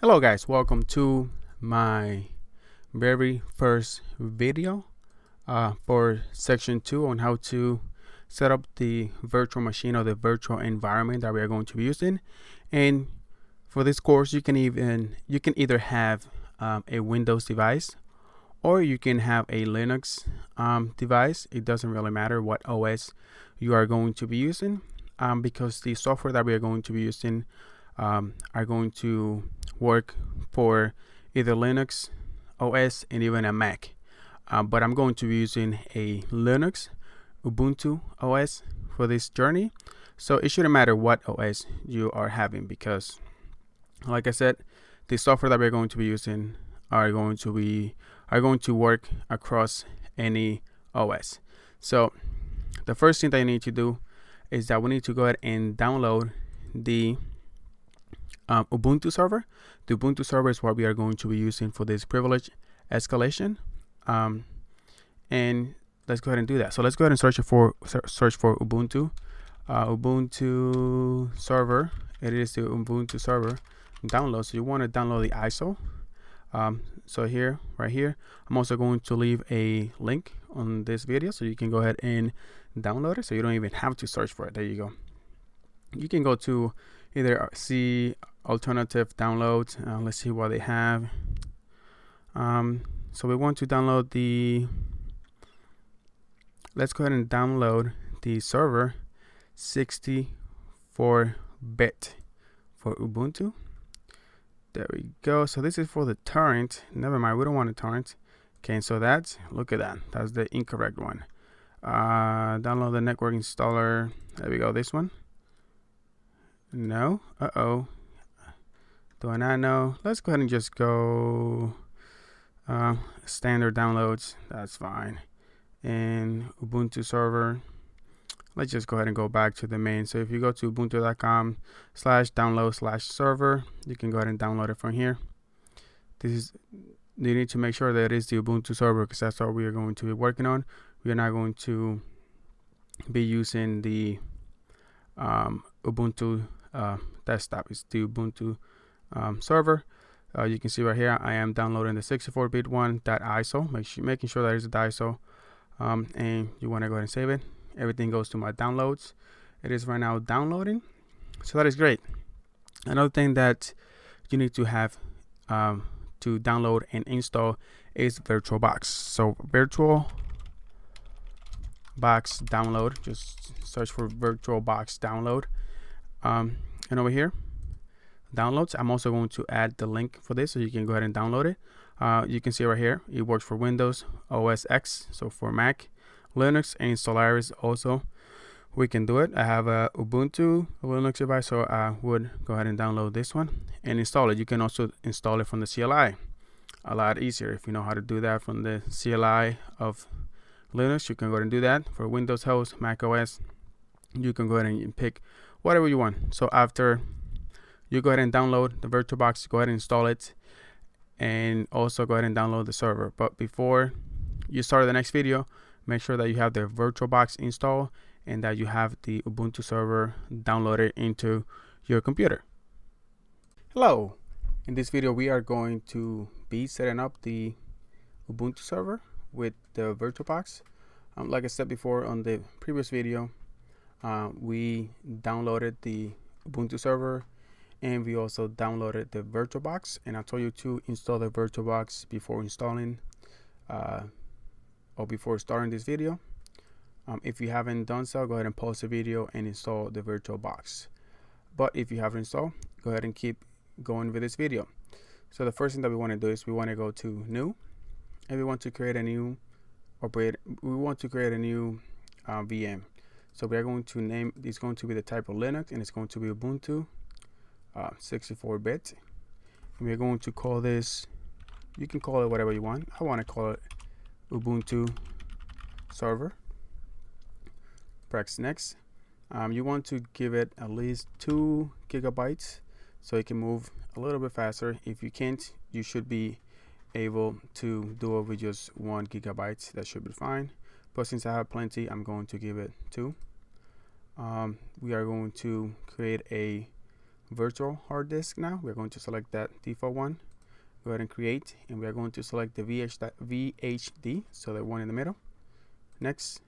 Hello guys, welcome to my very first video for section 2 on how to set up the virtual machine or the virtual environment that we are going to be using. And for this course you can either have a Windows device or you can have a Linux device. It doesn't really matter what OS you are going to be using, because the software that we are going to be using are going to work for either Linux OS and even a Mac. But I'm going to be using a Linux Ubuntu OS for this journey. So it shouldn't matter what OS you are having, because like I said, the software that we're going to be using are going to work across any OS. So the first thing that you need to do is that we need to go ahead and download the Ubuntu server. The Ubuntu server is what we are going to be using for this privilege escalation, and let's go ahead and do that. So let's go ahead and search for Ubuntu. Ubuntu server. It is the Ubuntu server download. So you want to download the ISO. So here, right here, I'm also going to leave a link on this video so you can go ahead and download it, so you don't even have to search for it. There you go. You can go to either see alternative downloads. Let's see what they have. So we want to download let's go ahead and download the server 64-bit for Ubuntu. There we go. So this is for the torrent. Never mind, we don't want a torrent. Okay, so look at that, that's the incorrect one. Download the network installer. There we go, this one. No, do a nano. Let's go ahead and just go standard downloads. That's fine. And Ubuntu server, let's just go ahead and go back to the main. So if you go to ubuntu.com/download/server, you can go ahead and download it from here. You need to make sure that it is the Ubuntu server, because that's what we are going to be working on. We are not going to be using the Ubuntu desktop. It's the Ubuntu server. You can see right here I am downloading the 64-bit one, .iso, making sure that it's the ISO, and you want to go ahead and save it. Everything goes to my downloads. It is right now downloading, so that is great. Another thing that you need to have to download and install is VirtualBox. So VirtualBox download, just search for VirtualBox download, and over here downloads, I'm also going to add the link for this so you can go ahead and download it. You can see right here it works for Windows OS X, so for Mac, Linux, and Solaris also we can do it. I have a Ubuntu Linux device, so I would go ahead and download this one and install it. You can also install it from the CLI, a lot easier. If you know how to do that from the CLI of Linux, you can go ahead and do that. For Windows host, Mac OS, you can go ahead and pick whatever you want. So after you go ahead and download the VirtualBox, go ahead and install it, and also go ahead and download the server. But before you start the next video, make sure that you have the VirtualBox installed and that you have the Ubuntu server downloaded into your computer. Hello, in this video we are going to be setting up the Ubuntu server with the VirtualBox. Like I said before on the previous video, we downloaded the Ubuntu server and we also downloaded the VirtualBox, and I told you to install the VirtualBox before installing or before starting this video. If you haven't done so, go ahead and pause the video and install the VirtualBox. But if you haven't installed, go ahead and keep going with this video. So the first thing that we want to do is we want to go to new, and we want to create a new VM. So we are going to name, it's going to be the type of Linux, and it's going to be Ubuntu 64-bit. And we're going to call this, you can call it whatever you want. I want to call it Ubuntu server. Press next. You want to give it at least 2 gigabytes so it can move a little bit faster. If you can't, you should be able to do it with just 1 gigabyte. That should be fine, but since I have plenty, I'm going to give it 2. We are going to create a virtual hard disk. Now we're going to select that default one, go ahead and create, and we are going to select the VHD, so the one in the middle. Next,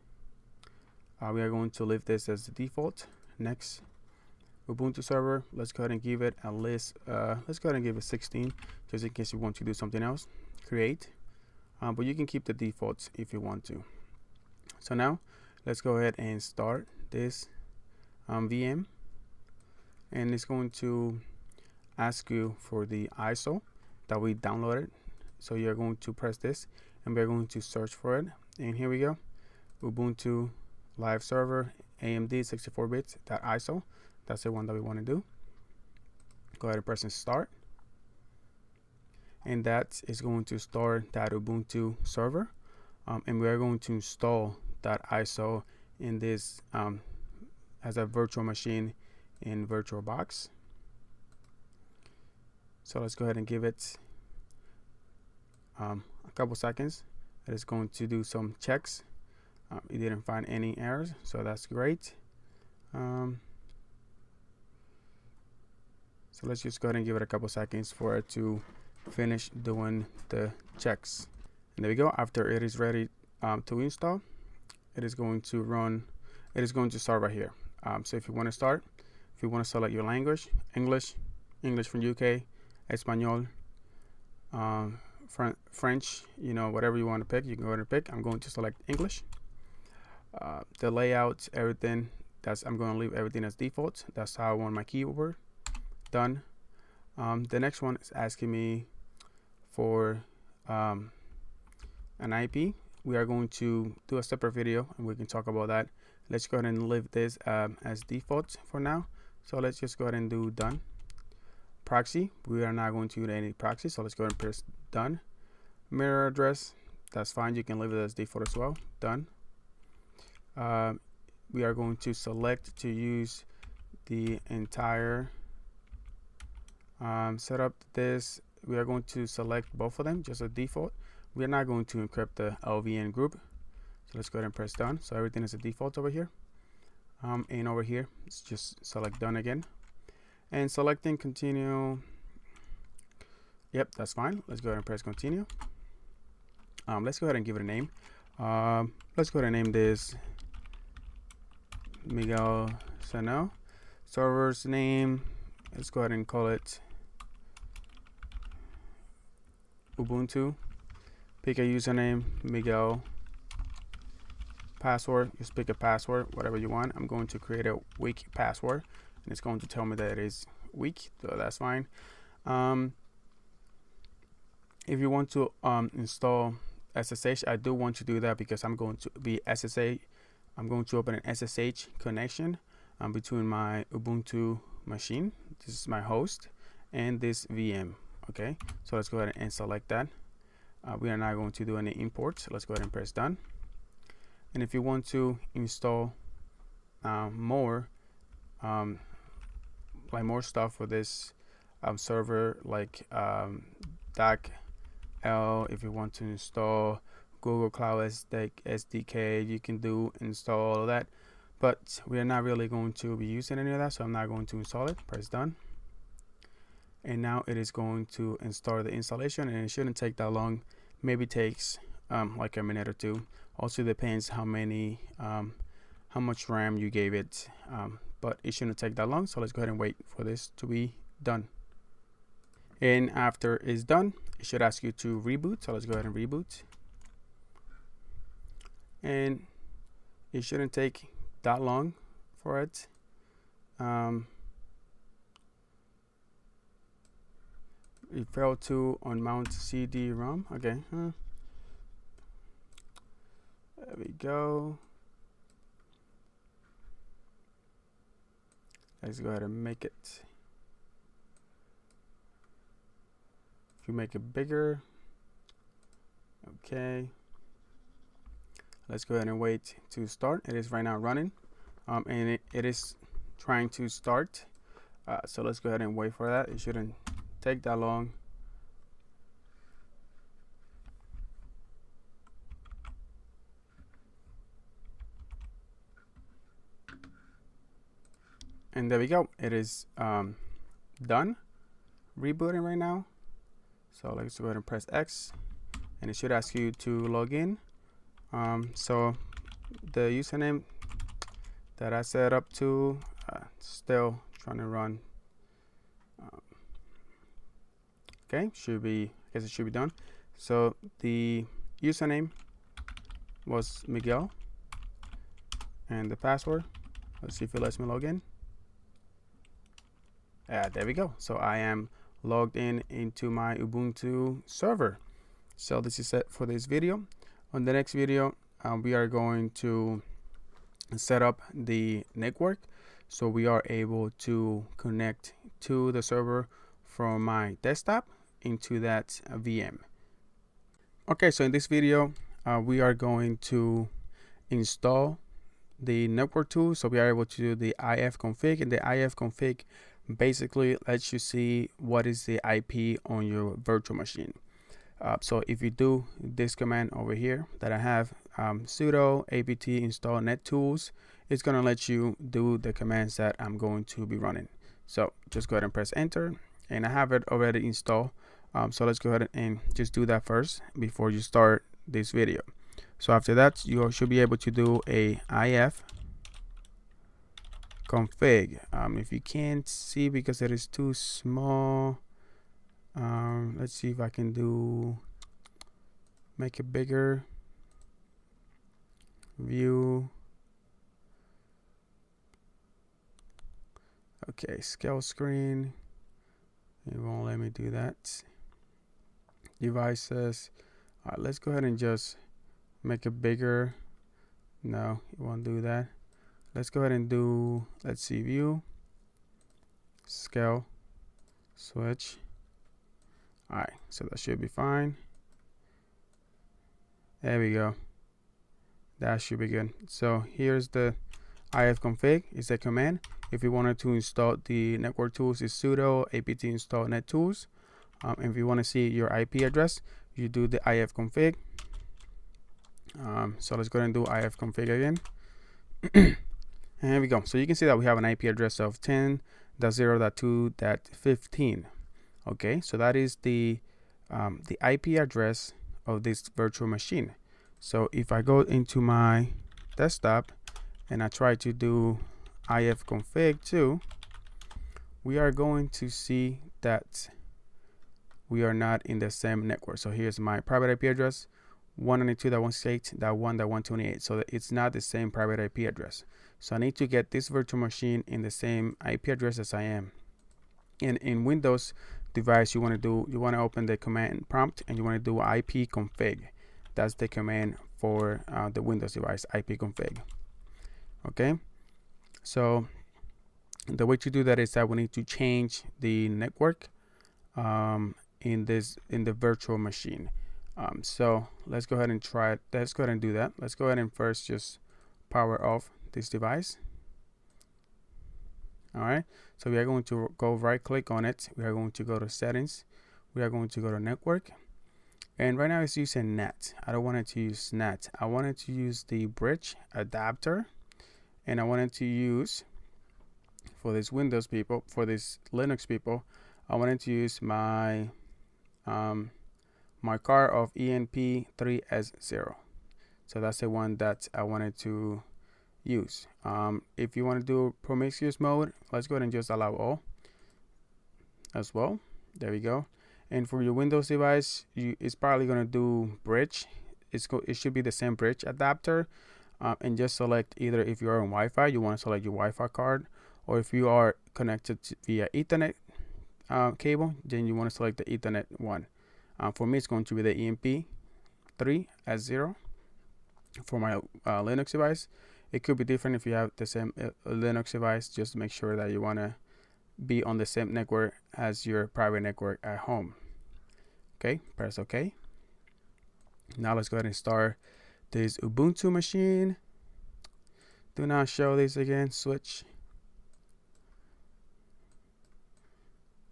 we are going to leave this as the default. Next, Ubuntu server, let's go ahead and give it a list. Let's go ahead and give it 16, just in case you want to do something else. Create, but you can keep the defaults if you want to. So now let's go ahead and start this VM, and it's going to ask you for the ISO that we downloaded. So you're going to press this, and we're going to search for it. And here we go, Ubuntu live server AMD 64 bits .iso. That's the one that we want to do. Go ahead and press and start, and that is going to start that Ubuntu server, and we are going to install that ISO in this as a virtual machine in VirtualBox. So let's go ahead and give it a couple seconds. It is going to do some checks. It didn't find any errors, so that's great. So let's just go ahead and give it a couple seconds for it to finish doing the checks. And there we go. After it is ready to install, it is going to run. It is going to start right here. So if you want to start, if you want to select your language, English from UK, Espanol, French, you know, whatever you want to pick, you can go ahead and pick. I'm going to select English. The layout, everything, I'm going to leave everything as default. That's how I want my keyboard. Done. The next one is asking me for an IP. We are going to do a separate video and we can talk about that. Let's go ahead and leave this as default for now. So let's just go ahead and do done. Proxy, we are not going to use any proxy, so let's go ahead and press done. Mirror address, that's fine, you can leave it as default as well. Done. We are going to select to use the entire setup. This, we are going to select both of them, just a default. We are not going to encrypt the LVN group. So let's go ahead and press done. So everything is a default over here. And over here, let's just select done again. And selecting continue. Yep, that's fine. Let's go ahead and press continue. Let's go ahead and give it a name. Let's go ahead and name this Miguel Sano. Server's name, let's go ahead and call it Ubuntu. Pick a username, Miguel. Password, just pick a password, whatever you want. I'm going to create a weak password, and it's going to tell me that it is weak, so that's fine. If you want to install SSH, I do want to do that because I'm going to be SSH. I'm going to open an SSH connection between my Ubuntu machine. This is my host and this VM. Okay, so let's go ahead and select that. We are not going to do any imports. Let's go ahead and press done. And if you want to install more stuff for this server, like DAC-L, if you want to install Google Cloud SDK, you can install all of that. But we are not really going to be using any of that, so I'm not going to install it. Press done. And now it is going to install the installation, and it shouldn't take that long. Maybe takes like a minute or two. Also depends how much RAM you gave it, but it shouldn't take that long. So let's go ahead and wait for this to be done. And after it's done, it should ask you to reboot. So let's go ahead and reboot. And it shouldn't take that long for it. It failed to unmount CD-ROM. Okay. There we go. Let's go ahead and make it. If you make it bigger. Okay. Let's go ahead and wait to start. It is right now running. And it is trying to start. So let's go ahead and wait for that. It shouldn't take that long. And there we go. It is done rebooting right now. So let's go ahead and press X, and it should ask you to log in. So the username that I set up to, still trying to run. Okay, should be, I guess it should be done. So the username was Miguel, and the password, let's see if it lets me log in. There we go. So I am logged in into my Ubuntu server. So this is it for this video. On the next video, we are going to set up the network so we are able to connect to the server from my desktop into that VM. Okay, so in this video, we are going to install the network tool. So we are able to do the ifconfig, and the ifconfig basically lets you see what is the IP on your virtual machine. So if you do this command over here that I have, sudo apt install nettools, it's going to let you do the commands that I'm going to be running. So just go ahead and press enter, and I have it already installed. So let's go ahead and just do that first before you start this video. So after that, you should be able to do a ifconfig. If you can't see because it is too small, let's see if I can make it bigger. View. Okay, scale screen. It won't let me do that. Devices. All right, let's go ahead and just make it bigger. No, it won't do that. Let's go ahead and do, let's see, view, scale, switch. All right, so that should be fine. There we go. That should be good. So here's the ifconfig. It's a command. If you wanted to install the network tools, it's sudo apt install nettools. And if you want to see your IP address, you do the ifconfig. So let's go ahead and do ifconfig again. And here we go. So you can see that we have an IP address of 10.0.2.15. Okay, so that is the IP address of this virtual machine. So if I go into my desktop and I try to do ifconfig too, we are going to see that we are not in the same network. So here's my private IP address, 192.168.1.128. So it's not the same private IP address. So I need to get this virtual machine in the same IP address as I am. And in Windows device, you want to open the command prompt and you want to do ipconfig. That's the command for the Windows device, ipconfig. Okay. So the way to do that is that we need to change the network in the virtual machine. So let's go ahead and try it. Let's go ahead and do that. Let's go ahead and first just power off this device. All right, so we are going to go right click on it. We are going to go to settings. We are going to go to network, and right now it's using NAT. I don't want it to use NAT. I wanted to use the bridge adapter, and I wanted to use, for this Windows people, for this Linux people, I wanted to use my my car of ENP3S0. So that's the one that I wanted to use. If you want to do promiscuous mode, let's go ahead and just allow all as well. There we go. And for your Windows device, it's probably going to do bridge. It should be the same bridge adapter. And just select either, if you are on Wi-Fi, you want to select your Wi-Fi card, or if you are connected via Ethernet cable, then you want to select the Ethernet one. For me, it's going to be the ENP3S0 for my Linux device. It could be different if you have the same Linux device. Just make sure that you want to be on the same network as your private network at home. Okay, press OK. Now let's go ahead and start this Ubuntu machine. Do not show this again. Switch.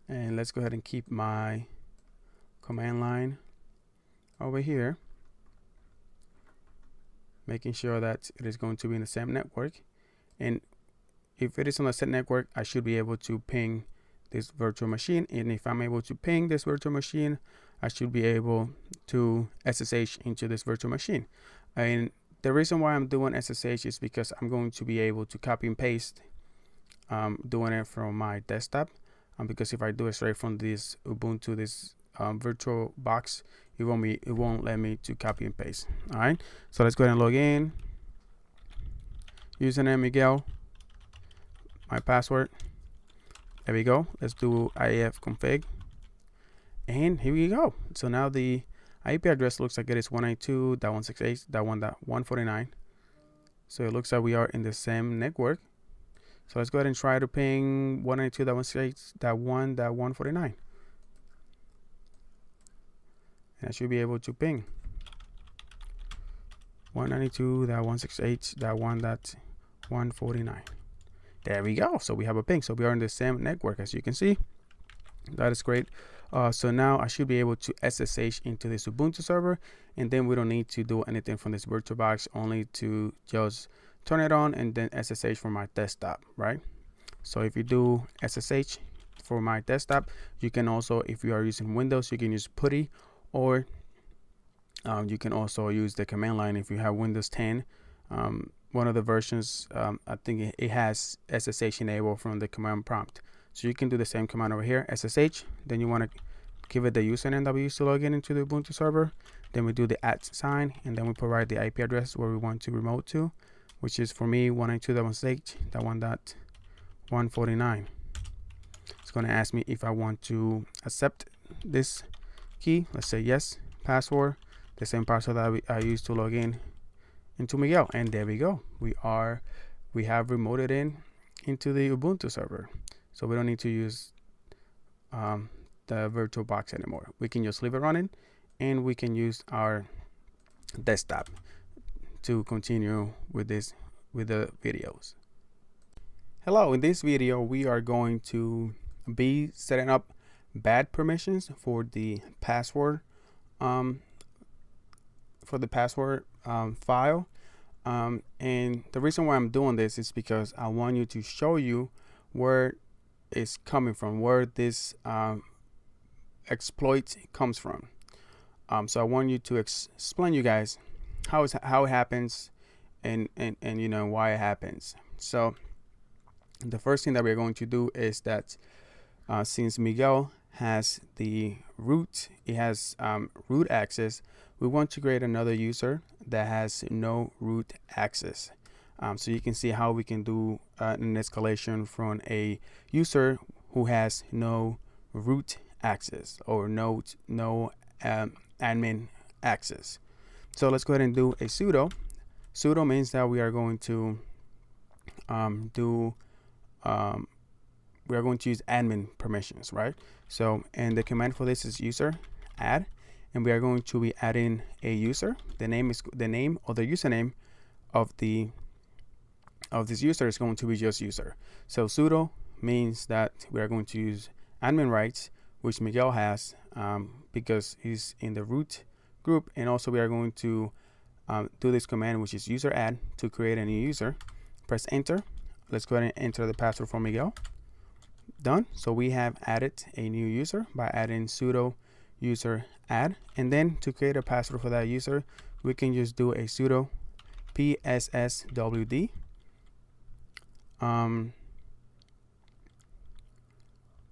And let's go ahead and keep my command line over here, making sure that it is going to be in the same network. And if it is on the same network, I should be able to ping this virtual machine, and if I'm able to ping this virtual machine, I should be able to SSH into this virtual machine. And the reason why I'm doing SSH is because I'm going to be able to copy and paste doing it from my desktop, because if I do it straight from this Ubuntu, this VirtualBox, it won't let me to copy and paste. All right, so let's go ahead and log in. Username Miguel, my password. There we go. Let's do if config, and here we go. So now the IP address looks like it is 192.168.1.149. So it looks like we are in the same network. So let's go ahead and try to ping 192.168.1.149. And I should be able to ping 192.168.1.149. There we go. So we have a ping. So we are in the same network, as you can see. That is great. So now I should be able to SSH into this Ubuntu server, and then we don't need to do anything from this VirtualBox, only to just turn it on and then SSH from my desktop, right? So if you do SSH for my desktop, you can also, if you are using Windows, you can use PuTTY, or you can also use the command line if you have Windows 10. One of the versions, I think it has SSH enabled from the command prompt. So you can do the same command over here, SSH. Then you want to give it the username that we used to log in into the Ubuntu server. Then we do the @ and then we provide the IP address where we want to remote to, which is for me 192.168.1.149. It's going to ask me if I want to accept this key. Let's say yes. Password, the same password that I used to log in into Miguel, and there we go. We have remoted in into the Ubuntu server, so we don't need to use the VirtualBox anymore. We can just leave it running, and we can use our desktop to continue with the videos. Hello, in this video we are going to be setting up bad permissions for the password file, and the reason why I'm doing this is because I want you to show you where it's coming from, where this exploit comes from. So I want you to explain you guys how it happens, and you know why it happens. So the first thing that we're going to do is that since Miguel has the root, it has root access, we want to create another user that has no root access. So you can see how we can do an escalation from a user who has no root access or no admin access. So let's go ahead and do a sudo. Sudo means that we are going to we are going to use admin permissions, right? So, and the command for this is user add, and we are going to be adding a user. The name or the username of this user is going to be just user. So sudo means that we are going to use admin rights, which Miguel has because he's in the root group, and also we are going to do this command, which is user add, to create a new user. Press enter. Let's go ahead and enter the password for Miguel. Done. So we have added a new user by adding sudo user add, and then to create a password for that user, we can just do a sudo passwd.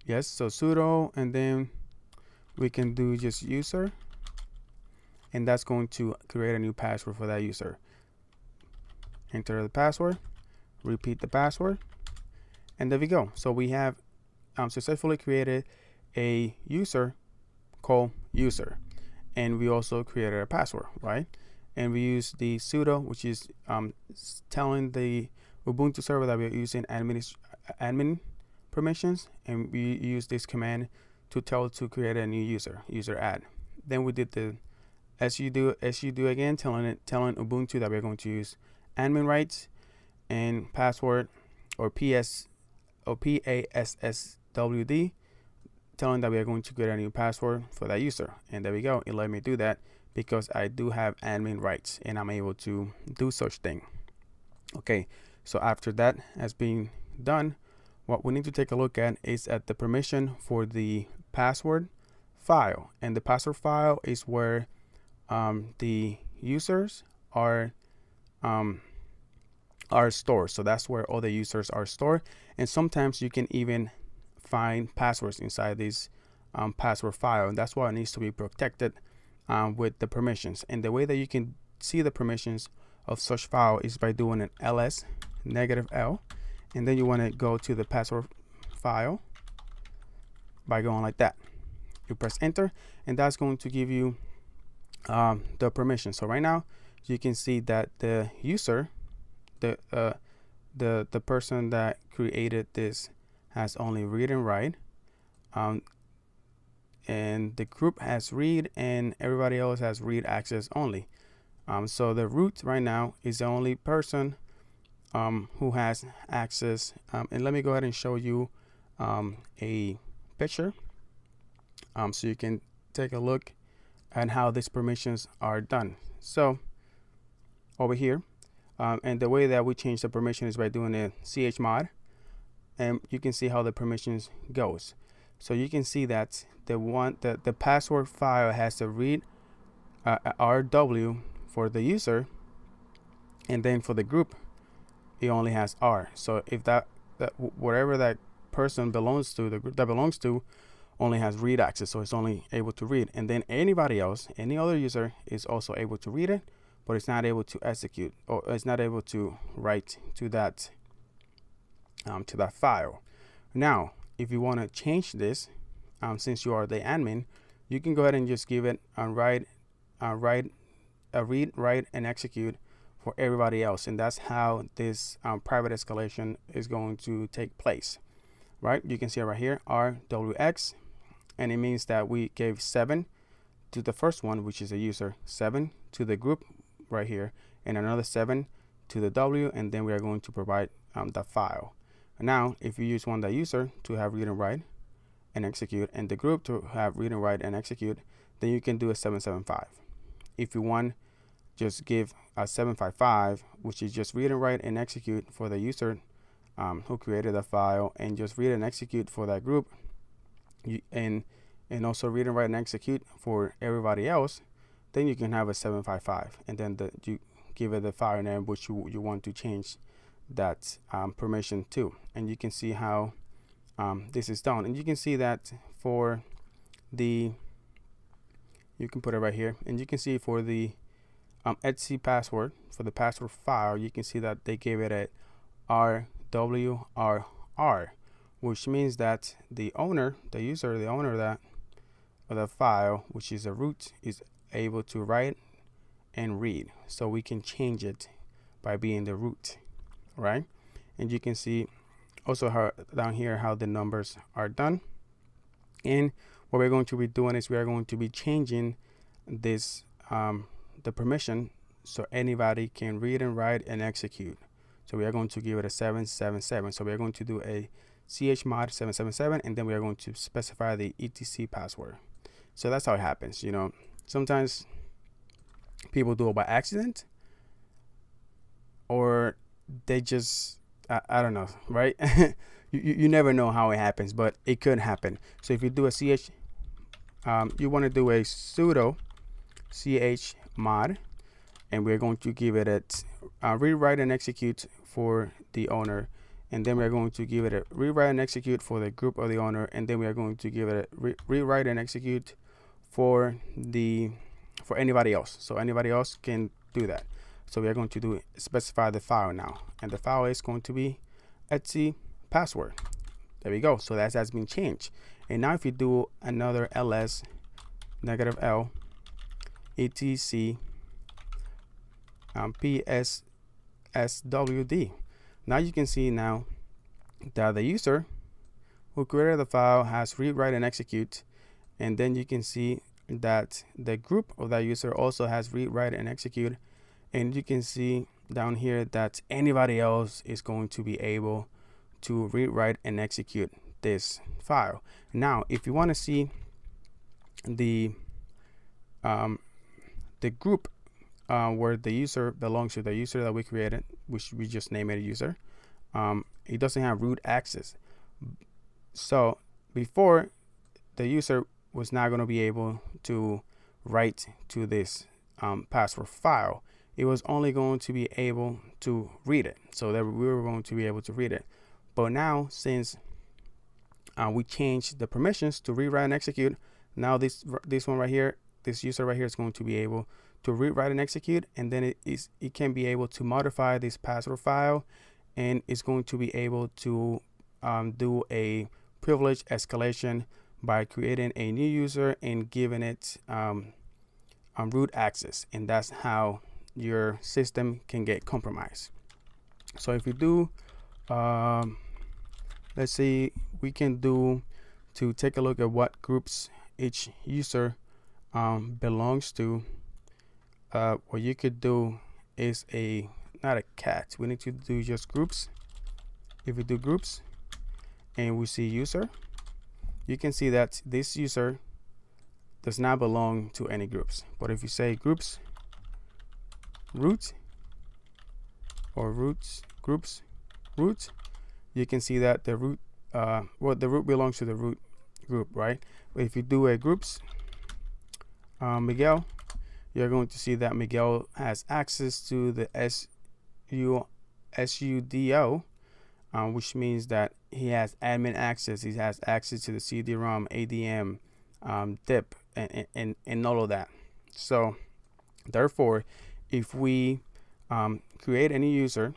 Yes, so sudo, and then we can do just user, and that's going to create a new password for that user. Enter the password, repeat the password, and there we go. So we have successfully created a user called user, and we also created a password, right? And we use the sudo, which is telling the Ubuntu server that we're using admin permissions, and we use this command to tell to create a new user add. Then we did the SUDO again, telling Ubuntu that we're going to use admin rights and password or passwd, telling that we are going to create a new password for that user. And there we go. It let me do that because I do have admin rights and I'm able to do such thing. Okay, so after that has been done, what we need to take a look at is at the permission for the password file, and the password file is where the users are stored. So that's where all the users are stored, and sometimes you can even find passwords inside this password file, and that's why it needs to be protected with the permissions. And the way that you can see the permissions of such file is by doing an ls -l, and then you want to go to the password file by going like that. You press enter, and that's going to give you the permission. So right now you can see that the user, the person that created this, has only read and write, and the group has read, and everybody else has read access only. So the root right now is the only person who has access. And let me go ahead and show you a picture so you can take a look at how these permissions are done. So over here, and the way that we change the permission is by doing a chmod, and you can see how the permissions goes. So you can see that the password file has to read RW for the user, and then for the group it only has R. So if that whatever that person belongs to, the group that belongs to, only has read access, so it's only able to read, and then anybody else, any other user, is also able to read it, but it's not able to execute, or it's not able to write to that file. Now if you want to change this, since you are the admin, you can go ahead and just give it a read, write, and execute for everybody else, and that's how this private escalation is going to take place. Right, you can see it right here, RWX, and it means that we gave 7 to the first one, which is a user, 7 to the group right here, and another 7 to the W, and then we are going to provide the file. Now if you just want the user to have read and write and execute, and the group to have read and write and execute, then you can do a 775. If you want, just give a 755, which is just read and write and execute for the user who created the file, and just read and execute for that group, and also read and write and execute for everybody else, then you can have a 755, and then you give it the file name which you want to change that permission to. And you can see how this is done, and you can see that for the, you can put it right here, and you can see for the etc password, for the password file, you can see that they gave it a RWRR, which means that the owner, the user, the owner of the file, which is a root, is able to write and read. So we can change it by being the root, right? And you can see also how down here how the numbers are done. And what we're going to be doing is we are going to be changing this the permission so anybody can read and write and execute. So we are going to give it a 777. So we are going to do a chmod 777, and then we are going to specify the etc password. So that's how it happens. You know, sometimes people do it by accident, or they just I don't know, right? you never know how it happens, but it could happen. So if you do a you want to do a sudo chmod, and we're going to give it a rewrite and execute for the owner, and then we're going to give it a rewrite and execute for the group of the owner, and then we are going to give it a rewrite and execute for anybody else, so anybody else can do that. So we are going to specify the file now, and the file is going to be etc password. There we go. So that has been changed. And now if you do another ls -l etc passwd, now you can see now that the user who created the file has read, write, and execute, and then you can see that the group of that user also has read, write, and execute, and you can see down here that anybody else is going to be able to read, write, and execute this file. Now if you want to see the group where the user belongs to, the user that we created, which we just named it a user, it doesn't have root access, So before, the user was not going to be able to write to this password file. It was only going to be able to read it, so that we were going to be able to read it. But now, since we changed the permissions to rewrite and execute, now this one right here, this user right here, is going to be able to read, write, and execute, and then it can be able to modify this password file, and it's going to be able to do a privilege escalation by creating a new user and giving it root access, and that's how your system can get compromised. So if we do, let's see, we can do to take a look at what groups each user belongs to. What you could do is not a cat. We need to do just groups. If we do groups and we see user, you can see that this user does not belong to any groups. But if you say groups root or roots groups root, you can see that the root the root belongs to the root group, right? But if you do a groups Miguel, you're going to see that Miguel has access to the SUDO, which means that he has admin access. He has access to the CD-ROM, ADM, DIP, and all of that. So therefore, if we create any user,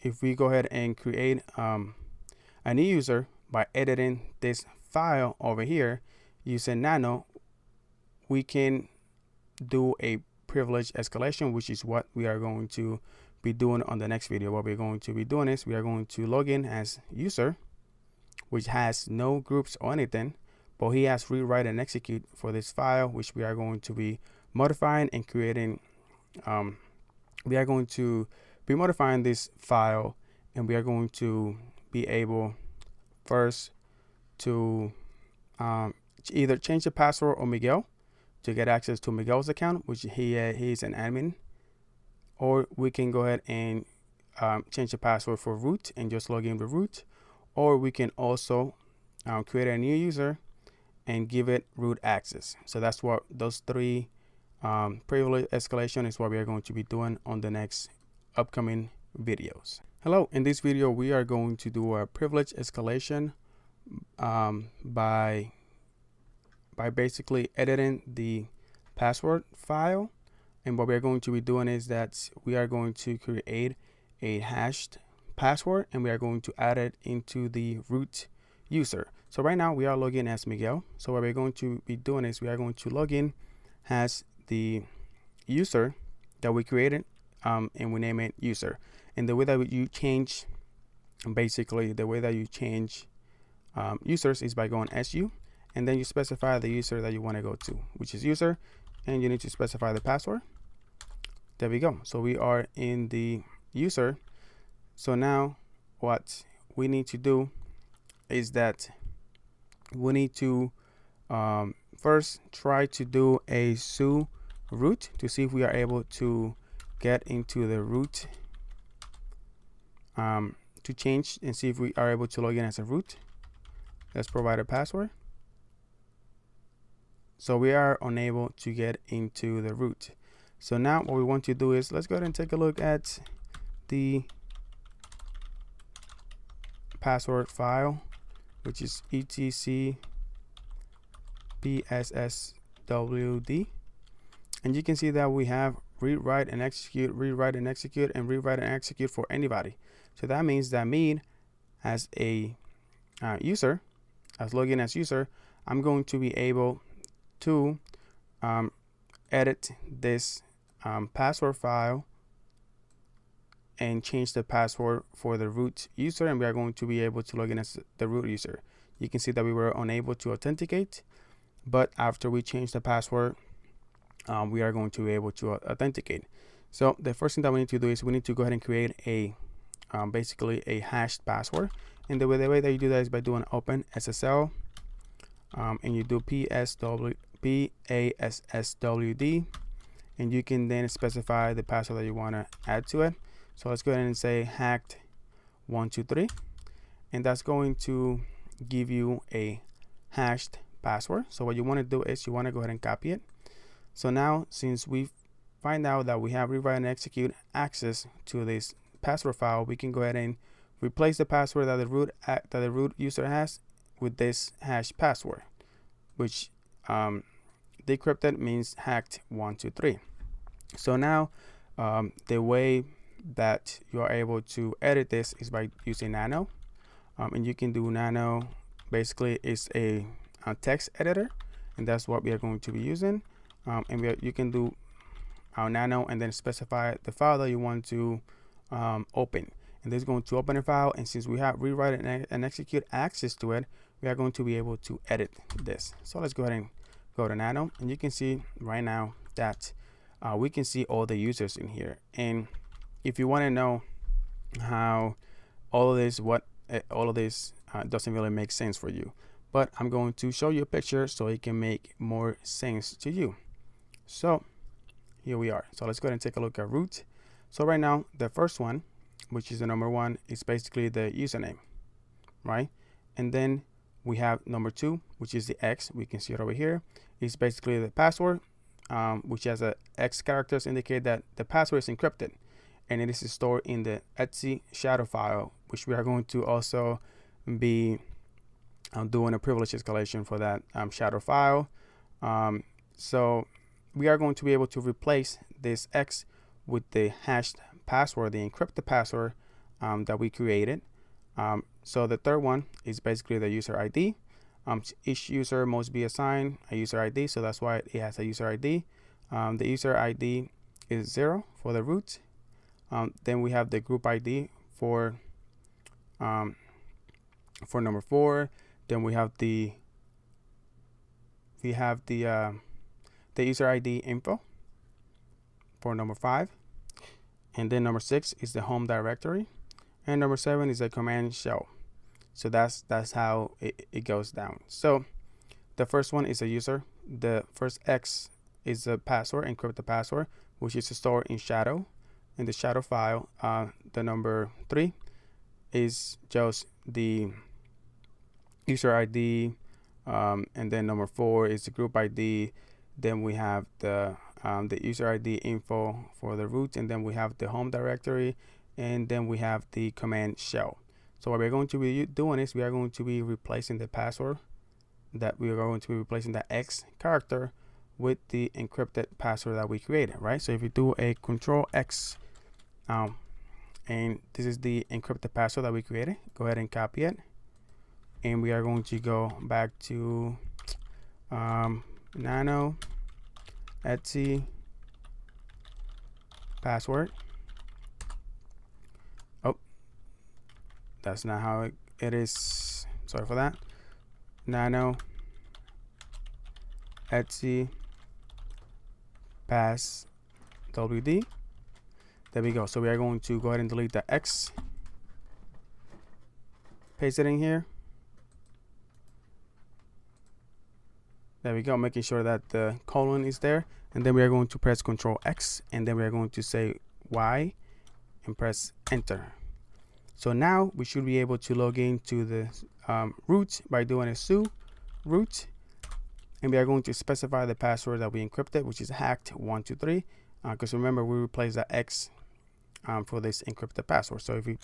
if we go ahead and create a new user by editing this file over here using nano, we can do a privilege escalation, which is what we are going to be doing on the next video. What we're going to be doing is we are going to log in as user, which has no groups or anything, but he has rewrite and execute for this file, which we are going to be modifying and creating. We are going to be modifying this file, and we are going to be able first to either change the password or Miguel to get access to Miguel's account, which he's an admin, or we can go ahead and change the password for root and just log in with root, or we can also create a new user and give it root access. So that's what those three privilege escalation is what we are going to be doing on the next upcoming videos. Hello, in this video we are going to do a privilege escalation by basically editing the password file. And what we're going to be doing is that we are going to create a hashed password, and we are going to add it into the root user. So right now we are logging as Miguel. So what we're going to be doing is we are going to log in as the user that we created, and we name it user. And the way that you change, basically the way that you change users is by going SU, and then you specify the user that you want to go to, which is user, and you need to specify the password. There we go. So we are in the user. So now what we need to do is that we need to first try to do a su root to see if we are able to get into the root to change and see if we are able to log in as a root. Let's provide a password. So we are unable to get into the root. So now what we want to do is let's go ahead and take a look at the password file, which is etc passwd, and you can see that we have read, write, and execute, rewrite and execute, and rewrite and execute for anybody. So that means that me as a user, as login as user, I'm going to be able to edit this password file and change the password for the root user, and we are going to be able to log in as the root user. You can see that we were unable to authenticate, but after we change the password, we are going to be able to authenticate. So the first thing that we need to do is we need to go ahead and create a basically a hashed password, and the way that you do that is by doing open SSL, and you do passwd, and you can then specify the password that you want to add to it. So let's go ahead and say hacked 123, and that's going to give you a hashed password. So what you want to do is you want to go ahead and copy it. So now, since we find out that we have rewrite and execute access to this password file, we can go ahead and replace the password that the root user has with this hash password, which decrypted means hacked 123. So now the way that you are able to edit this is by using nano, and you can do nano. Basically, it's a text editor, and that's what we are going to be using. And you can do our nano and then specify the file that you want to open, and this is going to open a file. And since we have rewrite and execute access to it, we are going to be able to edit this. So let's go ahead and go to nano, and you can see right now that we can see all the users in here. And if you want to know how all of this doesn't really make sense for you, but I'm going to show you a picture so it can make more sense to you. So here we are. So let's go ahead and take a look at root. So right now, the first one, which is the number 1, is basically the username, right? And then we have number 2, which is the X. We can see it over here. It's basically the password, which has a X characters indicate that the password is encrypted, and it is stored in the etc shadow file, which we are going to also be doing a privilege escalation for that shadow file. So we are going to be able to replace this X with the hashed password, the encrypted password that we created. So the third one is basically the user ID. Each user must be assigned a user ID, so that's why it has a user ID. The user ID is 0 for the root. Then we have the group ID for number 4. Then we have the user ID info for number 5, and then number 6 is the home directory, and number 7 is a command shell. So that's how it goes down. So the first one is a user. The first X is the password, encrypted password, which is stored in shadow, in the shadow file. The number 3 is just the user ID, and then number 4 is the group ID. Then we have the user ID info for the root, and then we have the home directory, and then we have the command shell. So what we're going to be doing is we are going to be replacing the password, that we are going to be replacing that X character with the encrypted password that we created, right? So if you do a Control X, and this is the encrypted password that we created, go ahead and copy it, and we are going to go back to nano etc password. Oh, that's not how it is. Sorry for that. Nano etc passwd. There we go. So we are going to go ahead and delete the X, paste it in here. There we go, making sure that the colon is there, and then we are going to press Control X, and then we are going to say Y and press enter. So now we should be able to log into the root by doing a su root, and we are going to specify the password that we encrypted, which is hacked 123, because remember we replaced the X for this encrypted password. So if we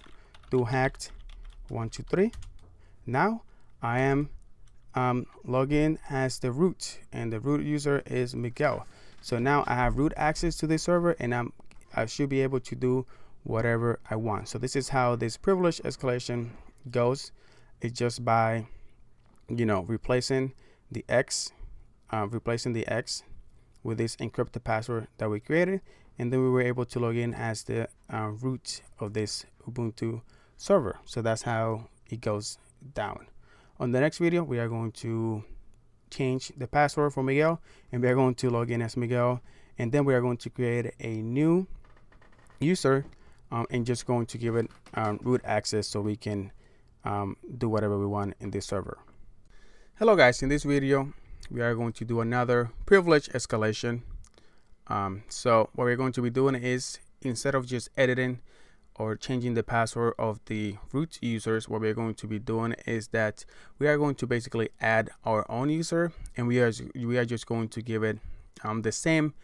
do hacked 123, now I am login as the root, and the root user is Miguel. So now I have root access to this server, and I should be able to do whatever I want. So this is how this privilege escalation goes. It's just by, replacing the X with this encrypted password that we created, and then we were able to log in as the root of this Ubuntu server. So that's how it goes down. On the next video, we are going to change the password for Miguel, and we are going to log in as Miguel, and then we are going to create a new user and just going to give it root access so we can do whatever we want in this server. Hello guys, in this video we are going to do another privilege escalation. So what we're going to be doing is, instead of just editing or changing the password of the root users, what we're going to be doing is that we are going to basically add our own user, and we are just going to give it the same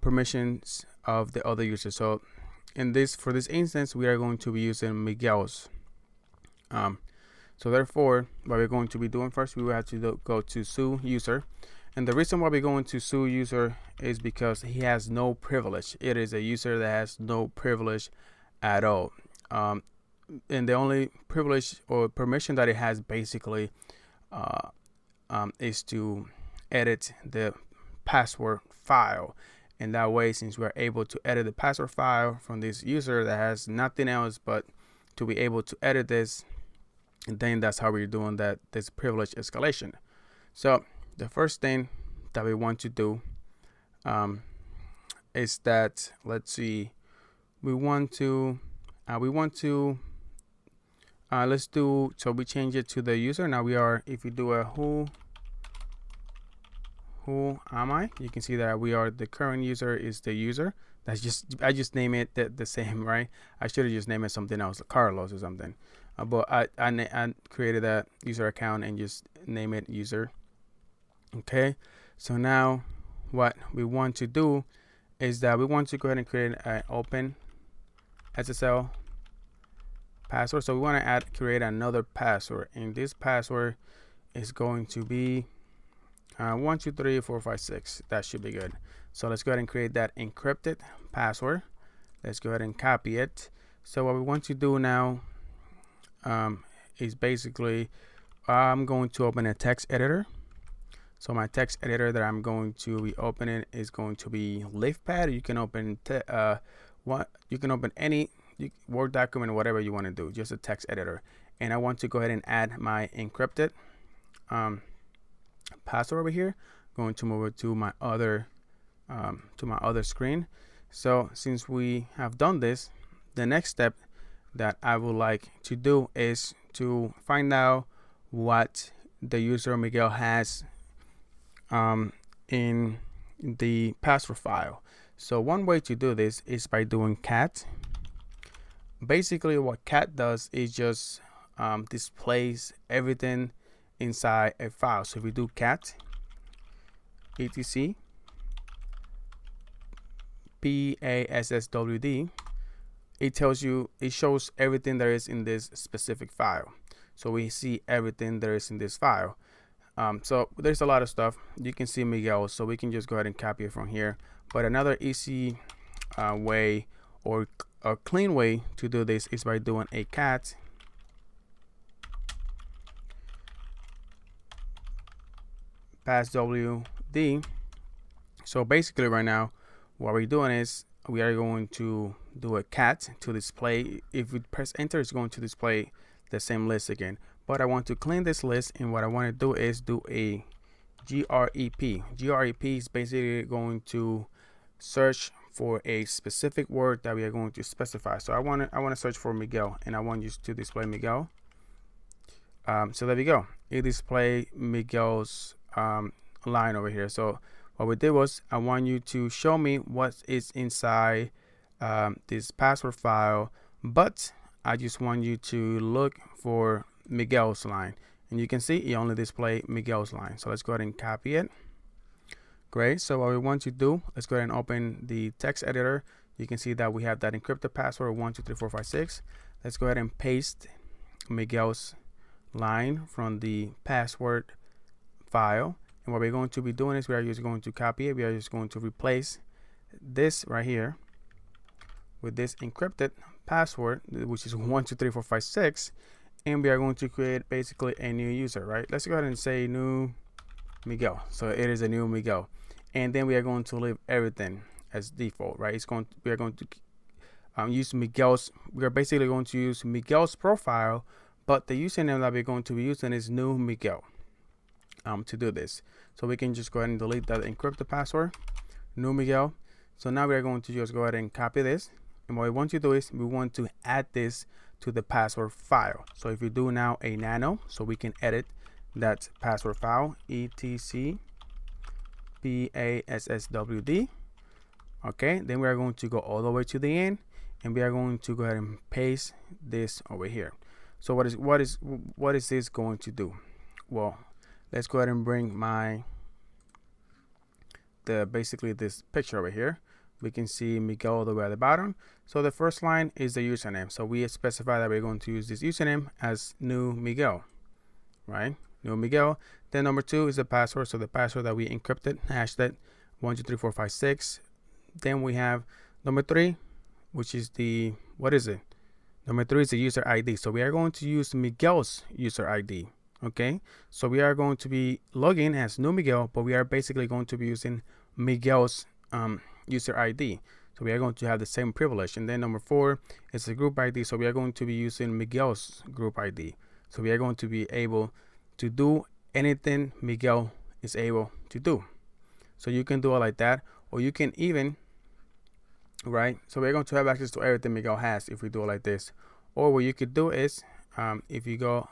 permissions of the other user. So for this instance, we are going to be using Miguel's. So therefore, what we're going to be doing first, we will have to go to SUID user. And the reason why we're going to SUID user is because he has no privilege. It is a user that has no privilege at all. And the only privilege or permission that it has basically is to edit the password file. And that way, since we're able to edit the password file from this user that has nothing else but to be able to edit this, and then that's how we're doing this privilege escalation. So the first thing that we want to do is that, let's see, let's do, so we change it to the user. Now we are, if we do a who am I, you can see that we are, the current user is the user. That's just, I just name it the same, right? I should have just named it something else, like Carlos or something. But I created a user account and just name it user. Okay, so now what we want to do is that we want to go ahead and create an open SSL password. So we want to create another password, and this password is going to be 123456. That should be good. So let's go ahead and create that encrypted password. Let's go ahead and copy it. So what we want to do now is basically I'm going to open a text editor. So my text editor that I'm going to be opening is going to be LivePad. You can open you can open any Word document or whatever you want to do, just a text editor. And I want to go ahead and add my encrypted password over here. Going to move it to my other screen. So since we have done this, the next step that I would like to do is to find out what the user Miguel has in the password file. So one way to do this is by doing cat. Basically what cat does is just displays everything inside a file. So if we do cat etc passwd, it shows everything there is in this specific file. So we see everything there is in this file. So there's a lot of stuff. You can see Miguel, so we can just go ahead and copy it from here. But another easy way, or a clean way to do this, is by doing a cat passwd. So basically right now what we're doing is we are going to do a cat to display. If we press enter, it's going to display the same list again. But I want to clean this list, and what I want to do is do a grep. Grep is basically going to search for a specific word that we are going to specify. So I want to search for Miguel, and I want you to display Miguel. So there we go. It display Miguel's line over here. So what we did was, I want you to show me what is inside this password file, but I just want you to look for Miguel's line, and you can see it only display Miguel's line. So let's go ahead and copy it. Great. So what we want to do, let's go ahead and open the text editor. You can see that we have that encrypted password 123456. Let's go ahead and paste Miguel's line from the password file. And what we're going to be doing is we are just going to copy it. We are just going to replace this right here with this encrypted password, which is 123456, and we are going to create basically a new user, right? Let's go ahead and say new Miguel. So it is a new Miguel, and then we are going to leave everything as default, right? We are going to use Miguel's. We are basically going to use Miguel's profile, but the username that we're going to be using is new Miguel. To do this, so we can just go ahead and delete that encrypted password, new Miguel. So now we are going to just go ahead and copy this, and what we want to do is we want to add this to the password file. So if we do now a nano, so we can edit that password file, etc passwd. Okay, then we are going to go all the way to the end, and we are going to go ahead and paste this over here. So what is this going to do? Well, let's go ahead and bring basically this picture over here. We can see Miguel all the way at the bottom. So the first line is the username. So we specify that we're going to use this username as new Miguel, right? New Miguel. Then number 2 is the password. So the password that we encrypted, hashed it 123456. Then we have number 3, which is the, what is it? Number 3 is the user ID. So we are going to use Miguel's user ID. Okay, so we are going to be logging as new Miguel, but we are basically going to be using Miguel's user ID. So we are going to have the same privilege. And then number 4 is the group ID. So we are going to be using Miguel's group ID. So we are going to be able to do anything Miguel is able to do. So you can do it like that, or you can even, right? So we're going to have access to everything Miguel has if we do it like this. Or what you could do is, if you go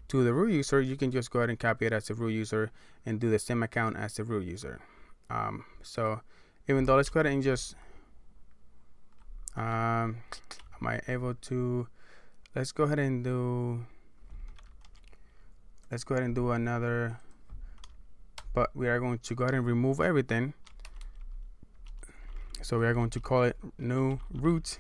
to the root user, you can just go ahead and copy it as the root user and do the same account as the root user. So even though, let's go ahead and just am I able to, let's go ahead and do another, but we are going to go ahead and remove everything. So we are going to call it new root,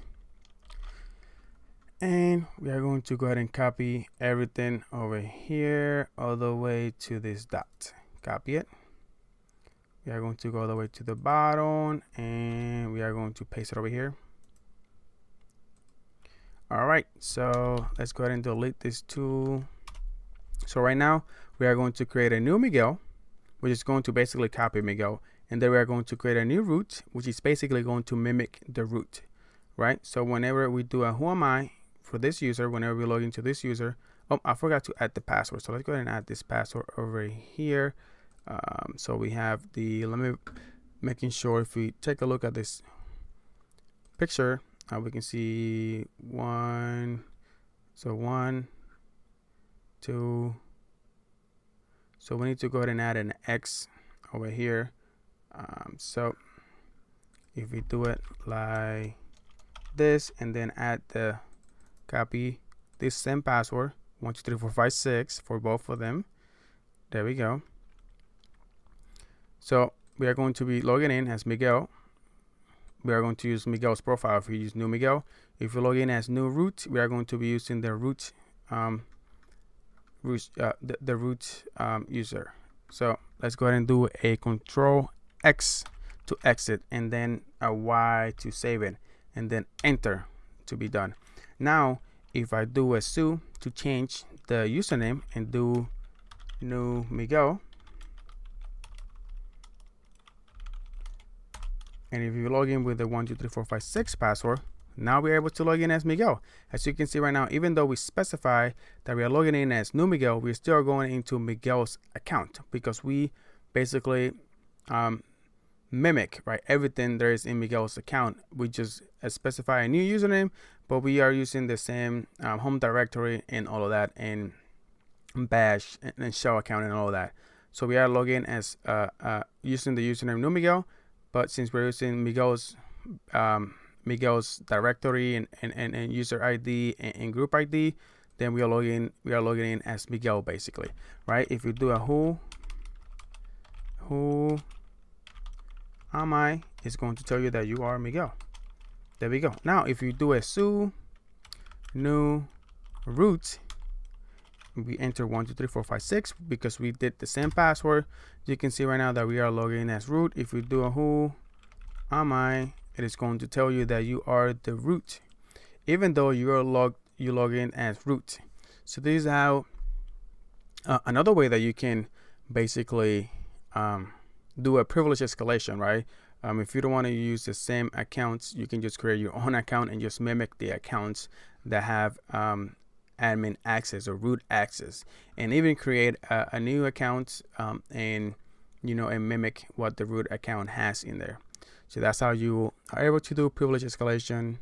and we are going to go ahead and copy everything over here all the way to this dot. Copy it. We are going to go all the way to the bottom, and we are going to paste it over here. All right, so let's go ahead and delete this tool. So right now we are going to create a new Miguel, which is going to basically copy Miguel, and then we are going to create a new root, which is basically going to mimic the root, right? So whenever we do a who am I for this user, whenever we log into this user, oh, I forgot to add the password. So let's go ahead and add this password over here. So we have the, let me making sure, if we take a look at this picture, we can see 1, so 1, 2. So we need to go ahead and add an X over here. So if we do it like this, and then add the copy this same password 123456 for both of them, there we go. So we are going to be logging in as Miguel. We are going to use Miguel's profile if we use new Miguel. If we log in as new root, we are going to be using the root root user. So let's go ahead and do a Control X to exit, and then a Y to save it, and then enter to be done. Now if I do a SUID to change the username and do new Miguel, and if you log in with the 123456 password, now we're able to log in as Miguel. As you can see right now, even though we specify that we are logging in as new Miguel, we're still going into Miguel's account, because we basically mimic, right, everything there is in Miguel's account. We just specify a new username, but we are using the same home directory and all of that, and bash and shell account and all of that. So we are logging as using the username new Miguel, but since we're using Miguel's directory and user ID and group ID, then we are logging in as Miguel, basically, right? If you do a who am I, it's going to tell you that you are Miguel. There we go. Now if you do a SUID new root, we enter 123456 because we did the same password. You can see right now that we are logging in as root. If we do a who am I, it is going to tell you that you are the root, even though you log in as root. So this is how another way that you can basically do a privilege escalation, right? If you don't want to use the same accounts, you can just create your own account and just mimic the accounts that have admin access or root access, and even create a new account and mimic what the root account has in there. So that's how you are able to do privilege escalation.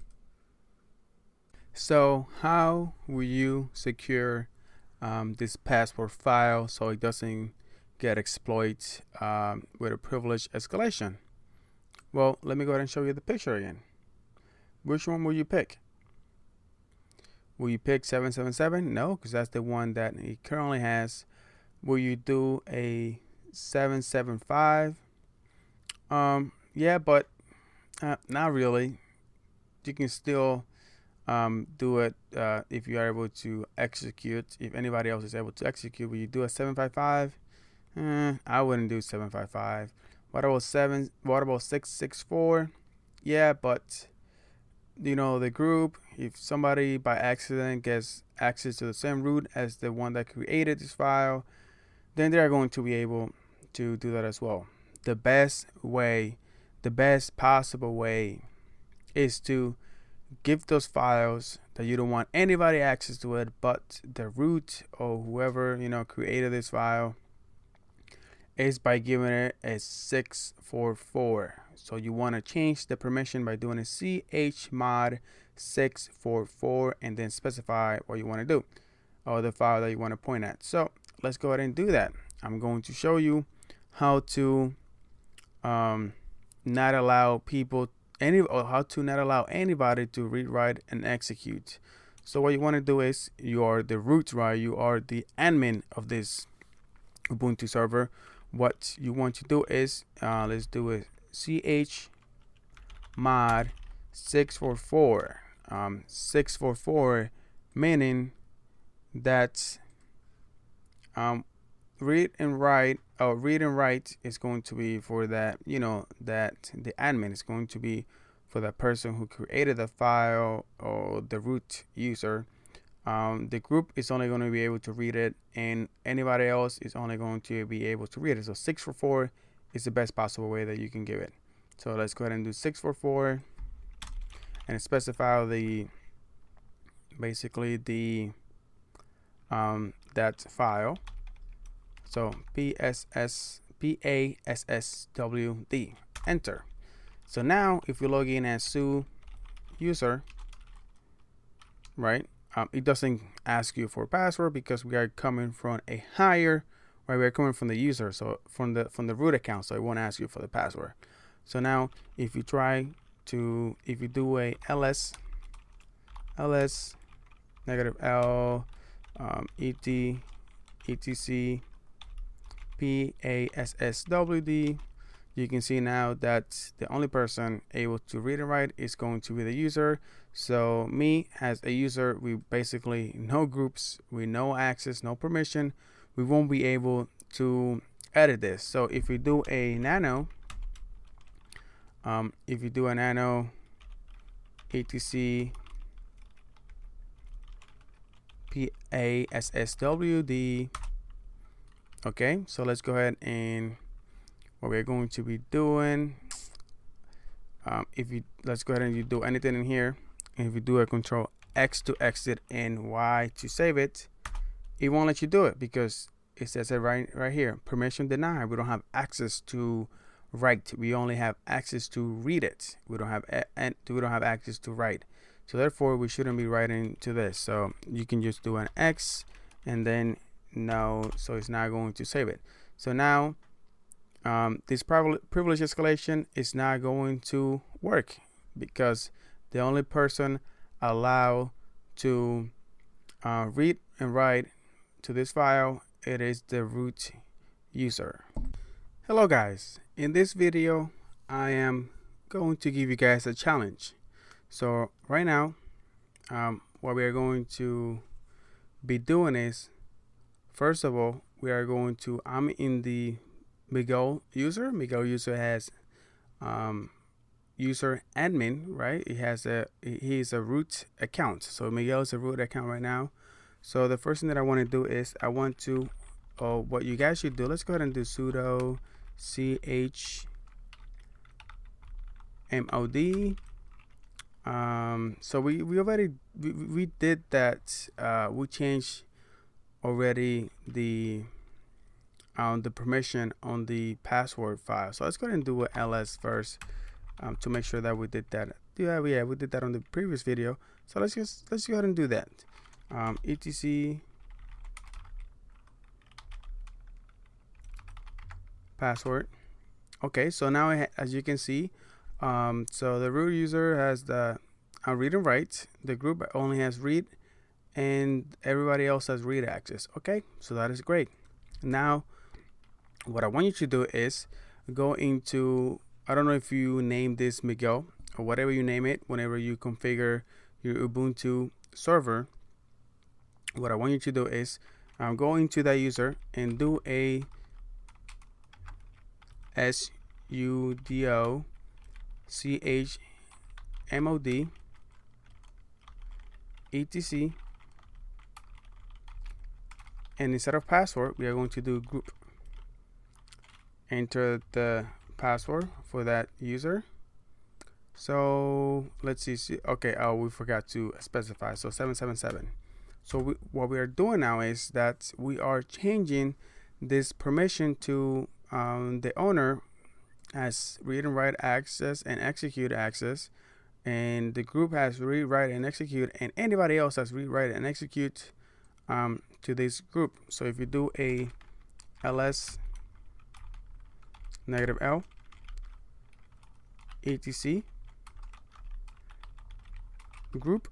So how will you secure this password file so it doesn't get exploited with a privilege escalation? Well, let me go ahead and show you the picture again. which one will you pick? Will you pick 777? No, because that's the one that he currently has. Will you do a 775? Yeah, but not really. You can still do it if you are able to execute. If anybody else is able to execute, will you do a 755? I wouldn't do 755. What about 664? Yeah, but you know, the group, if somebody by accident gets access to the same root as the one that created this file, then they are going to be able to do that as well. The best way, the best possible way, is to give those files that you don't want anybody access to it but the root or whoever, you know, created this file, is by giving it a 644. So you want to change the permission by doing a chmod 644 and then specify what you want to do or the file that you want to point at. So let's go ahead and do that. I'm going to show you how to not allow people how to not allow anybody to read, write, and execute. So what you want to do is, you are the root, right? You are the admin of this Ubuntu server. What you want to do is let's do a chmod 644. 644 meaning that read and write is going to be for that, you know, that the admin is going to be for the person who created the file or the root user. The group is only going to be able to read it, and anybody else is only going to be able to read it. So 644 is the best possible way that you can give it. So let's go ahead and do 644 and specify the basically the that file. So passwd, enter. So now if we log in as SUID user, right, it doesn't ask you for a password because we are coming from a higher, right? We're coming from the user, so from the root account, so it won't ask you for the password. So now if you do a ls -l etc passwd, you can see now that the only person able to read and write is going to be the user. So me as a user, we basically no groups, we no access, no permission, we won't be able to edit this. So if we do a nano etc passwd. Okay, so let's go ahead and what we're going to be doing, let's go ahead and you do anything in here, and if you do a control X to exit and Y to save it, it won't let you do it because it says it right here, permission denied. We don't have access to write, we only have access to read it. We don't have access to write, so therefore we shouldn't be writing to this. So you can just do an X and then no, so it's not going to save it. So now this privilege escalation is not going to work because the only person allowed to read and write to this file, it is the root user. Hello guys, in this video I am going to give you guys a challenge. So right now what we are going to be doing is, first of all, we are going to, I'm in the Miguel user. Miguel user has user admin, right? He's a root account. So Miguel is a root account right now. So the first thing that I want to do is I want to, what you guys should do, let's go ahead and do sudo chmod. So we already did that. We changed already the permission on the password file. So let's go ahead and do an ls first to make sure that we did that. Yeah, we did that on the previous video. So let's go ahead and do that. etc password. Okay, so now as you can see, so the root user has the read and write. The group only has read, and everybody else has read access. Okay, so that is great. Now, what I want you to do is go into, I don't know if you name this Miguel or whatever you name it, whenever you configure your Ubuntu server. What I want you to do is go into that user and do a SUDO CHMOD etc, and instead of password we are going to do group. Enter the password for that user. So let's see. Okay, we forgot to specify, so 777. So what we are doing now is that we are changing this permission to the owner has read and write access and execute access, and the group has read, write, and execute, and anybody else has read, write, and execute to this group. So if you do a ls -l etc group,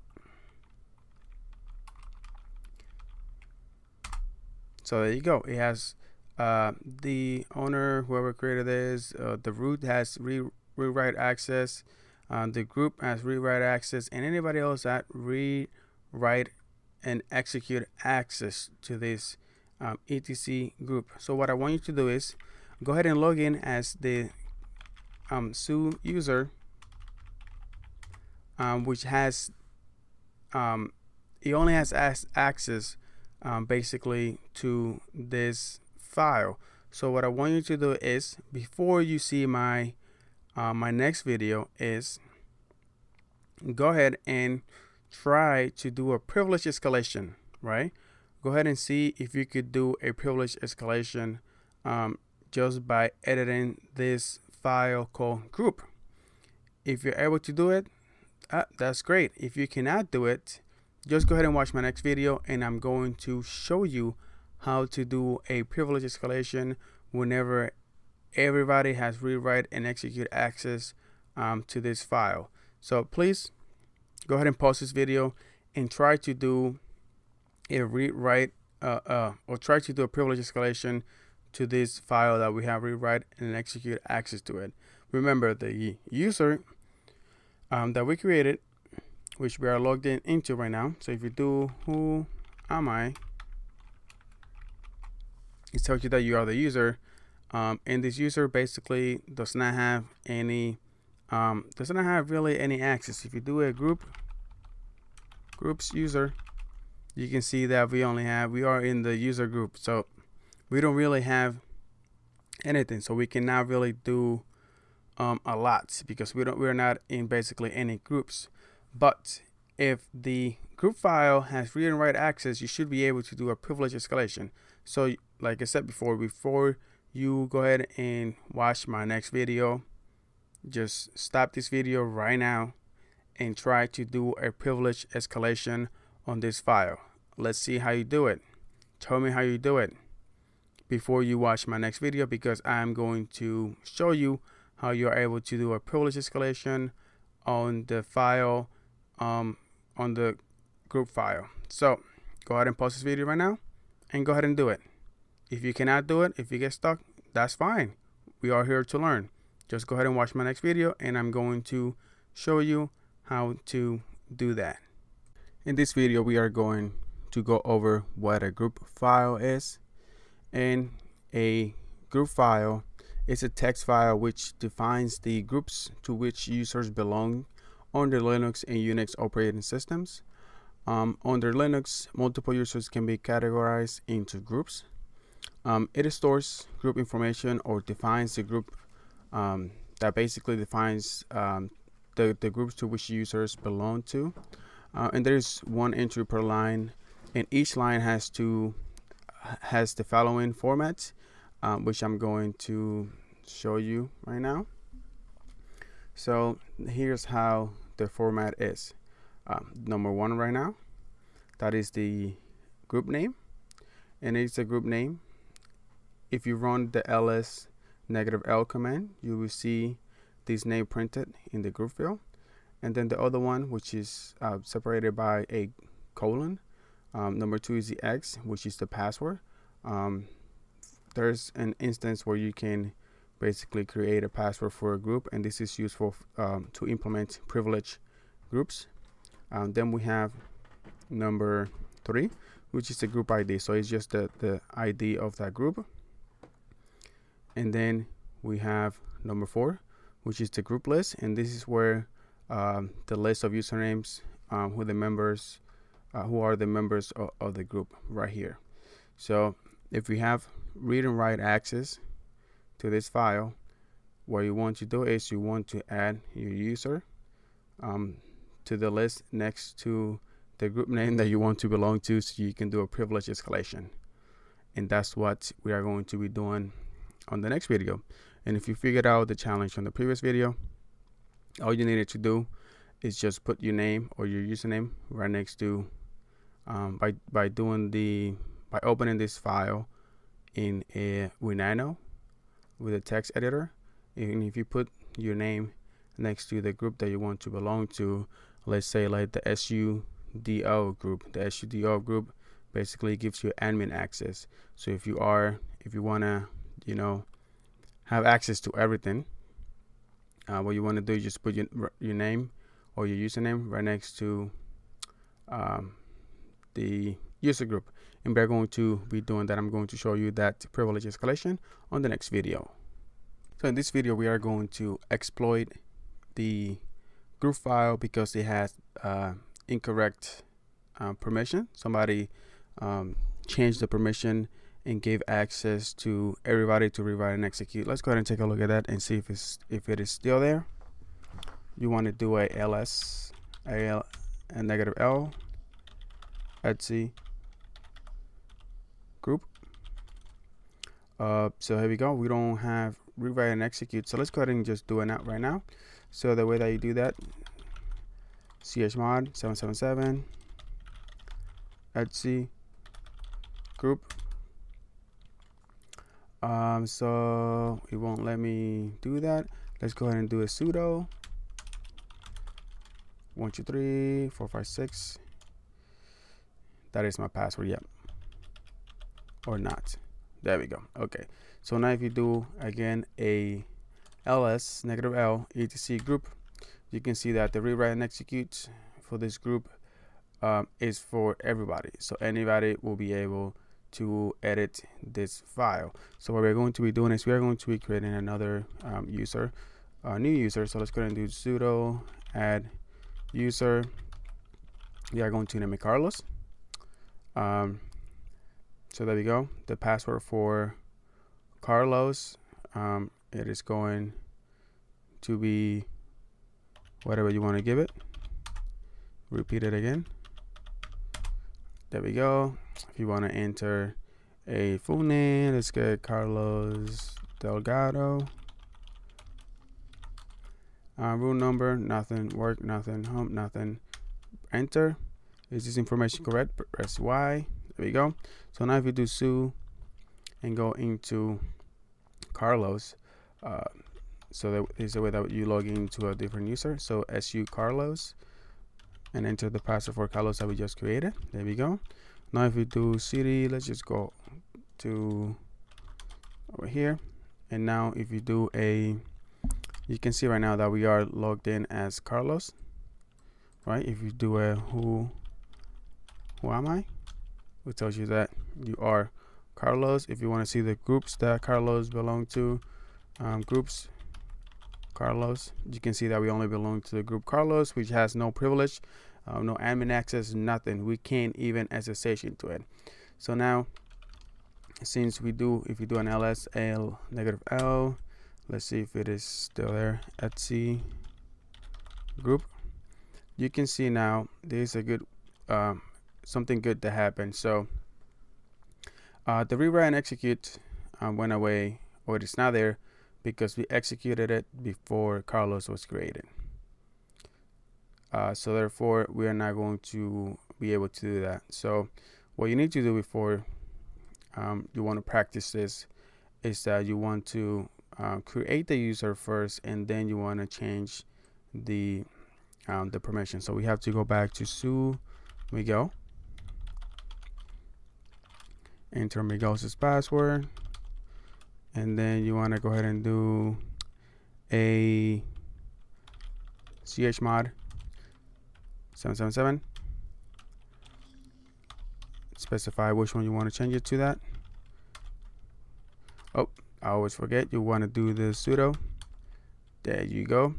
so there you go. It has the owner, whoever created this, the root has read write access, the group has read write access, and anybody else that read write and execute access to this etc group. So what I want you to do is go ahead and log in as the SUID user, which has it only has access basically to this file. So what I want you to do is, before you see my my next video, is go ahead and try to do a privilege escalation, right? Go ahead and see if you could do a privilege escalation just by editing this file called group. If you're able to do it, that's great. If you cannot do it, just go ahead and watch my next video, and I'm going to show you how to do a privilege escalation whenever everybody has read, write, and execute access to this file. So please go ahead and pause this video and try to do a read, write, or try to do a privilege escalation to this file that we have read, write, and execute access to it. Remember, the user that we created, which we are logged into right now. So if you do who am I, it tells you that you are the user, and this user basically does not have any really any access. If you do a groups user, you can see that we are in the user group, so we don't really have anything. So we cannot really do a lot because we're not in basically any groups. But if the group file has read and write access, you should be able to do a privilege escalation. So like I said before you go ahead and watch my next video, just stop this video right now and try to do a privilege escalation on this file. Let's see how you do it. Tell me how you do it before you watch my next video, because I'm going to show you how you're able to do a privilege escalation on the file, on the group file. So go ahead and pause this video right now and go ahead and do it. If you cannot do it, if you get stuck, that's fine. We are here to learn. Just go ahead and watch my next video, and I'm going to show you how to do that. In this video, we are going to go over what a group file is. And a group file is a text file which defines the groups to which users belong under Linux and Unix operating systems. Under Linux, multiple users can be categorized into groups. It stores group information or defines the group that basically defines the groups to which users belong to. And there's one entry per line, and each line has the following format, which I'm going to show you right now. So here's how the format is. Number one right now, that is the group name, and it's a group name. If you run the ls -l command, you will see this name printed in the group field. and then the other one, which is separated by a colon. Number 2 is the X, which is the password. There's an instance where you can basically create a password for a group, and this is useful to implement privilege groups. Then we have number 3, which is the group ID. So it's just the ID of that group. And then we have number 4, which is the group list, and this is where the list of usernames, who are the members of the group right here. So if we have read and write access to this file, what you want to do is you want to add your user to the list next to the group name that you want to belong to, so you can do a privilege escalation. And that's what we are going to be doing on the next video. And if you figured out the challenge from the previous video, all you needed to do is just put your name or your username right next to by opening this file with nano with a text editor. And if you put your name next to the group that you want to belong to, let's say like the SUDO group, the SUDO group basically gives you admin access. So if you want to have access to everything, what you want to do is just put your name or your username right next to the user group, and we're going to be doing that. I'm going to show you that privilege escalation on the next video. So in this video, we are going to exploit the group file because it has incorrect permission. Somebody changed the permission and gave access to everybody to rewrite and execute. Let's go ahead and take a look at that and see if it is still there. You want to do a ls and -l etc group. So here we go. We don't have rewrite and execute, so let's go ahead and just do it out right now. So the way that you do that, chmod 777 etc group. So it won't let me do that. Let's go ahead and do a sudo 1234556. That is my password. Yep. Or not. There we go. Okay. So now if you do again a ls -l etc group, you can see that the rewrite and execute for this group is for everybody. So anybody will be able to edit this file. So what we're going to be doing is we are going to be creating another user, new user. So let's go ahead and do sudo add user. We are going to name it Carlos. So there we go. The password for Carlos, it is going to be whatever you want to give it. Repeat it again. There we go. If you want to enter a full name, let's get Carlos Delgado. Room number, nothing. Work, nothing. Home, nothing. Enter. Is this information correct? Press Y. There we go. So now if you do su and go into Carlos, so that is the way that you log into a different user. So su Carlos and enter the password for Carlos that we just created. There we go. Now if we do cd, let's just go to over here, and now if you do you can see right now that we are logged in as Carlos, right? If you do a who am I, it tells you that you are Carlos. If you want to see the groups that Carlos belong to, groups Carlos, you can see that we only belong to the group Carlos, which has no privilege, no admin access, nothing. We can't even SSH into it. So now, since if you do an ls -l, let's see if it is still there, etc group, you can see now there's a good something good that happened. So the rewrite and execute went away, or it's not there, because we executed it before Carlos was created. So therefore we are not going to be able to do that. So what you need to do before you want to practice this is that you want to create the user first, and then you want to change the the permission. So we have to go back to Miguel, enter Miguel's password, and then you want to go ahead and do a chmod 777. Specify which one you want to change it to that. Oh, I always forget, you want to do the sudo. There you go.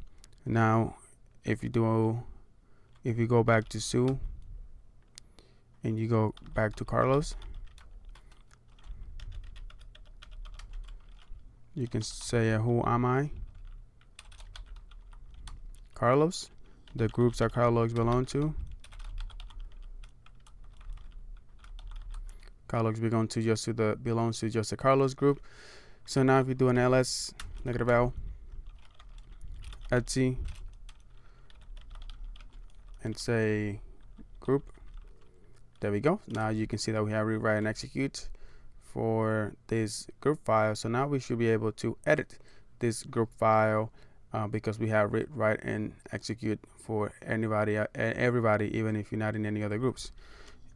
Now if you go back to Sue and you go back to Carlos, you can say who am I? Carlos. The groups that Carlos belongs to. Carlos belongs to just the Carlos group. So now if you do an ls -l etc and say group, there we go. Now you can see that we have read, write, and execute for this group file. So now we should be able to edit this group file because we have read, write, and execute for everybody, even if you're not in any other groups.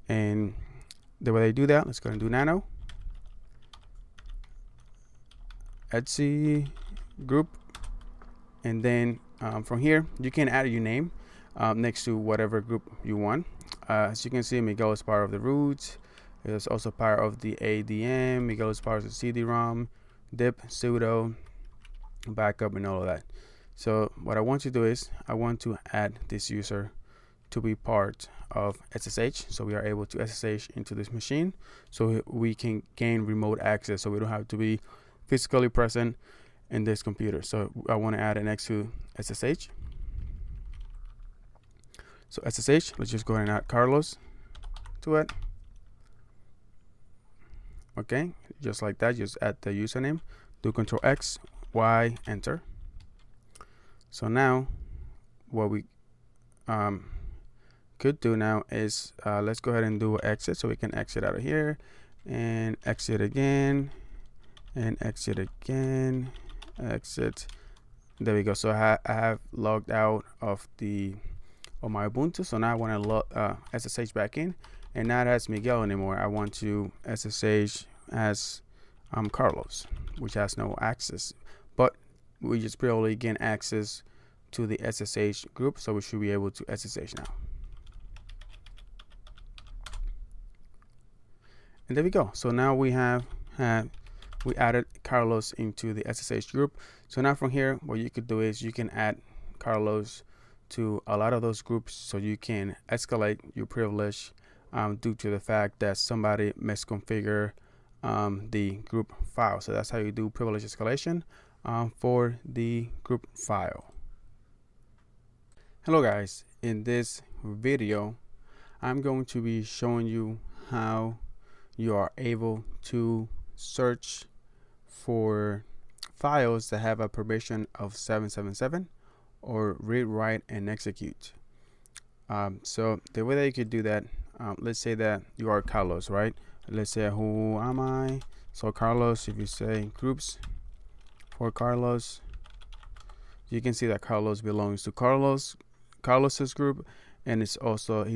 And the way they do that, let's go and do nano etc group, and then from here you can add your name next to whatever group you want. As you can see, Miguel is part of the root. It's also part of the ADM. Miguel is part of the CD-ROM, dip, sudo, backup, and all of that. So what I want to do is I want to add this user to be part of SSH, so we are able to SSH into this machine, so we can gain remote access, so we don't have to be physically present in this computer. So I want to add it next to SSH. So SSH, let's just go ahead and add Carlos to it. Okay, just like that, just add the username, do Control X, Y, enter. So now what we could do now is let's go ahead and do exit, so we can exit out of here and exit again and exit again, exit. There we go. So I have logged out of my Ubuntu. So now I want to SSH back in, and not as Miguel anymore. I want to SSH as Carlos, which has no access, but we just purely gain access to the SSH group, so we should be able to SSH now. And there we go. So now we we added Carlos into the SSH group. So now from here, what you could do is you can add Carlos to a lot of those groups, so you can escalate your privilege due to the fact that somebody misconfigured the group file. So that's how you do privilege escalation for the group file. Hello guys, in this video I'm going to be showing you how you are able to search for files that have a permission of 777 or read, write, and execute. So the way that you could do that, let's say that you are Carlos, right? Let's say who am I? So Carlos, if you say groups for Carlos, you can see that Carlos belongs to Carlos's group, and he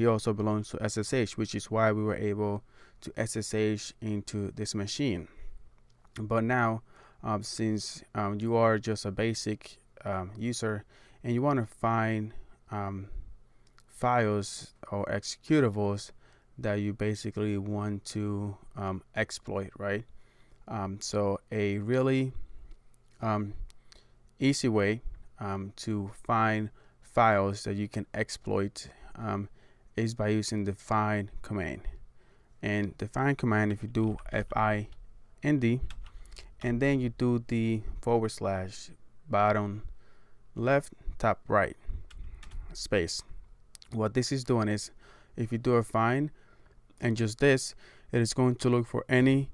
also belongs to SSH, which is why we were able to SSH into this machine. But now since you are just a basic user and you want to find files or executables that you basically want to exploit, right? So a really easy way to find files that you can exploit is by using the find command. And the find command, if you do find and then you do the / bottom left top right space, what this is doing is, if you do a find and just this, it is going to look for any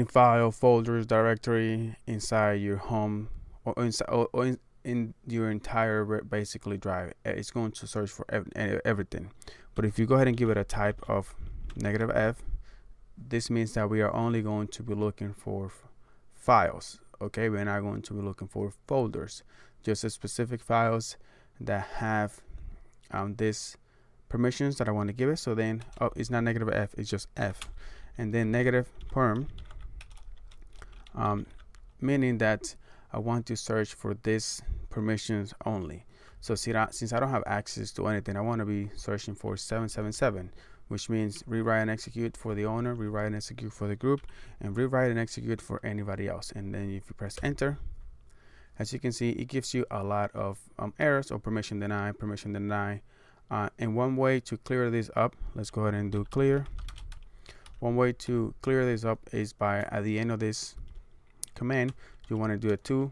file, folders, directory inside your home or in your entire basically drive. It's going to search for everything. But if you go ahead and give it a type of -F, this means that we are only going to be looking for files. Okay, we're not going to be looking for folders, just specific files that have this permissions that I want to give it. So then, oh, it's not negative F, it's just F, and then negative perm, meaning that I want to search for this permissions only. So since I don't have access to anything, I want to be searching for 777, which means rewrite and execute for the owner, rewrite and execute for the group, and rewrite and execute for anybody else. And then if you press enter, as you can see, it gives you a lot of errors or permission deny, permission deny. And one way to clear this up, let's go ahead and do clear. One way to clear this up is by, at the end of this command, you want to do a 2,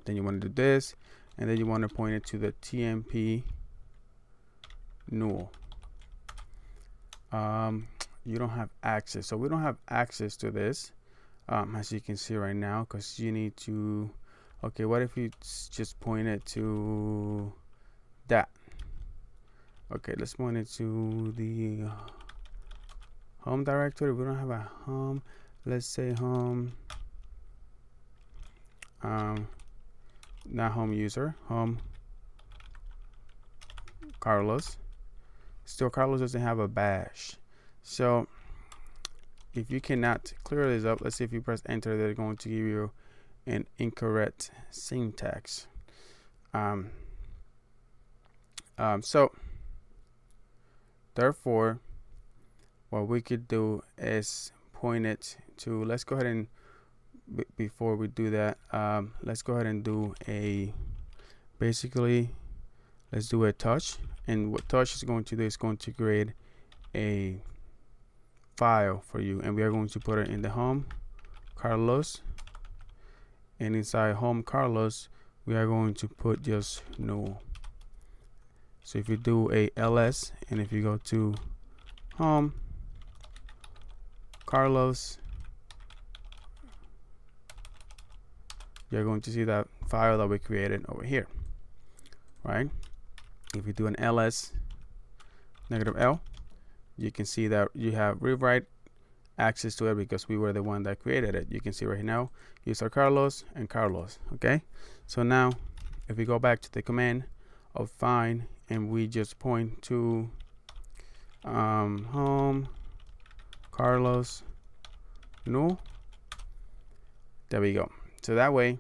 then you want to do this, and then you want to point it to the TMP null. You don't have access, so we don't have access to this, as you can see right now, because you need to, okay, what if you just point it to that? Okay, let's point it to the home directory. We don't have a home. Let's say home, not home user, home Carlos. Still, Carlos doesn't have a bash. So if you cannot clear this up, let's see, if you press enter, they're going to give you an incorrect syntax. So therefore, what we could do is point it to, let's go ahead and before we do that, let's go ahead and do a, basically let's do a touch, and what touch is going to do is going to create a file for you, and we are going to put it in the home Carlos, and inside home Carlos we are going to put just null. So if you do a ls, and if you go to home Carlos, you're going to see that file that we created over here, right? If you do an ls negative L, you can see that you have rewrite access to it because we were the one that created it. You can see right now user Carlos and Carlos. Okay, so now if we go back to the command of find, and we just point to home Carlos null, there we go. So that way,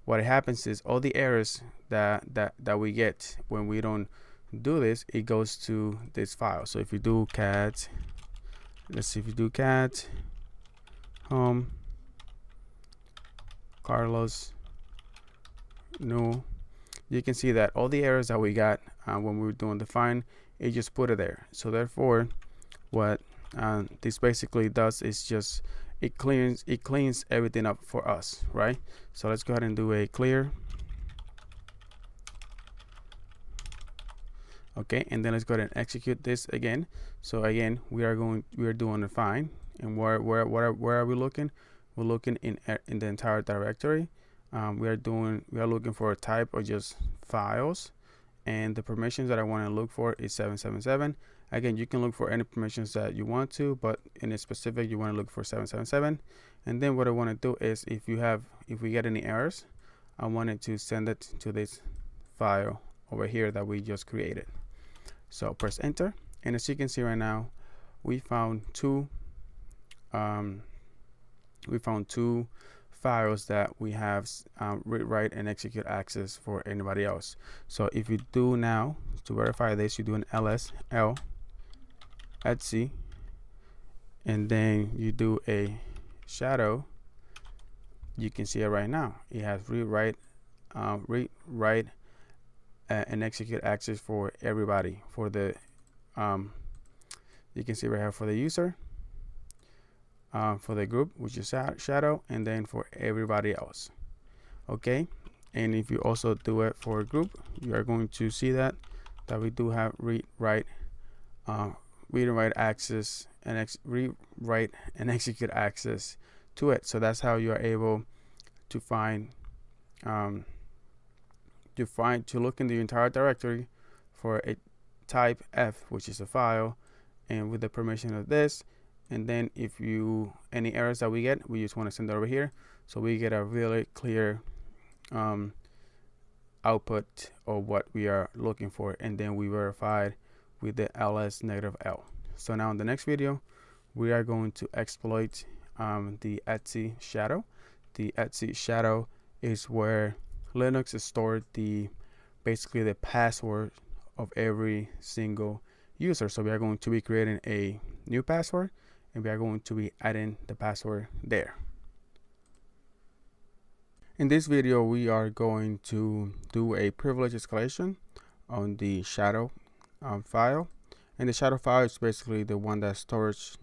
what happens is all the errors that we get when we don't do this, it goes to this file. So if you do cat, let's see, if you do cat home Carlos null, you can see that all the errors that we got when we were doing the find, it just put it there. So therefore, what this basically does is just it cleans everything up for us, right? So let's go ahead and do a clear. Okay, and then let's go ahead and execute this again. So again, we are doing the find, and where are we looking? We're looking in the entire directory. We are looking for a type or just files, and the permissions that I want to look for is 777. Again, you can look for any permissions that you want to, but in a specific, you want to look for 777. And then what I want to do is, if we get any errors, I wanted to send it to this file over here that we just created. So press enter, and as you can see right now, we found two files that we have read, write, and execute access for anybody else. So if you do now, to verify this, you do an ls l etc, and then you do a shadow. You can see it right now. It has read, write, and execute access for everybody. For the you can see right here for the user, for the group, which is shadow, and then for everybody else. Okay, and if you also do it for a group, you are going to see that we do have read, write access and rewrite and execute access to it. So that's how you are able to find to look in the entire directory for a type F, which is a file, and with the permission of this. And then if any errors that we get, we just want to send it over here, so we get a really clear output of what we are looking for, and then we verified with the ls-l. So now in the next video, we are going to exploit the etc shadow. The etc shadow is where Linux stored basically the password of every single user. So we are going to be creating a new password, and we are going to be adding the password there. In this video, we are going to do a privilege escalation on the shadow file, and the shadow file is basically the one that stores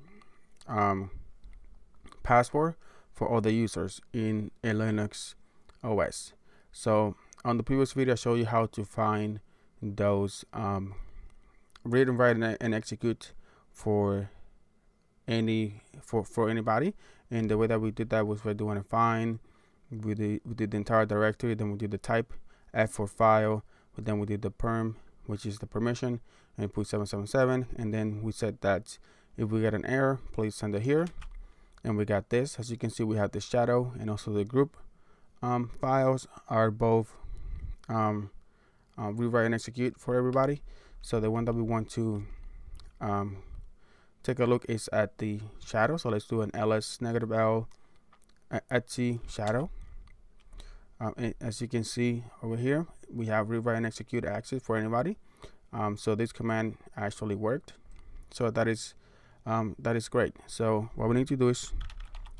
password for all the users in a Linux OS. So on the previous video, I showed you how to find those read and write and execute for anybody, and the way that we did that was by doing a find. We did the entire directory, then we did the type F for file, but then we did the perm, which is the permission, and put 777, and then we said that if we get an error, please send it here. And we got this. As you can see, we have the shadow and also the group files are both rewrite and execute for everybody. So the one that we want to take a look is at the shadow. So let's do an ls-l etc shadow. And as you can see over here, we have rewrite and execute access for anybody. So this command actually worked. So that is great. So what we need to do is,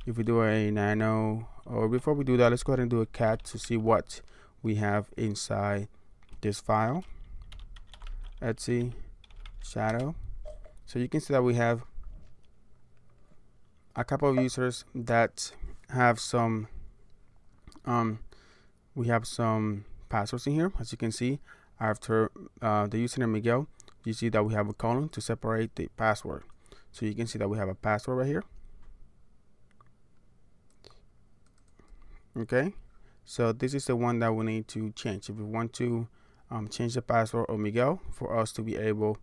if we do a nano, or before we do that, let's go ahead and do a cat to see what we have inside this file, etc shadow. So you can see that we have a couple of users that have some we have some passwords in here. As you can see, after the username Miguel, you see that we have a colon to separate the password. So you can see that we have a password right here. Okay, so this is the one that we need to change. If we want to change the password of Miguel for us to be able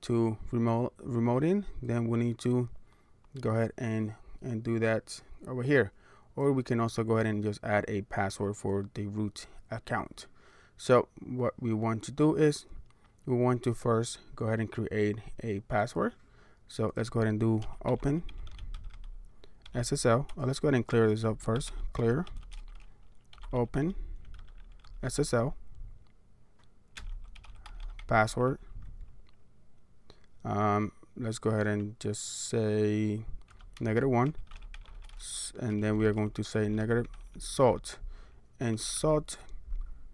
to remote in, then we need to go ahead and do that over here. Or we can also go ahead and just add a password for the root account. So what we want to do is, we want to first go ahead and create a password. So let's go ahead and do open SSL. Let's go ahead and clear this up first. Clear open SSL password. Let's go ahead and just say -1, and then we are going to say -salt, and salt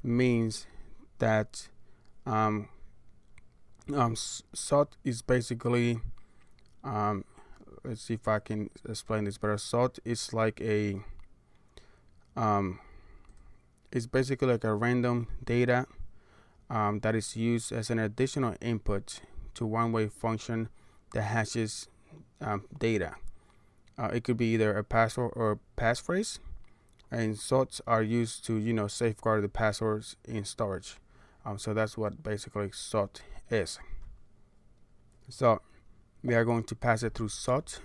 means that salt is basically let's see if I can explain this better. Salt is like a it's basically like a random data that is used as an additional input to one-way function that hashes data. It could be either a password or a passphrase, and salts are used to safeguard the passwords in storage. So that's what basically salt is. So we are going to pass it through salt.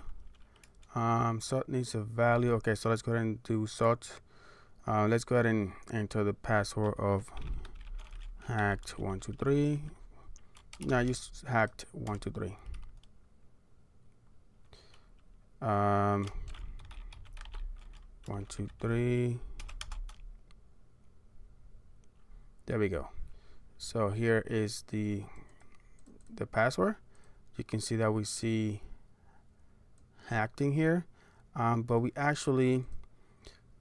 Salt needs a value. Okay, so let's go ahead and do salt. Let's go ahead and enter the password of hacked123. Now use hacked123. 1, 2, 3. There we go. So here is the password. You can see that we see hacked in here, but we actually,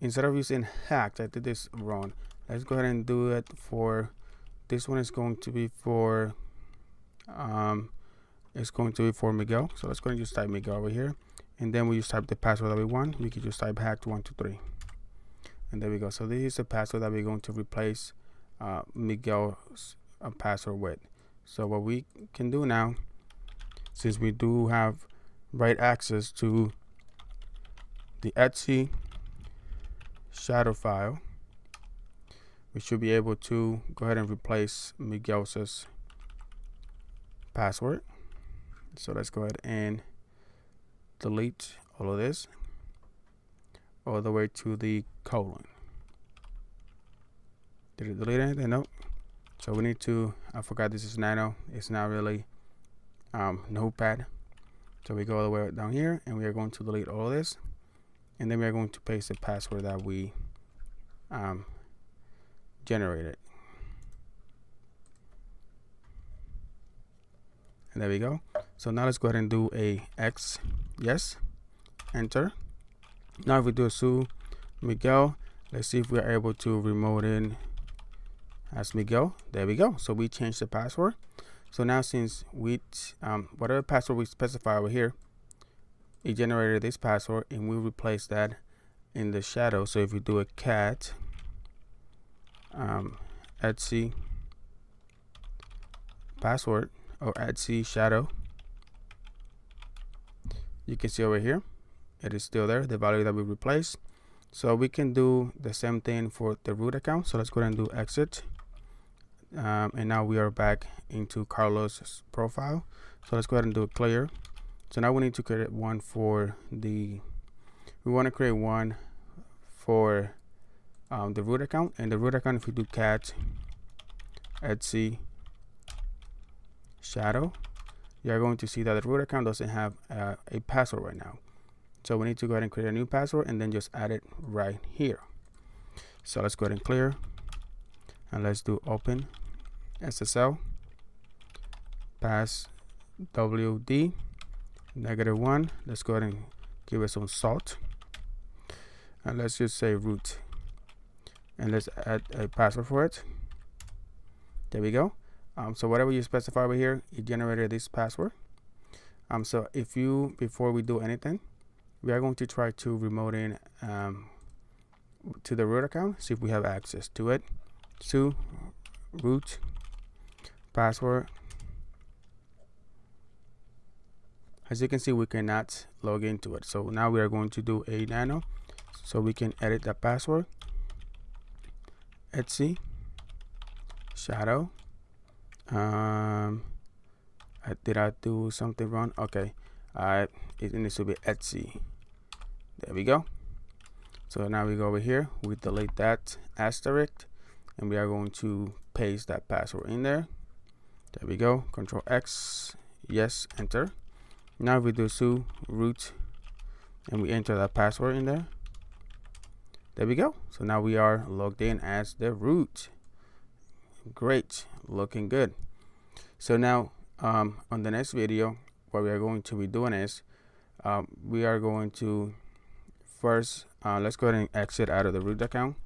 instead of using hacked, I did this wrong. Let's go ahead and do it for this one. Is going to be for it's going to be for Miguel. So let's go ahead and just type Miguel over here, and then we just type the password that we want. We can just type hacked123, and there we go. So this is the password that we're going to replace Miguel's password with. So what we can do now, since we do have write access to the etc shadow file, we should be able to go ahead and replace Miguel's password. So let's go ahead and delete all of this all the way to the colon. Did it delete anything? Nope. So we need to, I forgot this is nano. It's not really notepad. So we go all the way down here and we are going to delete all of this. And then we are going to paste the password that we generated. And there we go. So now let's go ahead and do a X, yes, enter. Now if we do a su Miguel, let's see if we are able to remote in as Miguel. There we go. So we changed the password. So now since we whatever password we specify over here, it generated this password and we replace that in the shadow. So if we do a cat etc password or etc shadow, you can see over here it is still there, the value that we replaced. So we can do the same thing for the root account. So let's go ahead and do exit. And now we are back into Carlos' profile. So let's go ahead and do a clear. So now we need to create one for the, we want to create one for the root account. And the root account, if we do cat etc shadow, you're going to see that the root account doesn't have a password right now. So we need to go ahead and create a new password and then just add it right here. So let's go ahead and clear and let's do open SSL passwd -1. Let's go ahead and give it some salt and let's just say root and let's add a password for it. There we go. So whatever you specify over here, it generated this password. So if you, before we do anything, we are going to try to remote in to the root account, see if we have access to it. So root password. As you can see, we cannot log into it. So now we are going to do a nano so we can edit the password. Etc shadow. Did I do something wrong? Okay, it needs to be etc. There we go. So now we go over here, we delete that asterisk and we are going to paste that password in there. There we go. Control X, yes, enter. Now we do su root and we enter that password in there. There we go. So now we are logged in as the root. Great, looking good. So now on the next video, what we are going to be doing is we are going to first let's go ahead and exit out of the root account.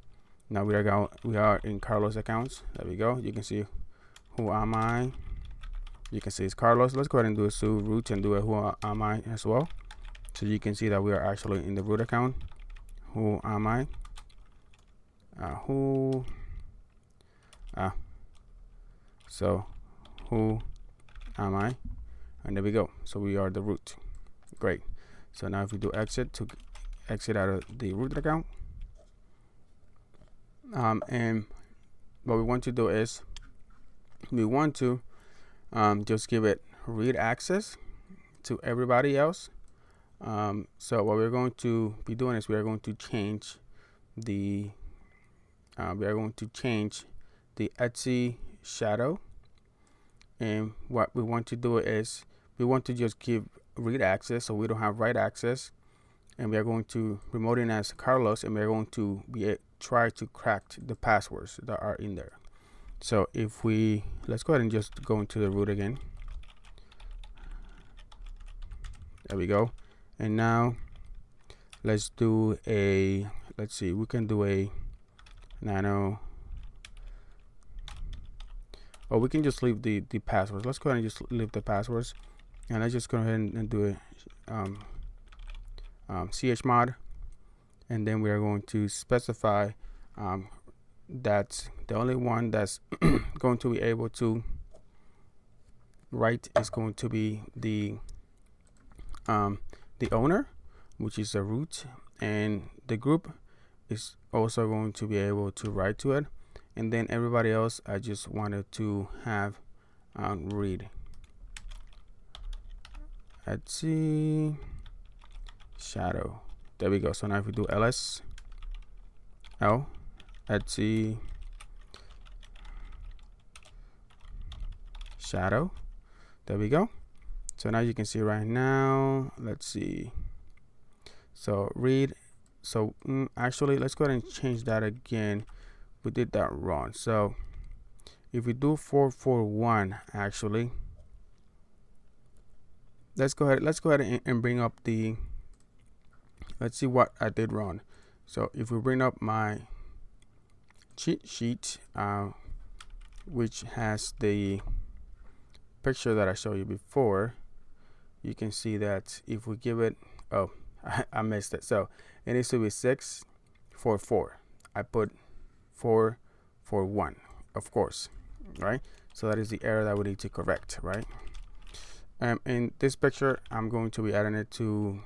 Now we are in Carlos accounts. There we go. You can see who am I. You can see it's Carlos. Let's go ahead and do a su root and do a who am I as well, so you can see that we are actually in the root account. Who am I? So who am I? And there we go. So we are the root. Great. So now if we do exit to exit out of the root account, and what we want to do is we want to just give it read access to everybody else. So what we're going to be doing is we are going to change the etc shadow, and what we want to do is we want to just give read access so we don't have write access, and we are going to remote in as Carlos and we are going to try to crack the passwords that are in there. So if we, let's go ahead and just go into the root again. There we go. And now let's do a, let's see, we can do a nano, or we can just leave the passwords. Let's go ahead and just leave the passwords, and let's just go ahead and do a chmod, and then we are going to specify that the only one that's going to be able to write is going to be the owner, which is the root, and the group is also going to be able to write to it, and then everybody else I just wanted to have read. Let's see, shadow. There we go. So now if we do ls l etc shadow. There we go. So now you can see right now, let's see. So read, so actually let's go ahead and change that again. We did that wrong. So if we do 441, actually, let's go ahead and bring up the, let's see what I did wrong. So if we bring up my cheat sheet, which has the picture that I showed you before, you can see that if we give it, oh, I missed it. So it needs to be 644. I put 441, of course, right? So that is the error that we need to correct, right? In this picture, I'm going to be adding it to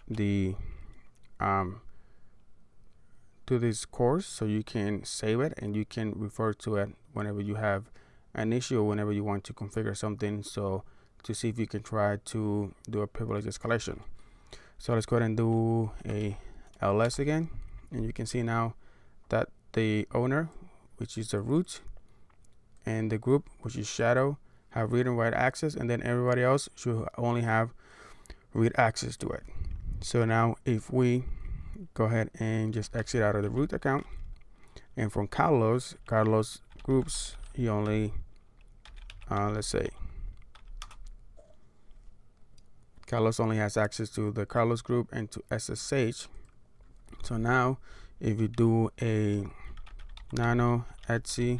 the to this course, so you can save it and you can refer to it whenever you have an issue or whenever you want to configure something, so to see if you can try to do a privilege escalation. So let's go ahead and do a ls again, and you can see now that the owner, which is the root, and the group, which is shadow, have read and write access, and then everybody else should only have read access to it. So now if we go ahead and just exit out of the root account, and from Carlos groups, he only let's say Carlos only has access to the Carlos group and to SSH. So now if you do a nano etc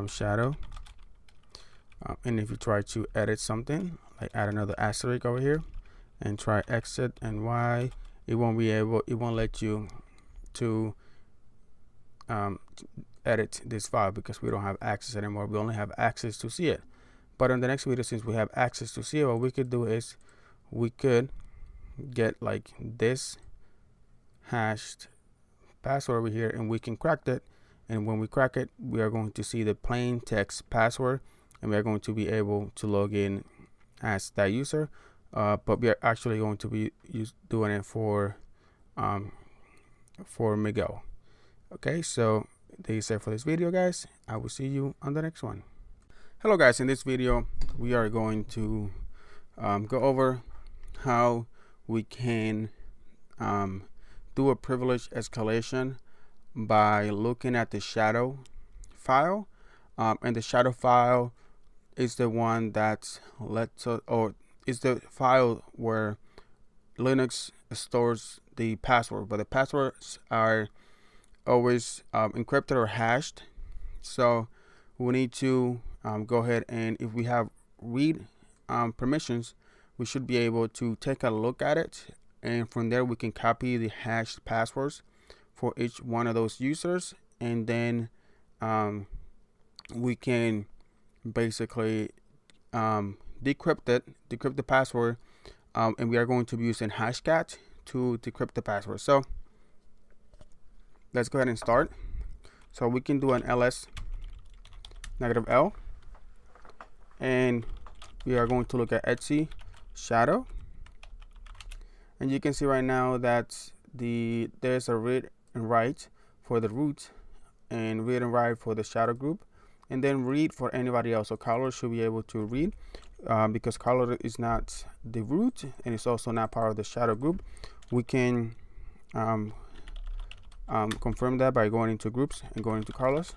shadow, and if you try to edit something, like add another asterisk over here and try exit and Y, it won't let you to edit this file because we don't have access anymore. We only have access to see it. But in the next video, since we have access to see it, what we could do is we could get like this hashed password over here, and we can crack it. And when we crack it, we are going to see the plain text password, and we are going to be able to log in as that user. But we are actually going to be doing it for Miguel. Okay, so that is it for this video, guys. I will see you on the next one. Hello guys, in this video we are going to go over how we can do a privilege escalation by looking at the shadow file, and the shadow file is the one that lets us, or is the file where Linux stores the password, but the passwords are always encrypted or hashed. So we need to go ahead, and if we have read permissions, we should be able to take a look at it, and from there we can copy the hashed passwords for each one of those users, and then we can basically decrypt the password, and we are going to be using Hashcat to decrypt the password. So let's go ahead and start. So we can do an ls -l, and we are going to look at etc shadow, and you can see right now that there's a read and write for the root, and read and write for the shadow group, and then read for anybody else. So Carlos should be able to read because Carlos is not the root and it's also not part of the shadow group. We can confirm that by going into groups and going to Carlos.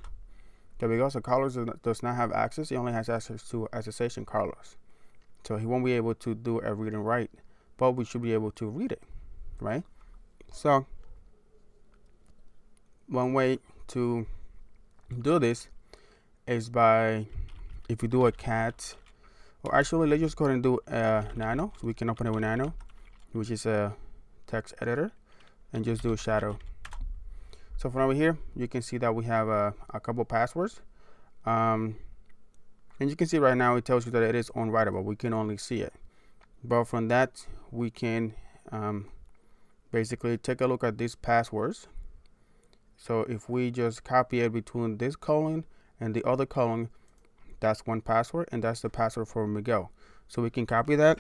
There we go. So Carlos does not have access. He only has access to SSH and Carlos. So he won't be able to do a read and write, but we should be able to read it, right? So one way to do this is by, if you do a cat, or actually let's just go ahead and do nano. So we can open it with nano, which is a text editor, and just do a shadow. So from over here, you can see that we have a couple passwords, and you can see right now it tells you that it is unwritable. We can only see it, but from that we can basically take a look at these passwords. So if we just copy it between this colon and the other colon, that's one password, and that's the password for Miguel. So we can copy that,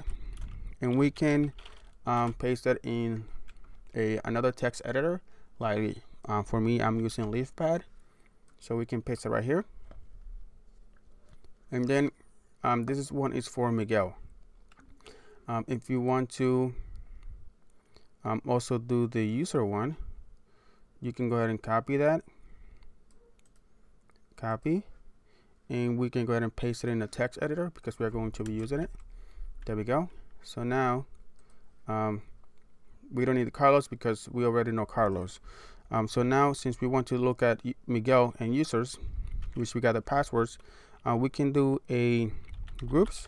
and we can paste that in another text editor. Like for me, I'm using LeafPad, so we can paste it right here, And then this one is for Miguel. If you want to also do the user one, you can go ahead and copy that, and we can go ahead and paste it in the text editor because we are going to be using it. There we go. So now we don't need Carlos because we already know Carlos. So now, since we want to look at Miguel and users, which we got the passwords, we can do a groups,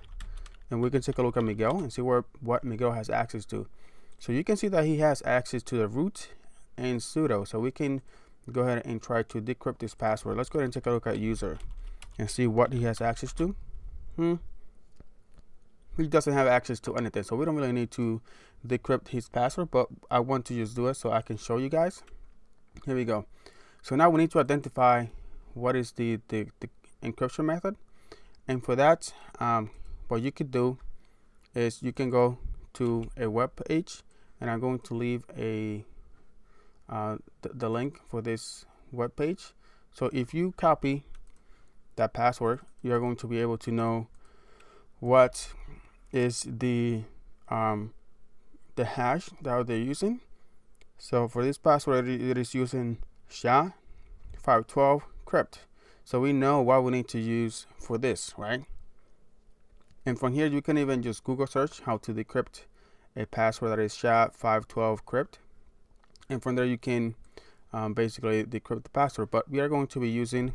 and we can take a look at Miguel and see what Miguel has access to. So you can see that he has access to the root and sudo. So we can go ahead and try to decrypt this password. Let's go ahead and take a look at user and see what he has access to. He doesn't have access to anything, so we don't really need to decrypt his password, but I want to just do it so I can show you guys. Here we go. So now we need to identify what is the encryption method, and for that what you could do is you can go to a web page, and I'm going to leave a the link for this web page. So if you copy that password, you're going to be able to know what is the hash that they're using. So for this password, it is using SHA-512 crypt. So we know what we need to use for this, right? And from here, you can even just Google search how to decrypt a password that is SHA-512 crypt, and from there you can basically decrypt the password. But we are going to be using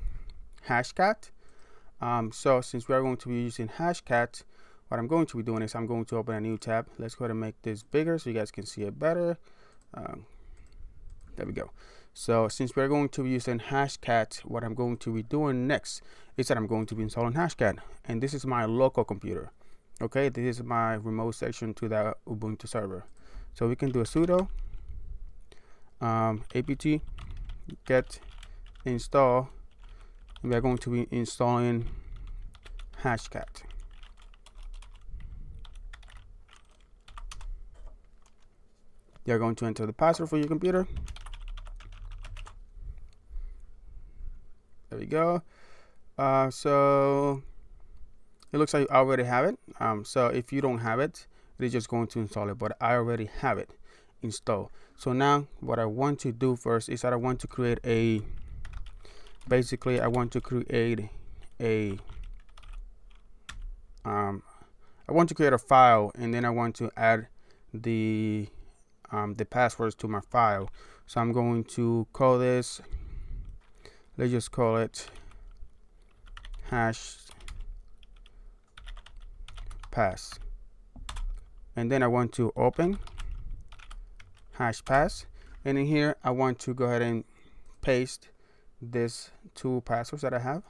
Hashcat. So since we are going to be using Hashcat, what I'm going to be doing is I'm going to open a new tab. Let's go ahead and make this bigger so you guys can see it better. There we go. So since we're going to be using Hashcat, what I'm going to be doing next is that I'm going to be installing Hashcat, and this is my local computer. Okay, this is my remote section to the Ubuntu server. So we can do a sudo apt get install, and we are going to be installing Hashcat. You're going to enter the password for your computer. There we go. So it looks like I already have it. So if you don't have it, it is just going to install it, but I already have it installed. So now what I want to do first is that I want to create a file, and then I want to add the passwords to my file. So I'm going to call this, let's just call it hash pass, and then I want to open hash pass, and in here I want to go ahead and paste this two passwords that I have,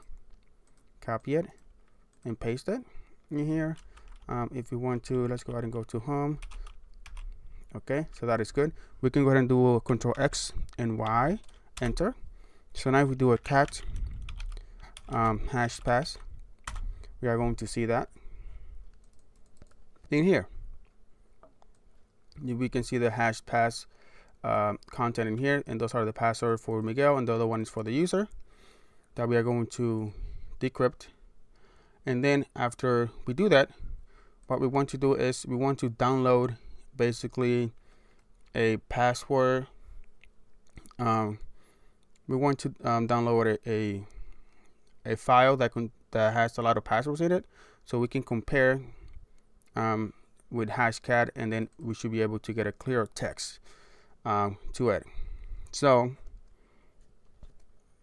copy it and paste it in here. If you want to, let's go ahead and go to home. Okay, so that is good. We can go ahead and do a Control X and Y, enter. So now if we do a cat hash pass, we are going to see that in here. We can see the hash pass content in here, and those are the password for Miguel, and the other one is for the user that we are going to decrypt. And then after we do that, what we want to do is we want to download basically a password. We want to download a file that has a lot of passwords in it, so we can compare with Hashcat, and then we should be able to get a clear text to it. So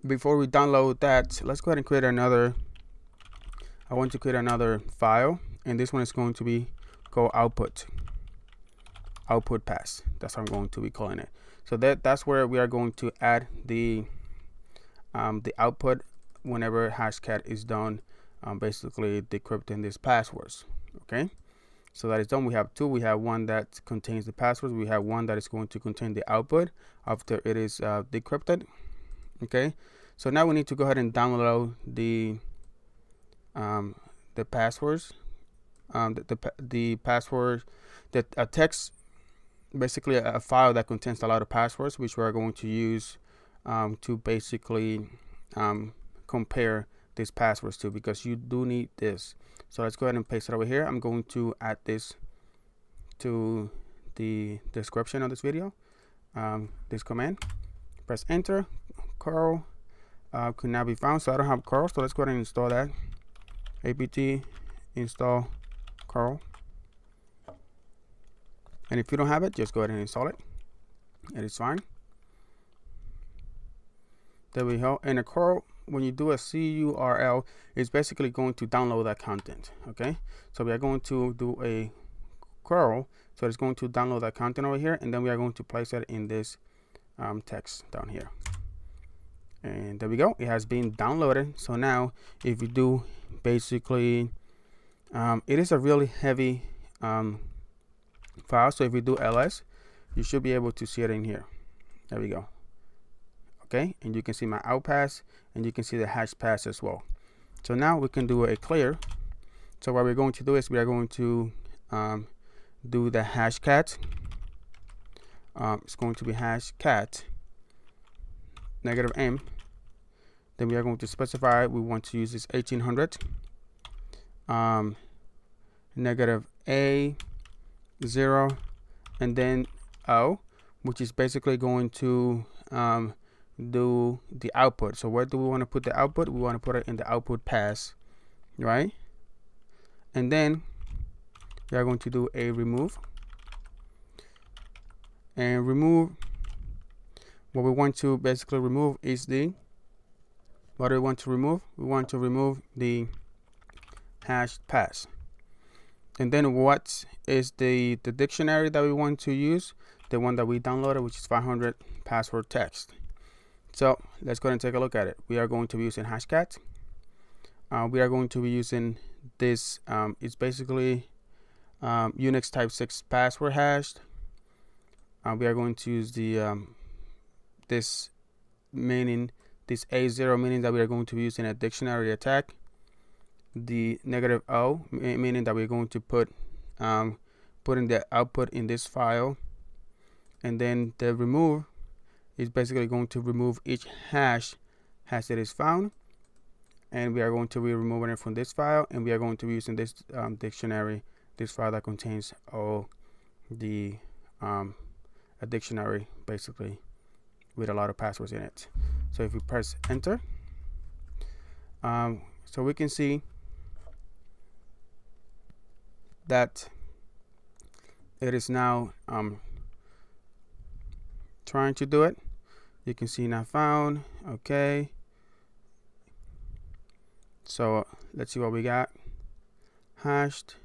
before we download that, let's go ahead and create another. I want to create another file, and this one is going to be called output pass. That's how I'm going to be calling it. So that's where we are going to add the output whenever Hashcat is done basically decrypting these passwords. Okay, so that is done. We have two. We have one that contains the passwords. We have one that is going to contain the output after it is decrypted. Okay, so now we need to go ahead and download the passwords, the password, a text, basically a file that contains a lot of passwords, which we are going to use to basically compare these passwords too, because you do need this. So let's go ahead and paste it over here. I'm going to add this to the description of this video. This command, press enter. Curl could not be found, so I don't have curl, so let's go ahead and install that. Apt install curl, and if you don't have it, just go ahead and install it. It is fine. There we go. And a curl, when you do a curl, it's basically going to download that content. Okay, so we are going to do a curl, so it's going to download that content over here, and then we are going to place it in this text down here. And there we go, it has been downloaded. So now if you do basically it is a really heavy file, so if you do ls, you should be able to see it in here. There we go. Okay, and you can see my out pass, and you can see the hash pass as well. So now we can do a clear. So what we're going to do is we are going to do the hashcat. It's going to be hashcat -m. Then we are going to specify we want to use this 1800 -a0 and then O, which is basically going to do the output. So where do we want to put the output? We want to put it in the output pass, right? And then we are going to do a remove. And remove, what we want to basically remove is the, what do we want to remove? We want to remove the hash pass. And then what is the dictionary that we want to use? The one that we downloaded, which is 500 password text. So let's go ahead and take a look at it. We are going to be using Hashcat. We are going to be using this, it's basically Unix type 6 password hashed. We are going to use the this meaning, this A0 meaning that we are going to be using a dictionary attack. The -O meaning that we're going to put in the output in this file, and then the remove is basically going to remove each hash that is found, and we are going to be removing it from this file, and we are going to be using this dictionary, this file that contains all the a dictionary basically with a lot of passwords in it. So if we press enter, so we can see that it is now trying to do it. You can see not found. Okay, so let's see what we got. Hashed,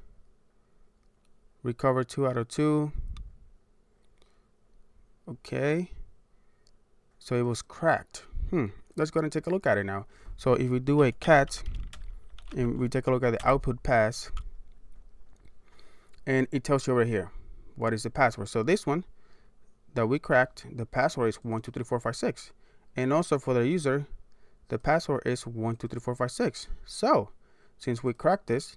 recover 2 out of 2. Okay, so it was cracked. Let's go ahead and take a look at it now. So if we do a cat and we take a look at the output pass, and it tells you over here what is the password. So this one that we cracked, the password is 123456, and also for the user the password is 123456. So since we cracked this,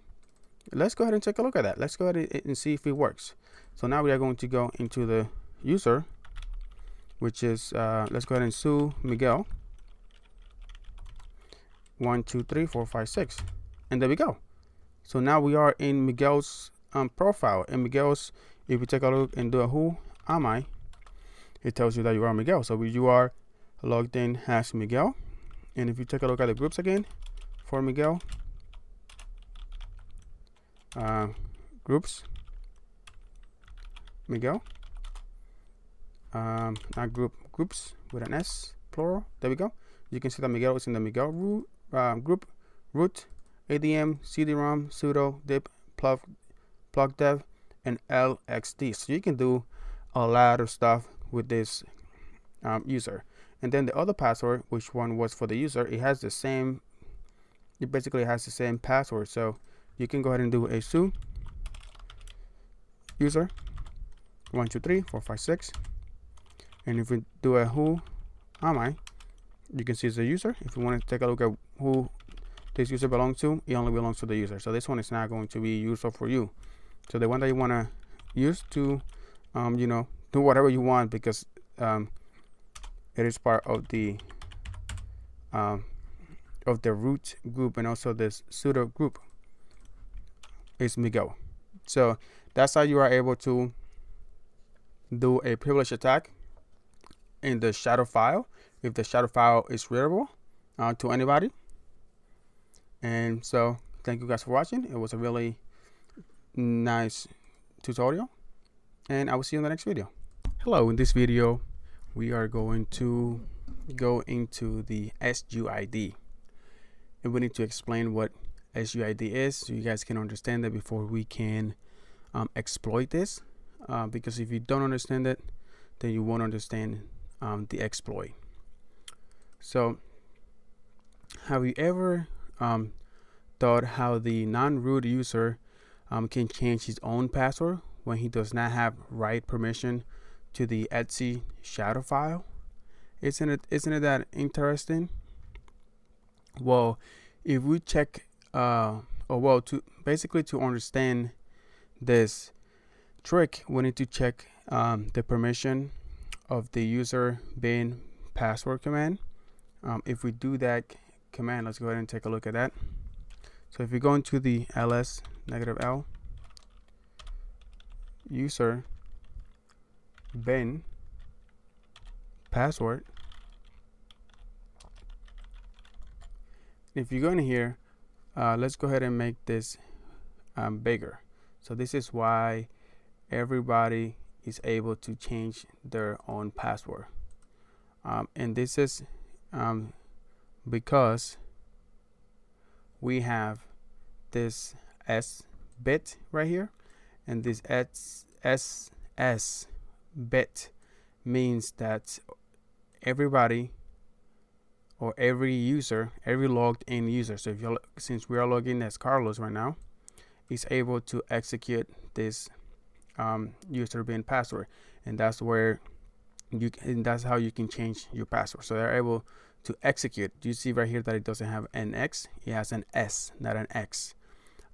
let's go ahead and take a look at that. Let's go ahead and see if it works. So now we are going to go into the user, which is let's go ahead and sue Miguel 123456, and there we go. So now we are in Miguel's profile, and Miguel's, if you take a look and do a who am I, it tells you that you are Miguel. So you are logged in as Miguel. And if you take a look at the groups again for Miguel, groups Miguel, not groups with an S, plural. There we go. You can see that Miguel is in the Miguel group, root, ADM, CD-ROM, sudo, dip, plug dev, and LXD. So you can do a lot of stuff with this user. And then the other password, which one was for the user, it has the same, it basically has the same password. So you can go ahead and do a su user 123456, and if we do a who am I, you can see it's the user. If you want to take a look at who this user belongs to, it only belongs to the user. So this one is not going to be useful for you. So the one that you want to use to you know, do whatever you want, because it is part of the of the root group and also this pseudo group is Miguel. So that's how you are able to do a privilege attack in the shadow file if the shadow file is readable to anybody. And so thank you guys for watching. It was a really nice tutorial, and I will see you in the next video. Hello, in this video we are going to go into the SUID, and we need to explain what SUID is so you guys can understand it before we can exploit this, because if you don't understand it, then you won't understand the exploit. So have you ever thought how the non-root user can change his own password when he does not have write permission to the etc shadow file? Isn't it that interesting? Well, if we check to understand this trick, we need to check the permission of the user bin password command. If we do that command, let's go ahead and take a look at that. So if you go into the ls -l user bin password, if you go in here, let's go ahead and make this bigger. So this is why everybody is able to change their own password, and this is because we have this S bit right here, and this SS bit means that everybody or every user, every logged in user, so if you since we are logging as Carlos right now, is able to execute this user bin password, and that's where that's how you can change your password. So they're able to execute. You see right here that it doesn't have an X, it has an S, not an X,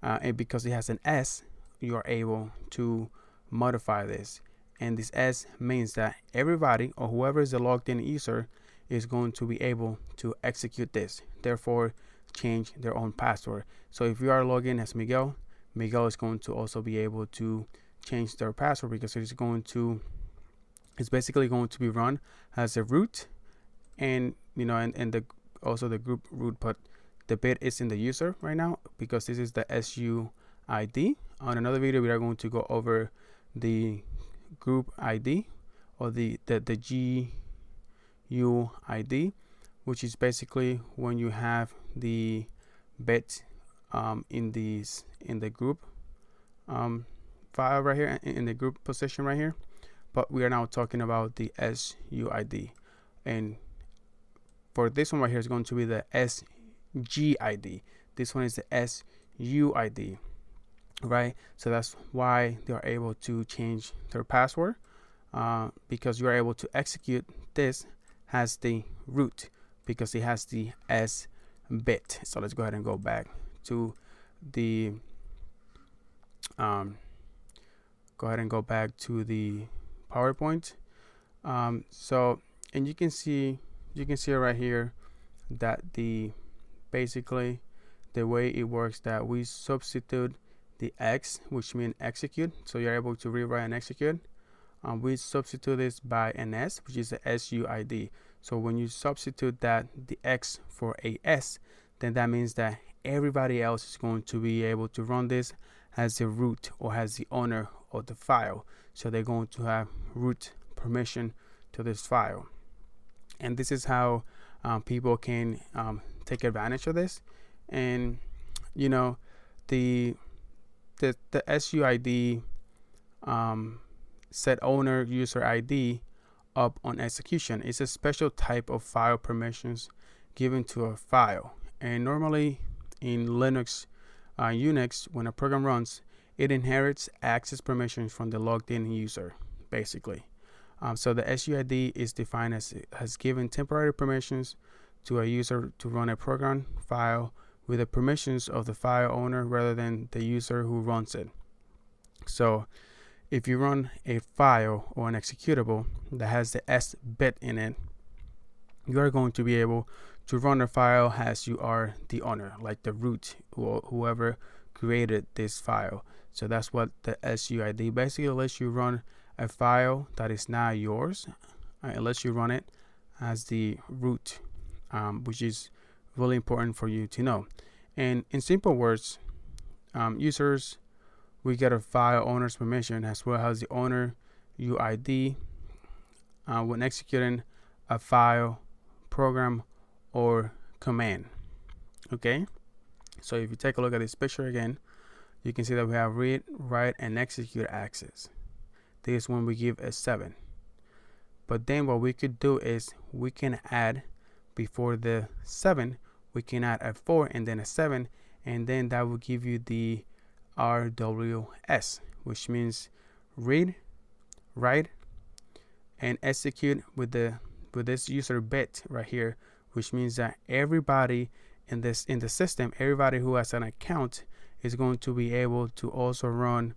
and because it has an S, you are able to modify this, and this S means that everybody or whoever is a logged in user is going to be able to execute this, therefore change their own password. So if you are logging as Miguel is going to also be able to change their password, because it's basically going to be run as a root, and you know, and the also the group root, but the bit is in the user right now because this is the SUID. On another video we are going to go over the group ID or the GUID, which is basically when you have the bit in the group file right here, in the group position right here. But we are now talking about the SUID, and for this one right here is going to be the SGID. This one is the SUID, right? So that's why they are able to change their password, because you are able to execute this as the root because it has the S bit. So let's go ahead and go back to the PowerPoint. So, and you can see right here that basically the way it works, that we substitute the X, which means execute, so you're able to rewrite and execute. We substitute this by an S, which is the SUID. So when you substitute the X for a S, then that means that everybody else is going to be able to run this as the root or as the owner of the file. So they're going to have root permission to this file, and this is how people can take advantage of this. And you know, the SUID set owner user ID up on execution. It's a special type of file permissions given to a file, and normally in Linux Unix, when a program runs, it inherits access permissions from the logged in user basically. So the SUID is defined as has given temporary permissions to a user to run a program file with the permissions of the file owner rather than the user who runs it. So if you run a file or an executable that has the S bit in it, you are going to be able to run a file as you are the owner, like the root or whoever created this file. So that's what the SUID basically lets you run a file that is not yours. It lets you run it as the root, which is really important for you to know. And in simple words, users, we get a file owner's permission as well as the owner UID when executing a file, program, or command. Okay, so if you take a look at this picture again, you can see that we have read, write, and execute access. This is when we give a 7. But then what we could do is we can add before the 7, we can add a 4 and then a 7, and then that will give you the RWS, which means read, write, and execute with this user bit right here, which means that everybody in the system, everybody who has an account is going to be able to also run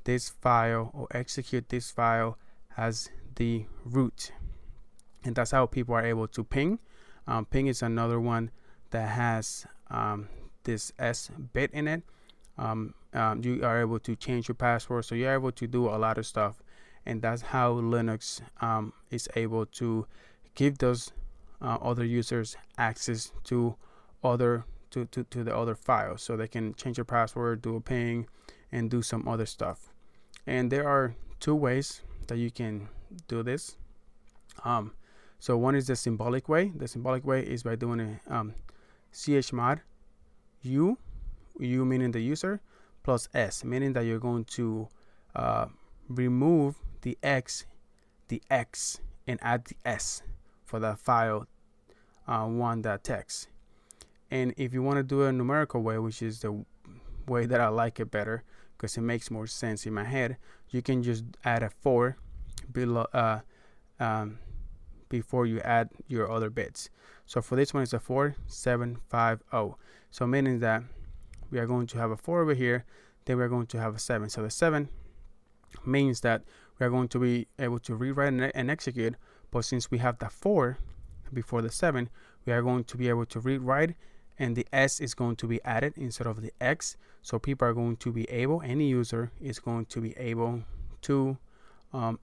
this file or execute this file as the root. And that's how people are able to ping. Ping is another one that has this S bit in it. You are able to change your password, so you're able to do a lot of stuff, and that's how Linux is able to give those other users access to the other files, so they can change their password, do a ping, and do some other stuff. And there are 2 ways that you can do this. So one is the symbolic way. The symbolic way is by doing a chmod u meaning the user, plus s, meaning that you're going to remove the x, and add the s for that file one.txt. And if you want to do a numerical way, which is the way that I like it better because it makes more sense in my head, you can just add a 4 below before you add your other bits. So for this one, it's a 4750. So meaning that we are going to have a 4 over here, then we're going to have a 7. So the 7 means that we are going to be able to rewrite and execute, but since we have the 4 before the 7, we are going to be able to read, write, and the S is going to be added instead of the X. So people are going to be able, any user is going to be able to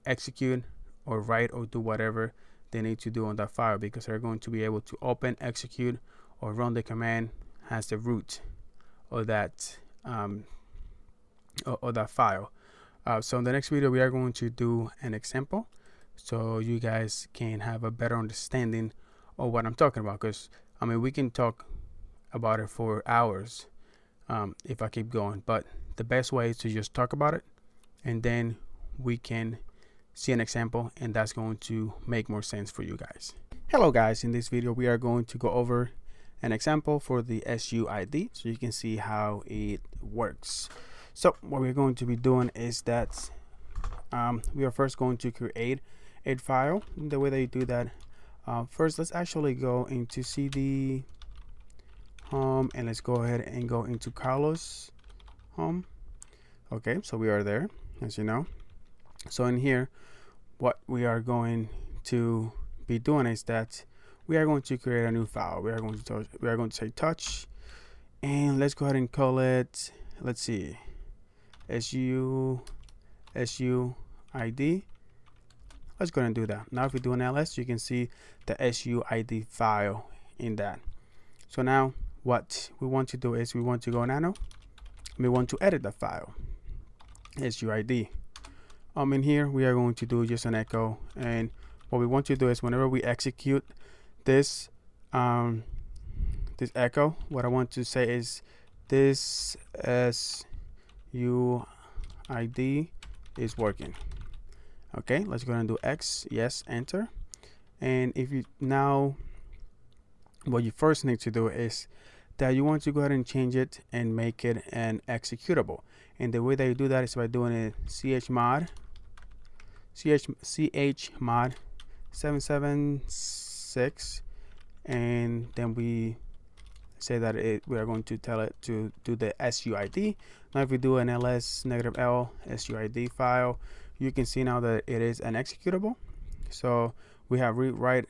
execute or write or do whatever they need to do on that file, because they're going to be able to open, execute, or run the command as the root of that or that file. So in the next video, we are going to do an example so you guys can have a better understanding of what I'm talking about, because I mean, we can talk about it for hours if I keep going, but the best way is to just talk about it, and then we can see an example, and that's going to make more sense for you guys. Hello guys, in this video we are going to go over an example for the SUID so you can see how it works. So what we're going to be doing is that we are first going to create a file. The way that you do that, first let's actually go into CD home, and let's go ahead and go into Carlos home. Okay, so we are there, as you know. So in here, what we are going to be doing is that we are going to create a new file. We are going to say touch, and let's go ahead and call it, let's see, SUID. Let's go ahead and do that. Now if we do an ls, you can see the SUID file in that. So now what we want to do is we want to go nano, and we want to edit the file SUID. In here we are going to do just an echo, and what we want to do is whenever we execute this this echo, what I want to say is this SUID is working. Okay, let's go ahead and do X, yes, enter. And if you now, what you first need to do is that you want to go ahead and change it and make it an executable. And the way that you do that is by doing a chmod 776, and then we say that we are going to tell it to do the SUID. Now if we do an ls -l SUID file, you can see now that it is an executable. So we have read, write,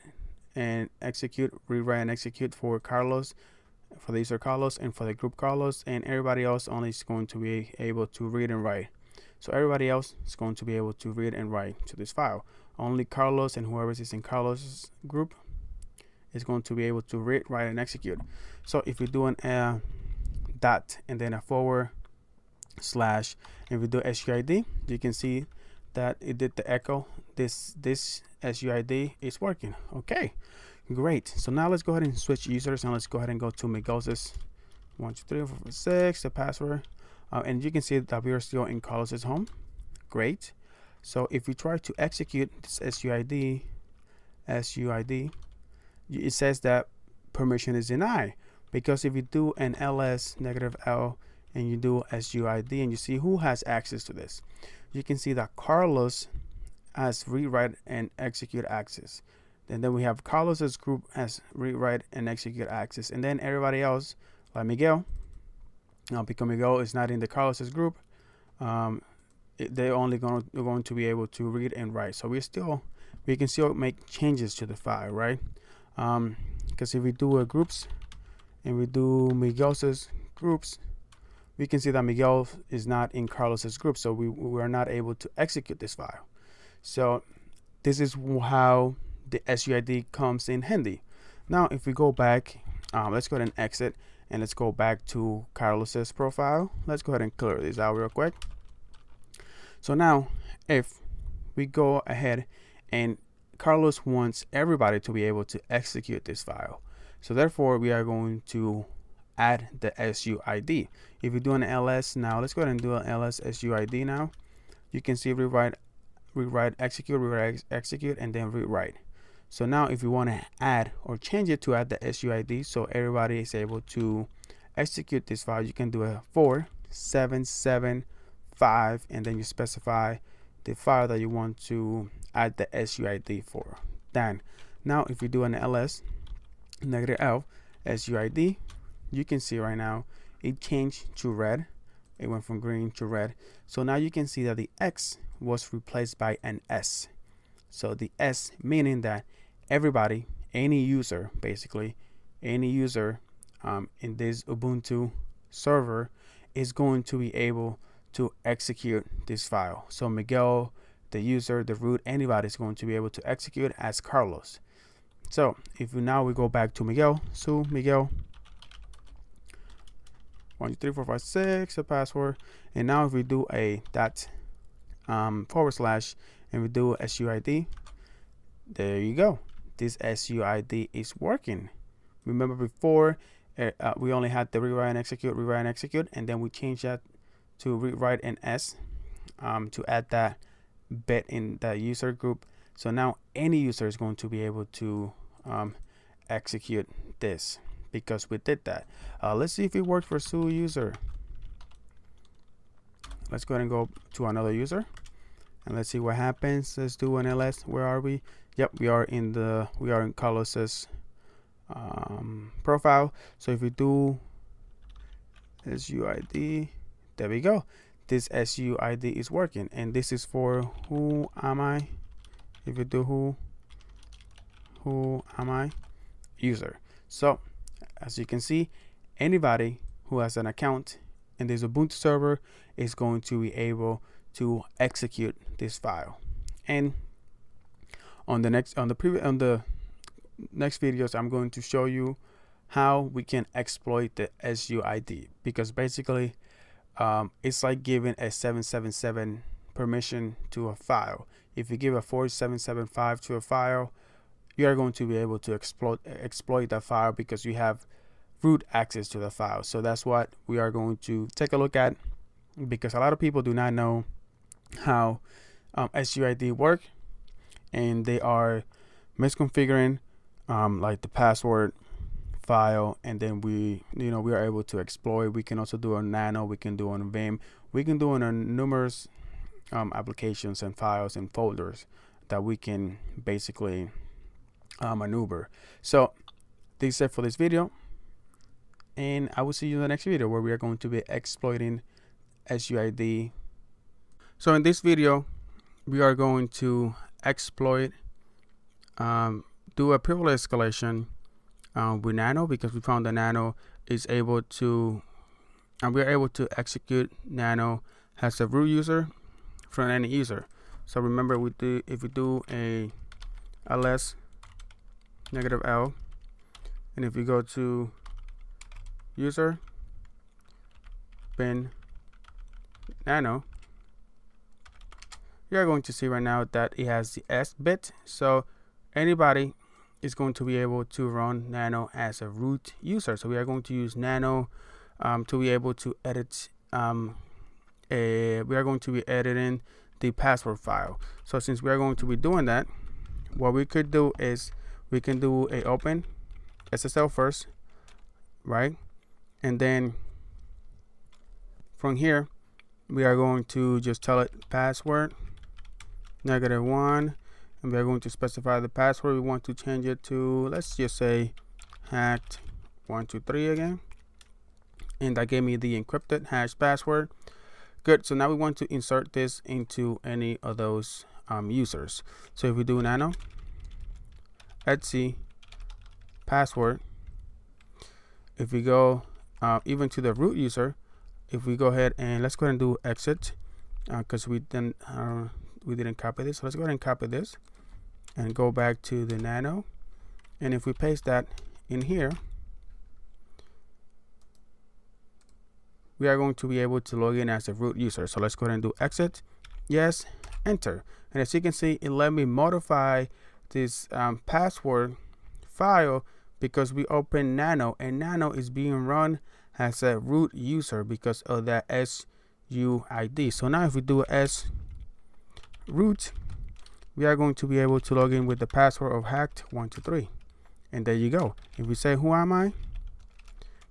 and execute, rewrite and execute for Carlos, for the user Carlos, and for the group Carlos, and everybody else only is going to be able to read and write. So everybody else is going to be able to read and write to this file. Only Carlos and whoever is in Carlos's group is going to be able to read, write, and execute. So if we do an dot and then a forward slash, and we do SUID, you can see that it did the echo. This SUID is working. Okay, great. So now let's go ahead and switch users, and let's go ahead and go to Miguel's 1 2 3 4 5 6, the password, and you can see that we are still in Carlos's home. Great. So if we try to execute this SUID, it says that permission is denied, because if you do an ls -l and you do SUID and you see who has access to this, you can see that Carlos has rewrite and execute access, and then we have Carlos's group as rewrite and execute access, and then everybody else like Miguel, because Miguel is not in the Carlos's group, they're only going to be able to read and write. So we can still make changes to the file, right? Because if we do a groups and we do Miguel's groups, we can see that Miguel is not in Carlos's group, so we are not able to execute this file. So this is how the SUID comes in handy. Now if we go back, let's go ahead and exit, and let's go back to Carlos's profile. Let's go ahead and clear this out real quick. So now if we go ahead, and Carlos wants everybody to be able to execute this file, so therefore we are going to add the SUID. If we do an ls now, let's go ahead and do an ls SUID now. You can see rewrite, execute, rewrite, execute, and then rewrite. So now if you want to add or change it to add the SUID so everybody is able to execute this file, you can do a 4775, and then you specify the file that you want to add the SUID for. Then now if we do an ls -l SUID, you can see right now it changed to red. It went from green to red. So now you can see that the X was replaced by an S. So the S meaning that everybody, any user, basically any user in this Ubuntu server is going to be able to execute this file. So Miguel, the user, the root, anybody is going to be able to execute as Carlos. So if we go back to Miguel, so Miguel 1 2 3 4 5 6, the password, and now if we do a dot forward slash and we do SUID, there you go. This SUID is working. Remember before we only had the rewrite and execute, and then we changed that to rewrite and S to add that bit in the user group. So now any user is going to be able to execute this because we did that. Let's see if it worked for SUID user. Let's go ahead and go to another user and let's see what happens. Let's do an ls. Where are we? Yep, we are in Carlos's profile. So if we do SUID, there we go. This SUID is working, and this is for who am I. If you do who am I, user. So as you can see, anybody who has an account in this Ubuntu server is going to be able to execute this file. And on the next videos, I'm going to show you how we can exploit the SUID, because basically it's like giving a 777 permission to a file. If you give a 4775 to a file, you are going to be able to exploit that file because you have root access to the file. So that's what we are going to take a look at, because a lot of people do not know how SUID work, and they are misconfiguring like the password file, and then we are able to exploit. We can also do on nano, we can do on Vim, we can do on numerous applications and files and folders that we can basically maneuver. So this is it for this video, and I will see you in the next video where we are going to be exploiting SUID. So in this video we are going to exploit do a privilege escalation with nano, because we found that nano is able to, and we're able to execute nano as a root user from any user. So remember, if we do a ls -l, and if we go to user bin nano, you're going to see right now that it has the S bit. So anybody is going to be able to run nano as a root user. So we are going to use nano to be able to edit we are going to be editing the password file. So since we are going to be doing that, what we could do is we can do a open SSL first, right? And then from here we are going to just tell it password -1, and we are going to specify the password. We want to change it to, let's just say, hacked 123 again, and that gave me the encrypted hash password. Good. So now we want to insert this into any of those users. So if we do nano etc password, if we go even to the root user, if we go ahead and let's go ahead and do exit, because we didn't copy this. So let's go ahead and copy this and go back to the nano, and if we paste that in here, we are going to be able to log in as a root user. So let's go ahead and do exit, yes, enter, and as you can see, it let me modify this password file because we opened nano, and nano is being run as a root user because of that SUID. So now if we do s root, we are going to be able to log in with the password of hacked 123, and there you go. If we say who am I,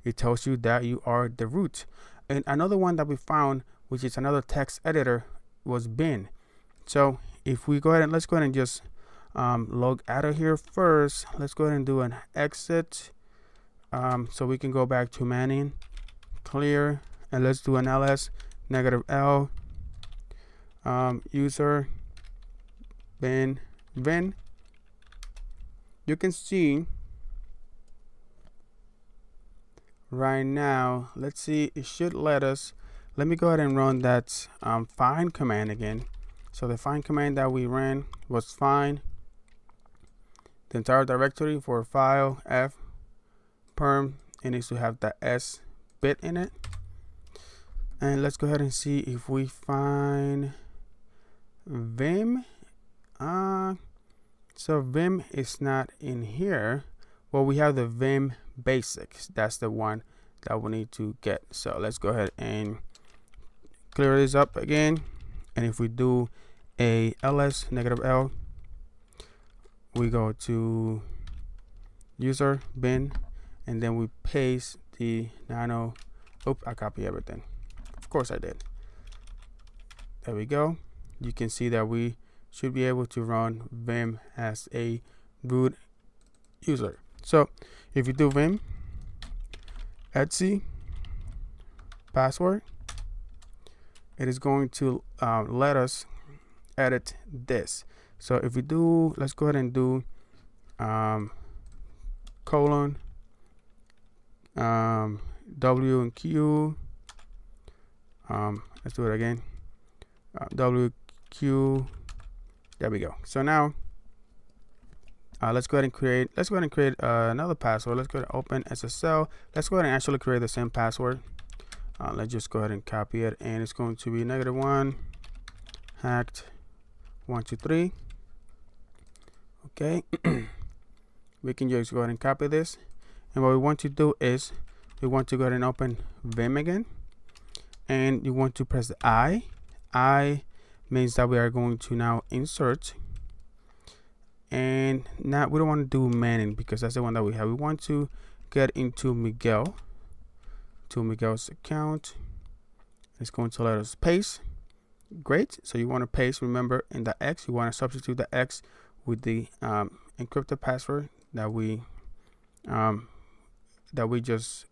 it tells you that you are the root. And another one that we found, which is another text editor, was bin. So if we go ahead and let's go ahead and just log out of here first. Let's go ahead and do an exit, so we can go back to manning, clear, and let's do an ls -l user bin. You can see right now, let's see, it should let us, let me go ahead and run that find command again. So the find command that we ran was find the entire directory for file f perm. It needs to have the s bit in it, and let's go ahead and see if we find vim. So vim is not in here. Well, we have the vim basics. That's the one that we need to get. So let's go ahead and clear this up again, and if we do a ls -l, we go to user bin, and then we paste the nano. Oops, I copy everything. Of course I did. There we go. You can see that we should be able to run vim as a root user. So if you do vim etc password, it is going to let us edit this. So if we do, let's go ahead and do colon W and Q. Let's do it again. W Q. There we go. So now let's go ahead and create. Another password. Let's go ahead and open SSL. Let's go ahead and actually create the same password. Let's just go ahead and copy it, and it's going to be -1 hacked 123. Okay. We can just go ahead and copy this, and what we want to do is we want to go ahead and open vim again, and you want to press the I means that we are going to now insert, and now we don't want to do manning because that's the one that we have. We want to get into Miguel, to Miguel's account. It's going to let us paste. Great. So you want to paste, remember, in the X, you want to substitute the X with the encrypted password that we just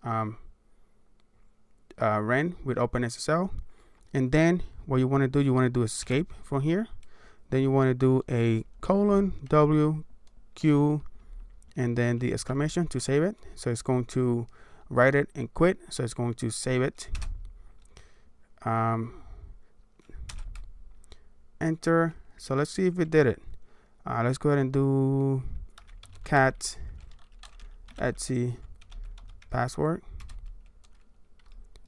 ran with OpenSSL. And then what you want to do, escape from here. Then you want to do a colon W Q and then the exclamation to save it. So it's going to write it and quit. So it's going to save it. Enter. So let's see if it did it. Let's go ahead and do cat etc password.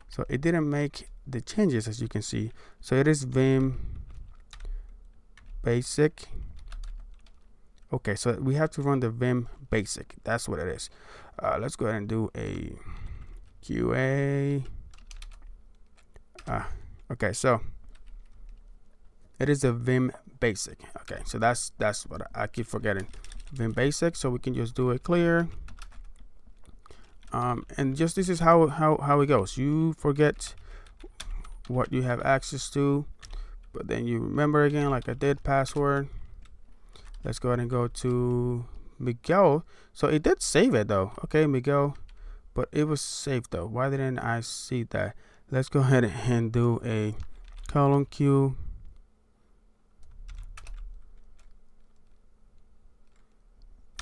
So it didn't make the changes, as you can see. So it is vim basic. Okay, so we have to run the vim basic. That's what it is. Let's go ahead and do a QA. Okay, so it is a vim basic. Okay, so that's what I keep forgetting. Vim basic. So we can just do a clear. And just this is how it goes. You forget what you have access to, but then you remember again, like I did. Password. Let's go ahead and go to Miguel. So it did save it though. Okay, Miguel, but it was saved though. Why didn't I see that? Let's go ahead and do a colon Q.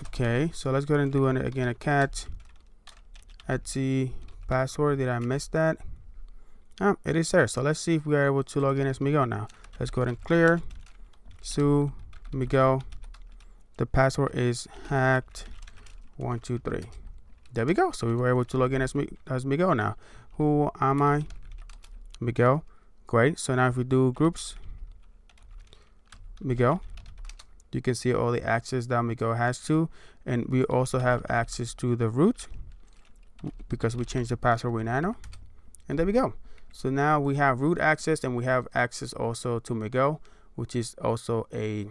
Okay, so let's go ahead and do again a cat etc password. Did I miss that? It is there. So let's see if we are able to log in as Miguel now. Let's go ahead and clear su Miguel. The password is hacked123. There we go. So we were able to log in as Miguel now. Who am I? Miguel. Great. So now if we do groups, Miguel, you can see all the access that Miguel has to, and we also have access to the root because we changed the password with nano. And there we go. So now we have root access, and we have access also to Miguel, which is also a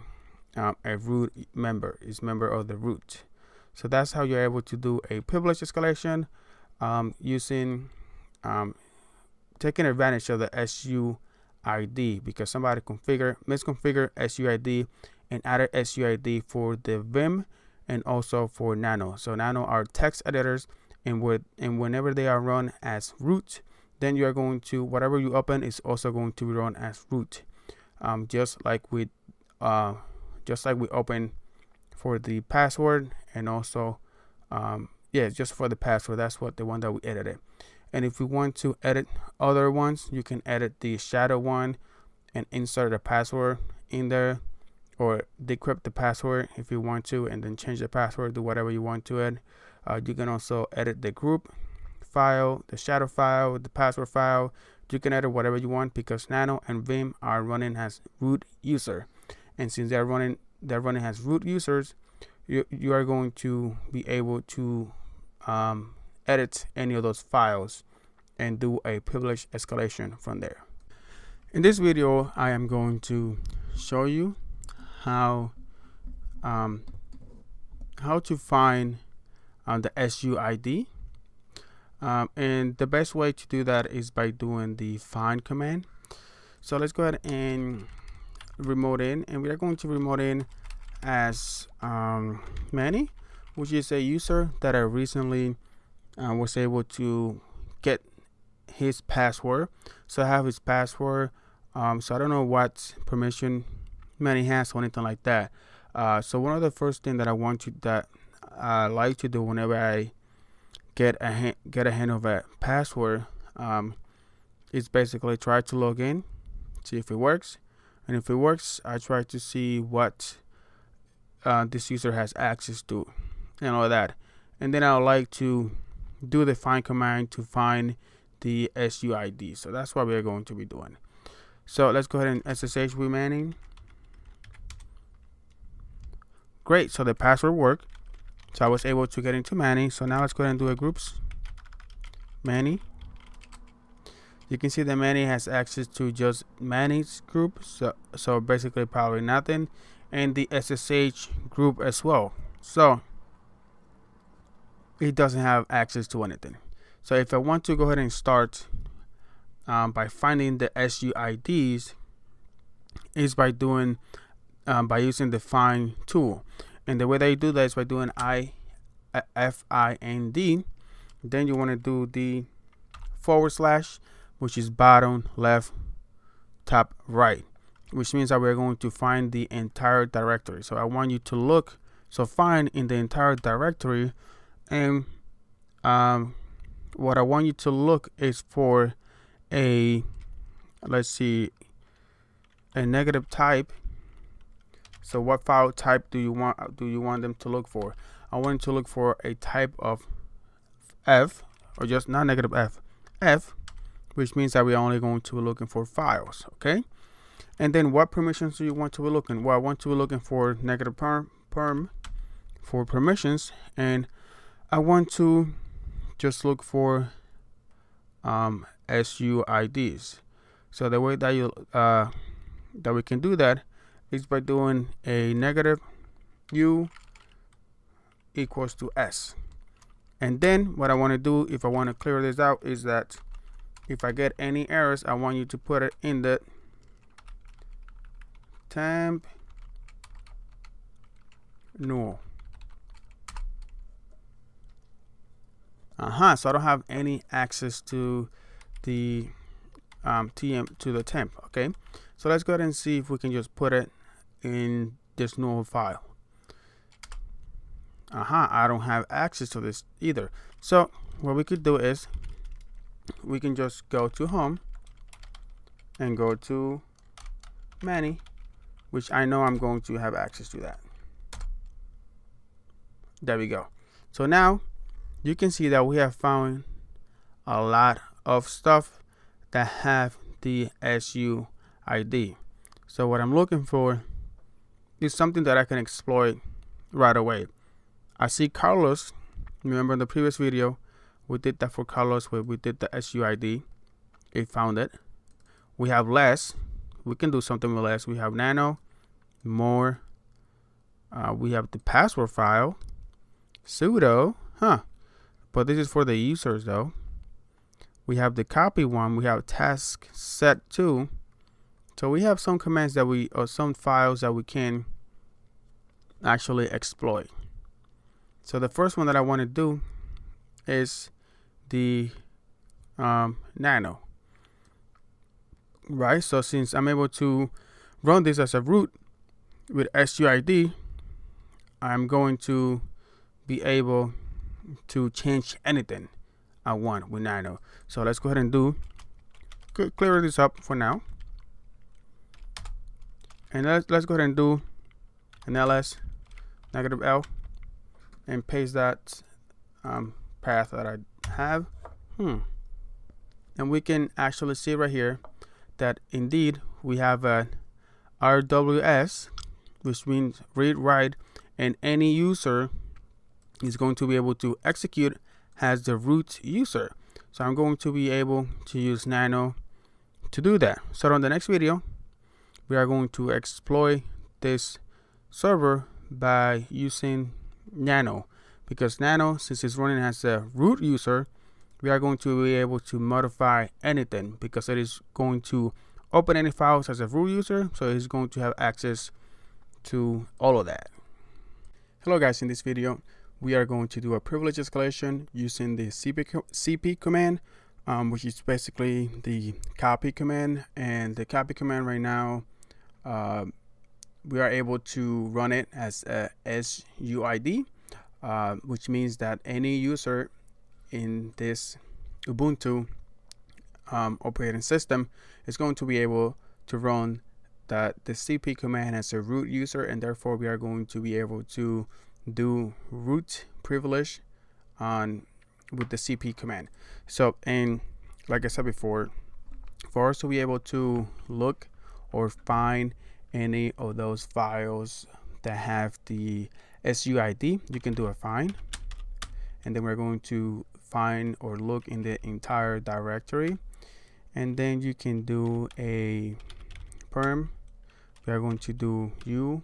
root member, is member of the root. So that's how you're able to do a privilege escalation using taking advantage of the SUID, because somebody misconfigured SUID and added SUID for the vim and also for nano. So nano are text editors, and whenever they are run as root, then you are going to, whatever you open is also going to be run as root, just like we open for the password, and also just for the password. That's what the one that we edited. And if we want to edit other ones, you can edit the shadow one and insert the password in there, or decrypt the password if you want to, and then change the password, do whatever you want to it. You can also edit the group file, the shadow file, the password file. You can edit whatever you want, because nano and vim are running as root user, and since they're running as root users, you are going to be able to edit any of those files and do a privilege escalation from there. In this video, I am going to show you how to find the SUID, and the best way to do that is by doing the find command. So let's go ahead and remote in, and we are going to remote in as Manny, which is a user that I recently was able to get his password. So I have his password. So I don't know what permission Manny has or anything like that. So one of the first thing that I like to do whenever I get a hand of a password is basically try to log in, see if it works, and if it works, I try to see what this user has access to and all that, and then I would like to do the find command to find the SUID. So that's what we're going to be doing. So let's go ahead and SSH with Manny. Great, so the password worked. So I was able to get into Manny. So now let's go ahead and do a groups Manny. You can see that Manny has access to just Manny's group, so basically probably nothing, and the SSH group as well. So it doesn't have access to anything. So if I want to go ahead and start by finding the SUIDs, is by doing by using the find tool, and the way that you do that is by doing FIND. Then you want to do the /, which is bottom left top right, which means that we're going to find the entire directory. So I want you to look So find in the entire directory, and what I want you to look is for a, let's see, a negative type. So what file type do you want them to look for? I want them to look for a type of F, or just not negative F, which means that we're only going to be looking for files. Okay. And then what permissions do you want to be looking? Well, I want to be looking for negative perm for permissions, and I want to just look for SUIDs. So the way that you that we can do that is by doing a negative U equals to S. And then what I want to do, if I want to clear this out, is that if I get any errors, I want you to put it in the temp null. So I don't have any access to the temp. Okay, so let's go ahead and see if we can just put it in this null file. I don't have access to this either. So what we could do is we can just go to home and go to many, which I know I'm going to have access to that. There we go. So now you can see that we have found a lot of stuff that have the SUID. So what I'm looking for is something that I can exploit right away. I see Carlos. Remember in the previous video, we did that for Carlos where we did the SUID. It found it. We have less. We can do something with less. We have nano, more. We have the password file, sudo, but this is for the users though. We have the copy one. We have task set 2. So we have some commands that or some files that we can actually exploit. So the first one that I want to do is the nano, right? So since I'm able to run this as a root with SUID, I'm going to be able to change anything I want with nano. So let's go ahead and clear this up for now, and let's go ahead and do an ls -L and paste that path that I have. And we can actually see right here that indeed we have a RWS, which means read write, and any user is going to be able to execute as the root user. So I'm going to be able to use nano to do that. So on the next video, we are going to exploit this server by using nano, because nano, since it's running as a root user, we are going to be able to modify anything because it is going to open any files as a root user, so it's going to have access to all of that. Hello guys, in this video we are going to do a privilege escalation using the cp command, which is basically the copy command. And the copy command right now, we are able to run it as a SUID, which means that any user in this Ubuntu operating system is going to be able to run the cp command as a root user, and therefore we are going to be able to do root privilege with the cp command. So, and like I said before, for us to be able to look or find any of those files that have the SUID, you can do a find, and then we're going to find or look in the entire directory, and then you can do a perm. We are going to do U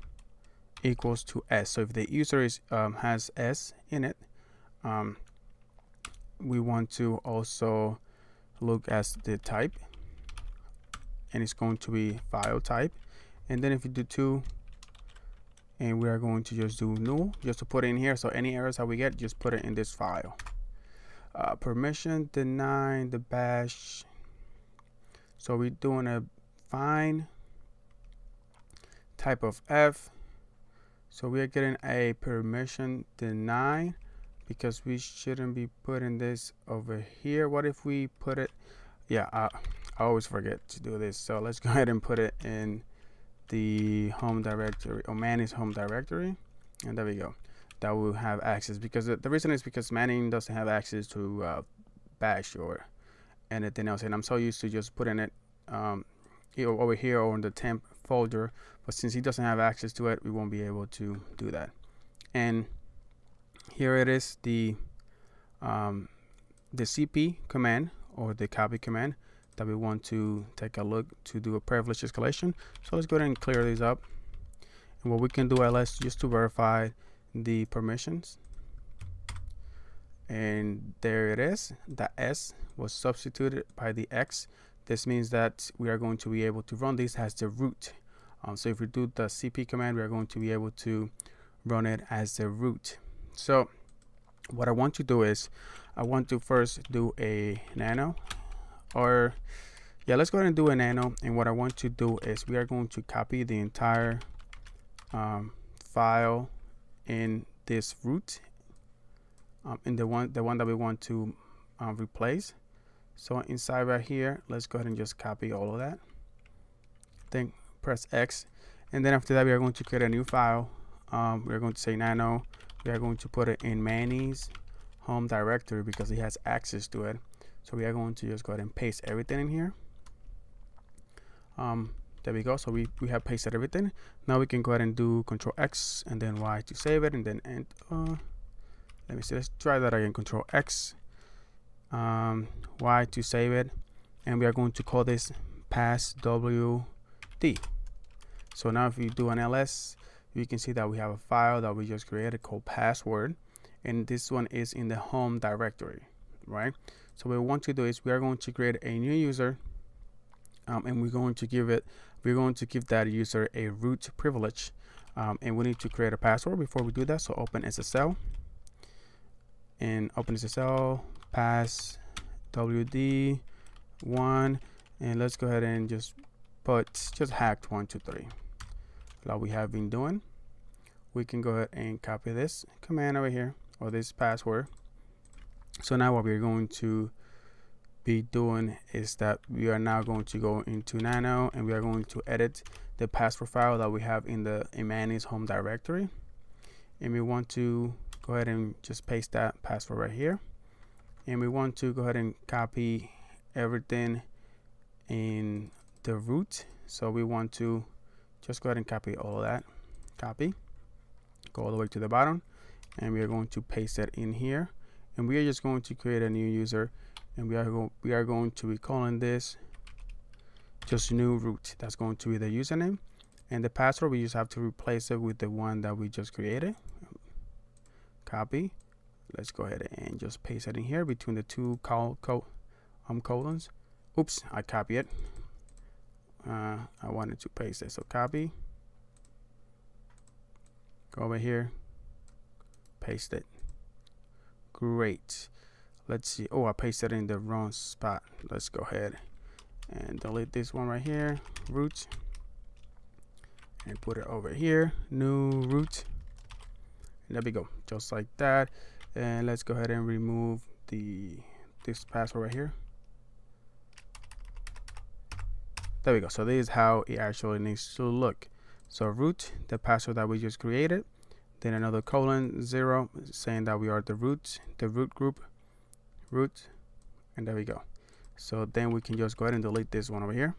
equals to S. So if the user is has S in it, we want to also look as the type, and it's going to be file type. And then if you do 2, and we are going to just do null just to put it in here, so any errors that we get, just put it in this file. Permission deny the bash. So we're doing a find type of F, So we are getting a permission denied because we shouldn't be putting this over here. What if we put it, yeah, I always forget to do this. So let's go ahead and put it in the home directory, or manage home directory, and there we go. That will have access, because the reason is because manning doesn't have access to bash or anything else, and I'm so used to just putting it over here or in the temp folder, but since he doesn't have access to it, we won't be able to do that. And here it is, the cp command, or the copy command, that we want to take a look to do a privilege escalation. So let's go ahead and clear these up, and what we can do ls just to verify the permissions, and there it is. The S was substituted by the X. This means that we are going to be able to run this as the root. So if we do the cp command, we are going to be able to run it as the root. So what I want to do is, I want to first do a nano, or yeah, let's go ahead and do a nano. And what I want to do is, we are going to copy the entire file in this root, in the one that we want to replace. So inside right here, let's go ahead and just copy all of that, then press X, and then after that we are going to create a new file. We're going to say nano, we are going to put it in Manny's home directory because he has access to it. So we are going to just go ahead and paste everything in here. There we go. So we have pasted everything. Now we can go ahead and do Control X and then Y to save it, and then let me see, let's try that again. Control X, Y to save it, and we are going to call this passwd. So now if you do an ls, you can see that we have a file that we just created called password, and this one is in the home directory, right? So what we want to do is, we are going to create a new user, and we're going to give that user a root privilege, and we need to create a password before we do that. So open SSL, and open SSL passwd1, and let's go ahead and just put hacked 123 like we have been doing. We can go ahead and copy this command over here, or this password. So now what we're going to be doing is that we are now going to go into nano, and we are going to edit the password file that we have in the Manny's home directory, and we want to go ahead and just paste that password right here, and we want to go ahead and copy everything in the root. So we want to just go ahead and copy all of that, copy, go all the way to the bottom, and we are going to paste it in here, and we are just going to create a new user, and we are going to be calling this just new root. That's going to be the username, and the password, we just have to replace it with the one that we just created. Copy, let's go ahead and just paste it in here between the two colons. Oops, I copied it. I wanted to paste it, so copy, go over here, paste it. Great. Let's see. Oh, I pasted it in the wrong spot. Let's go ahead and delete this one right here, root, and put it over here, new root. And there we go, just like that. And let's go ahead and remove this password right here. There we go. So this is how it actually needs to look. So root, the password that we just created, then another colon 0 saying that we are the root group, root, and there we go. So then we can just go ahead and delete this one over here.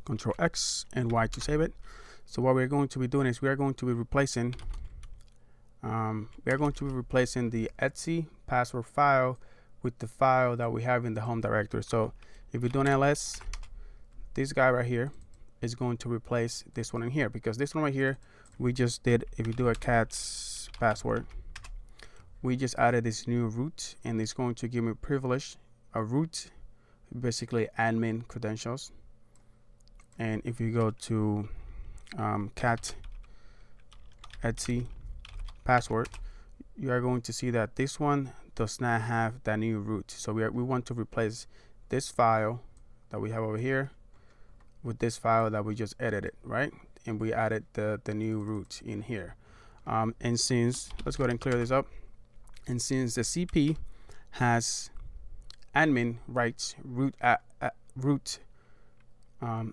Control X and Y to save it. So what we're going to be doing is, we are going to be replacing the etc password file with the file that we have in the home directory. So if we do an ls, this guy right here is going to replace this one in here, because this one right here we just did. If you do a cat's password, we just added this new root, and it's going to give me privilege, a root, basically admin credentials. And if you go to cat etc password, you are going to see that this one does not have that new root. So we want to replace this file that we have over here with this file that we just edited, right? and we added the new root in here. And since, let's go ahead and clear this up. And since the CP has admin rights root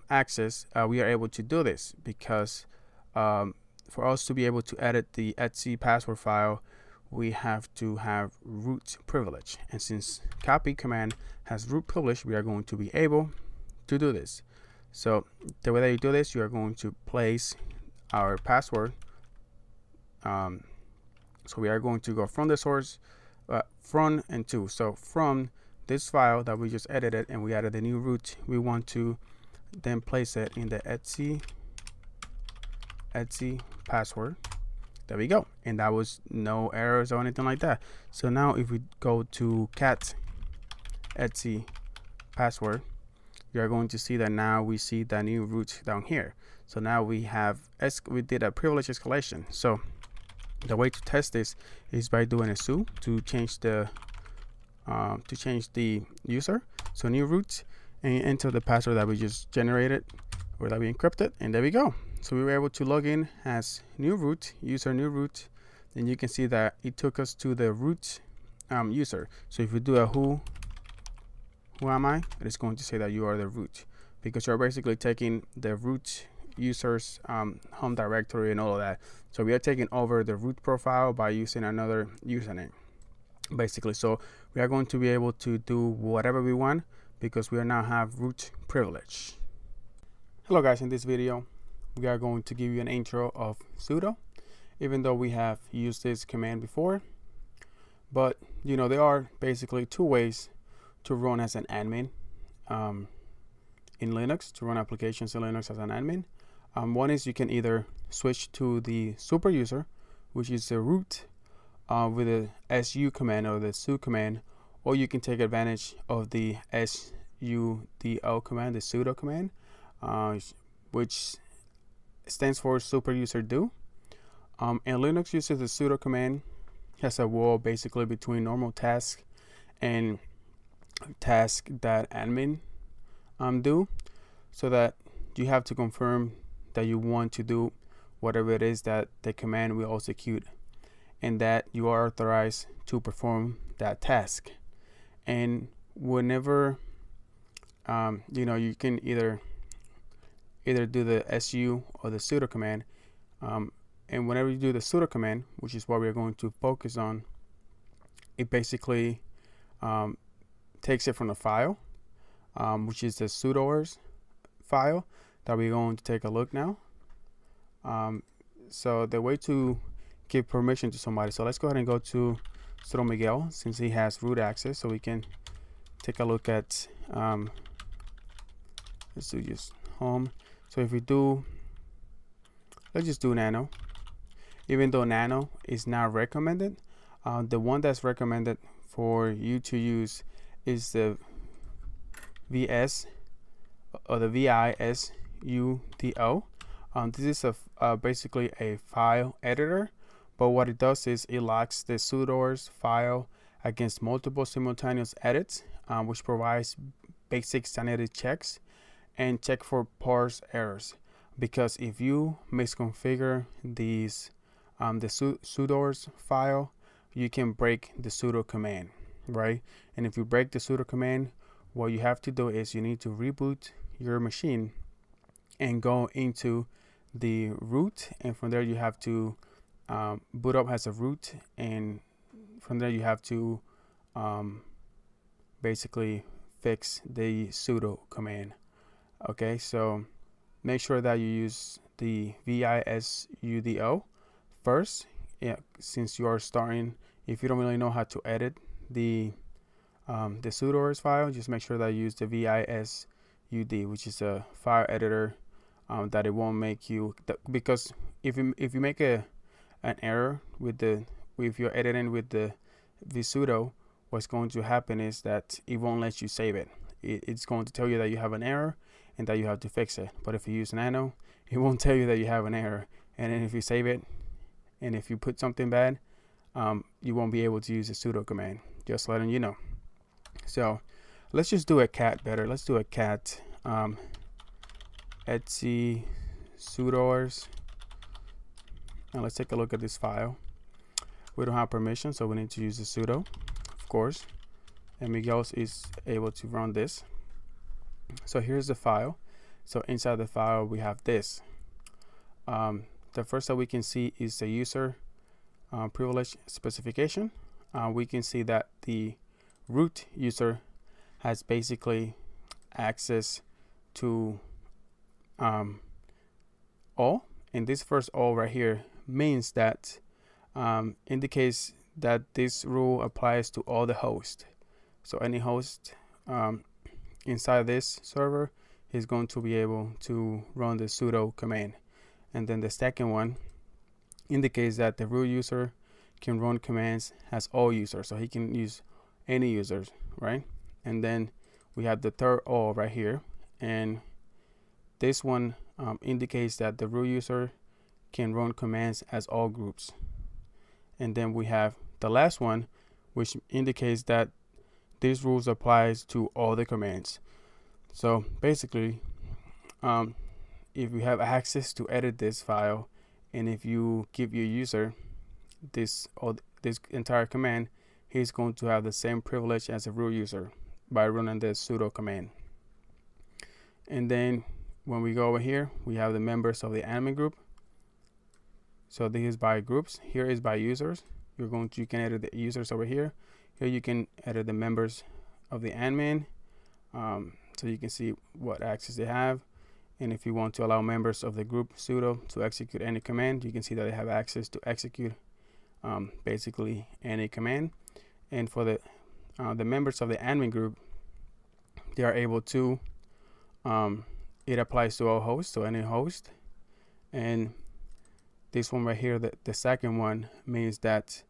access, we are able to do this because for us to be able to edit the etc password file, we have to have root privilege. And since copy command has root privilege, we are going to be able to do this. So the way that you do this, you are going to place our password. So we are going to go from the source, from and to. So from this file that we just edited and we added the new root, we want to then place it in the etc password. There we go. And that was no errors or anything like that. So now if we go to cat etc password, you are going to see that now we see the new root down here. So now we did a privilege escalation. So the way to test this is by doing a SUID to change the user. So new root, and you enter the password that we just generated or that we encrypted, and there we go. So we were able to log in as new root, user new root, and you can see that it took us to the root user. So if we do a who am I, it is going to say that you are the root, because you're basically taking the root user's home directory and all of that. So we are taking over the root profile by using another username, basically. So we are going to be able to do whatever we want because we now have root privilege. Hello guys, in this video we are going to give you an intro of sudo, even though we have used this command before. But you know, there are basically two ways to run as an admin in Linux, to run applications in Linux as an admin. One is you can either switch to the super user, which is the root with the su command or the su command, or you can take advantage of the sudo command, the sudo command, which stands for super user do. And Linux uses the sudo command as a wall basically between normal task and task that admin do, so that you have to confirm that you want to do whatever it is that the command will execute, and that you are authorized to perform that task. And whenever you know, you can either do the su or the sudo command, and whenever you do the sudo command, which is what we're going to focus on, it basically takes it from the file, which is the sudoers file that we're going to take a look now. So the way to give permission to somebody, so let's go ahead and go to sudo Miguel, since he has root access, so we can take a look at let's do just home. So if we do, let's just do nano, even though nano is not recommended. The one that's recommended for you to use is the VS or the VISUDO. This is basically a file editor, but what it does is it locks the sudoers file against multiple simultaneous edits, which provides basic sanity checks and check for parse errors. Because if you misconfigure these the sudoers file, you can break the sudo command, right? And if you break the sudo command, what you have to do is you need to reboot your machine and go into the root, and from there you have to boot up as a root, and from there you have to basically fix the sudo command. Okay, so make sure that you use the VISUDO first, yeah, since you are starting. If you don't really know how to edit the sudoers file, just make sure that you use the VISUD, which is a file editor that it won't make you, because if you make an error with if you're editing with the sudo, what's going to happen is that it won't let you save it. It's going to tell you that you have an error and that you have to fix it. But if you use nano, it won't tell you that you have an error, and then if you save it and if you put something bad, you won't be able to use the sudo command. Just letting you know. So let's just do a cat better. Let's do a cat etc sudoers, and let's take a look at this file. We don't have permission, so we need to use the sudo, of course, and Miguel is able to run this. So here's the file. So inside the file we have this. The first that we can see is the user privilege specification. We can see that the root user has basically access to all, and this first all right here means that indicates that this rule applies to all the hosts. So any host inside this server is going to be able to run the sudo command. And then the second one indicates that the root user can run commands as all users, so he can use any users, right? And then we have the third all right here, and this one indicates that the root user can run commands as all groups. And then we have the last one, which indicates that these rules applies to all the commands. So basically, if you have access to edit this file, and if you give your user this entire command, he's going to have the same privilege as a root user by running the sudo command. And then when we go over here, we have the members of the admin group. So this is by groups. Here is by users. You can edit the users over here. Here you can edit the members of the admin, so you can see what access they have. And if you want to allow members of the group sudo to execute any command, you can see that they have access to execute basically any command. And for the members of the admin group, they are able to it applies to all hosts, so any host. And this one right here, the second one, means that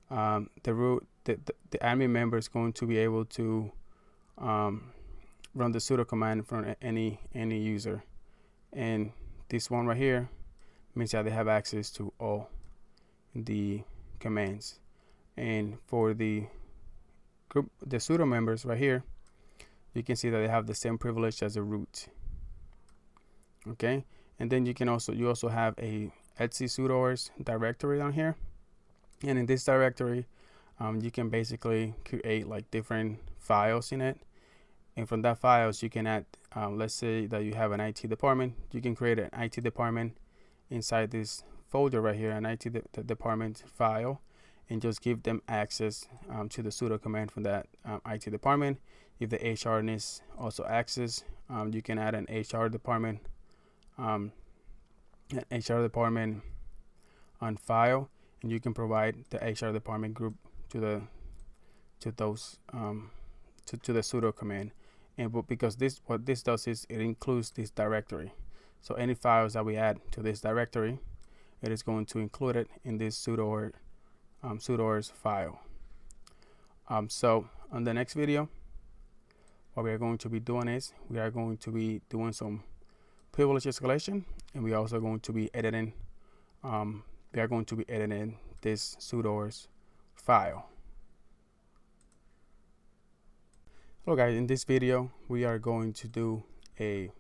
the admin member is going to be able to run the sudo command from any user. And this one right here means that they have access to all the commands. And for the group, the sudo members right here, you can see that they have the same privilege as a root. Okay, and then you also have a etc sudoers directory down here, and in this directory you can basically create like different files in it. And from that files you can add, let's say that you have an IT department, you can create an IT department inside this folder right here, an IT department file, and just give them access to the sudo command from that IT department. If the HR needs also access, you can add an HR department on file, and you can provide the HR department group to the sudo command. And because what this does is it includes this directory. So any files that we add to this directory, it is going to include it in this sudoers file. So on the next video, what we are going to be doing is we are going to be doing some privilege escalation, and we are also going to be editing this sudoers file. Hello guys, in this video we are going to do a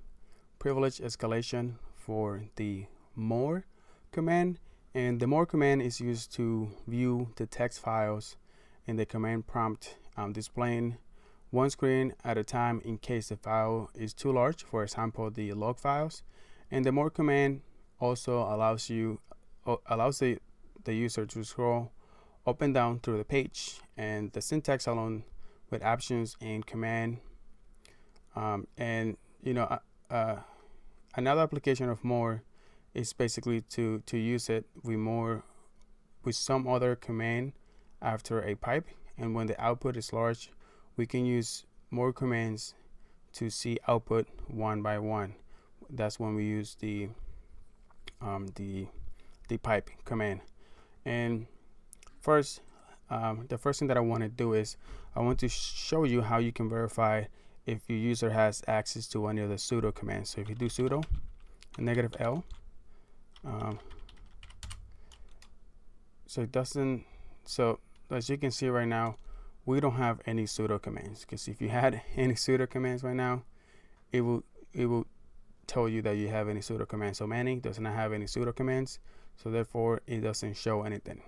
privilege escalation for the more command, and the more command is used to view the text files in the command prompt, displaying one screen at a time in case the file is too large, for example the log files. And the more command also allows the user to scroll up and down through the page, and the syntax along with options and command. And another application of more is basically to use it with some other command after a pipe, and when the output is large, we can use more commands to see output one by one. That's when we use the pipe command. And first, the first thing that I want to do is I want to show you how you can verify if your user has access to any of the sudo commands. So if you do sudo -L, so as you can see right now, we don't have any sudo commands, because if you had any sudo commands right now, it will tell you that you have any sudo commands. So Manny does not have any sudo commands, so therefore it doesn't show anything.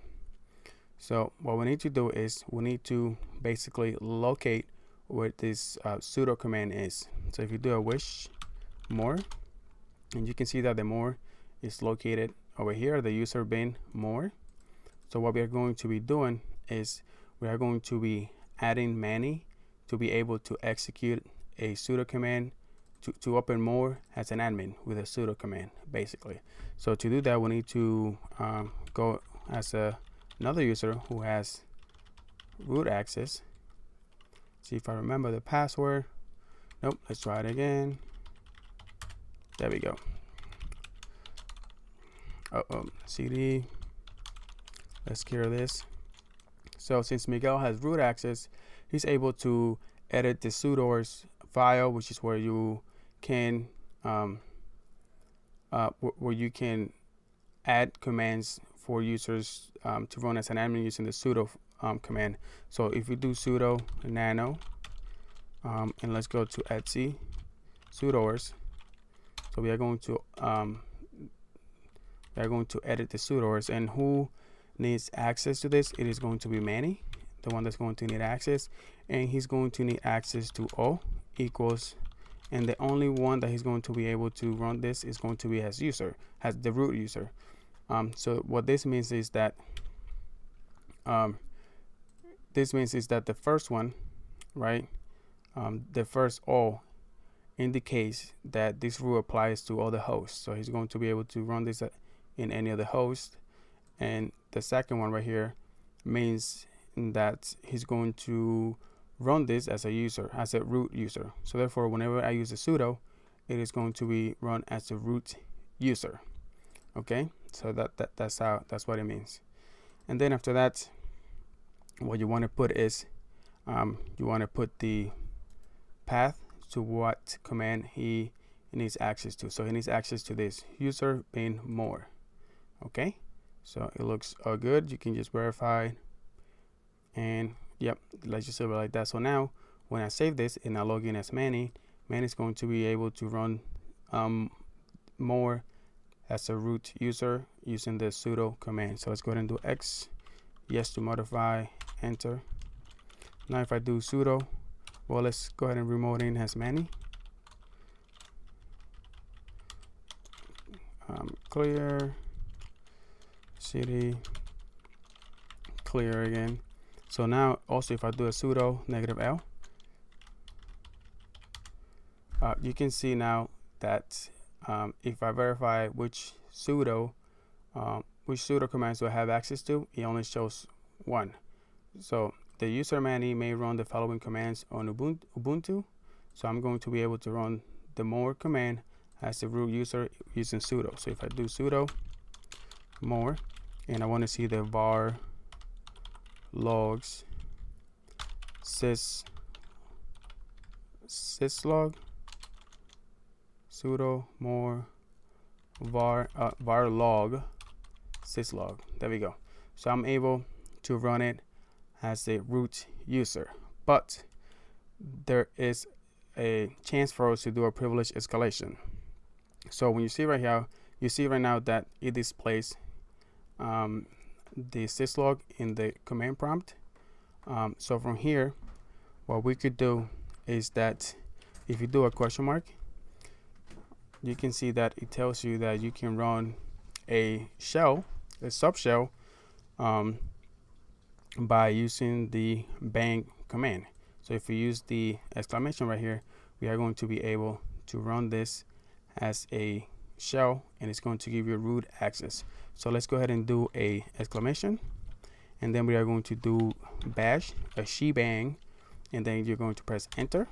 So what we need to do is we need to basically locate where this sudo command is. So if you do a wish more, and you can see that the more is located over here, the user bin more. So what we are going to be doing is we are going to be adding Manny to be able to execute a sudo command to open more as an admin with a sudo command, basically. So to do that, we need to go as another user who has root access. See if I remember the password. Nope, let's try it again. There we go. CD. Let's clear this. So since Miguel has root access, he's able to edit the sudoers file, which is where you can add commands for users to run as an admin using the sudo command. So if we do sudo nano and let's go to etc sudoers, so we are going to edit the sudoers, and who needs access to this? It is going to be Manny, the one that's going to need access, and he's going to need access to O equals, and the only one that he's going to be able to run this is going to be as user, as the root user. So what this means is that the first one, right, the first O indicates that this rule applies to all the hosts. So he's going to be able to run this in any of the hosts, and the second one right here means that he's going to run this as a user, as a root user. So therefore, whenever I use a sudo, it is going to be run as a root user. Okay, so that's what it means. And then after that, what you want to put is you want to put the path to what command he needs access to. So he needs access to this user bin more. Okay, so it looks all good. You can just verify, and yep, let's just leave it like that. So now when I save this and I log in as Manny is going to be able to run more as a root user using the sudo command. So let's go ahead and do X, yes to modify, enter. Now if I do sudo, well, let's go ahead and remote in as Manny. Clear, cd, clear again. So now also if I do a sudo -L, you can see now that if I verify which sudo commands do I have access to, it only shows one. So the user Manny may run the following commands on Ubuntu. So I'm going to be able to run the more command as the root user using sudo. So if I do sudo more and I want to see the var logs syslog sudo more var log syslog. There we go. So I'm able to run it as a root user, but there is a chance for us to do a privilege escalation. So when you see right here, you see right now that it displays the syslog in the command prompt. So from here, what we could do is that if you do a question mark, you can see that it tells you that you can run a shell, a subshell, by using the bang command. So if we use the exclamation right here, we are going to be able to run this as a shell, and it's going to give you root access. So let's go ahead and do a exclamation, and then we are going to do bash, a shebang, and then you're going to press enter,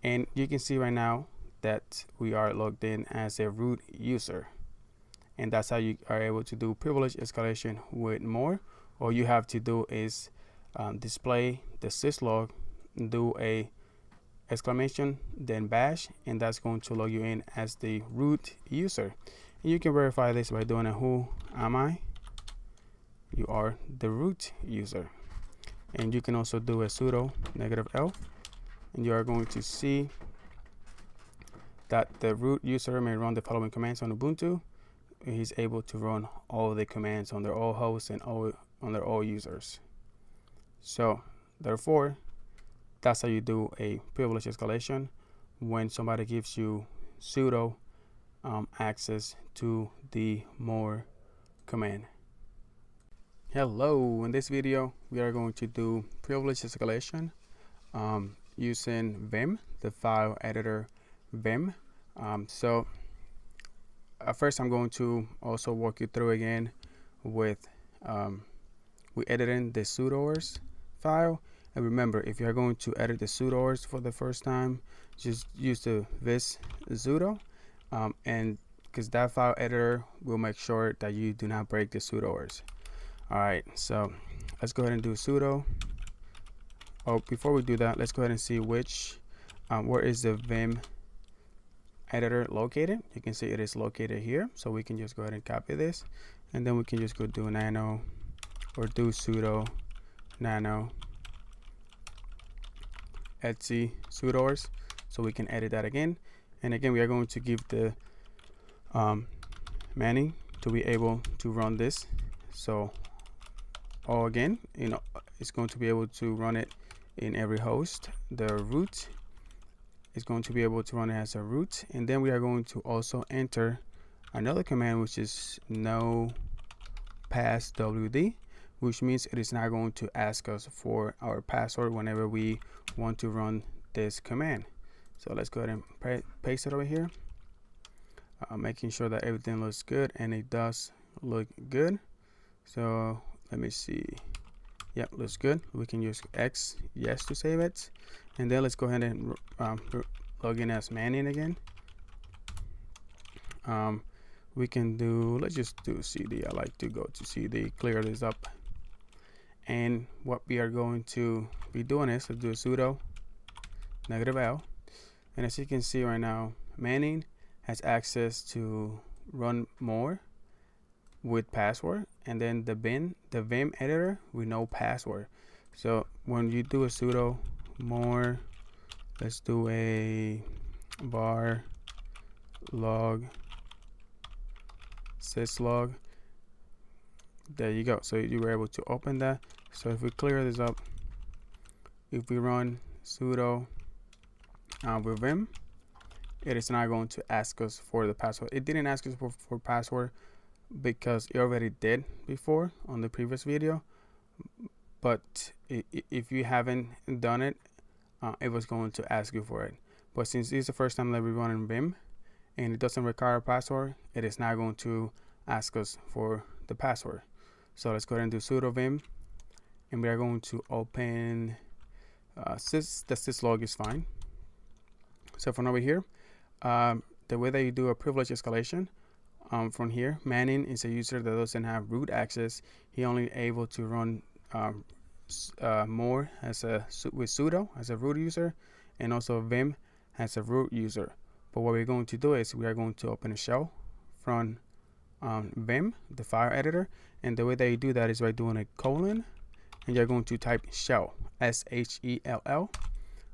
and you can see right now that we are logged in as a root user. And that's how you are able to do privilege escalation with more. All you have to do is display the syslog, do a exclamation, then bash, and that's going to log you in as the root user. And you can verify this by doing a who am I. You are the root user. And you can also do a sudo -L, and you are going to see that the root user may run the following commands on Ubuntu. He's able to run all the commands on their all hosts and all on their all users. So therefore, that's how you do a privilege escalation when somebody gives you sudo access to the more command. Hello, in this video we are going to do privilege escalation using Vim, the file editor Vim. So first I'm going to also walk you through again with we editing the sudoers file. And remember, if you're going to edit the sudoers for the first time, just use the vis sudo, and because that file editor will make sure that you do not break the sudoers. All right, so let's go ahead and do sudo. Oh, before we do that, let's go ahead and see which where is the Vim editor located. You can see it is located here, so we can just go ahead and copy this, and then we can just go do nano or do sudo nano etc sudoers, so we can edit that again. And again, we are going to give the manning to be able to run this. So again, it's going to be able to run it in every host. The root is going to be able to run it as a root, and then we are going to also enter another command, which is no passwd, which means it is not going to ask us for our password whenever we want to run this command. So let's go ahead and paste it over here, making sure that everything looks good, and it does look good. So let me see. Yep, looks good. We can use X yes to save it, and then let's go ahead and log in as manning again. We can do, let's just do CD. I like to go to CD, clear this up, and what we are going to be doing is let's do a sudo -L, and as you can see right now, manning has access to run more with password, and then the Vim editor with no password. So when you do a sudo more, let's do a var log syslog. There you go. So you were able to open that. So if we clear this up, if we run sudo with Vim, it is not going to ask us for the password. It didn't ask us for password because it already did before on the previous video, but if you haven't done it, it was going to ask you for it. But since it's the first time that we run in Vim and it doesn't require a password, it is not going to ask us for the password. So let's go ahead and do sudo vim, and we are going to open the syslog is fine. So from over here, the way that you do a privilege escalation, from here, manning is a user that doesn't have root access. He only able to run more as with sudo as a root user, and also Vim as a root user. But what we're going to do is we are going to open a shell from Vim, the file editor, and the way that you do that is by doing a colon, and you're going to type shell, SHELL,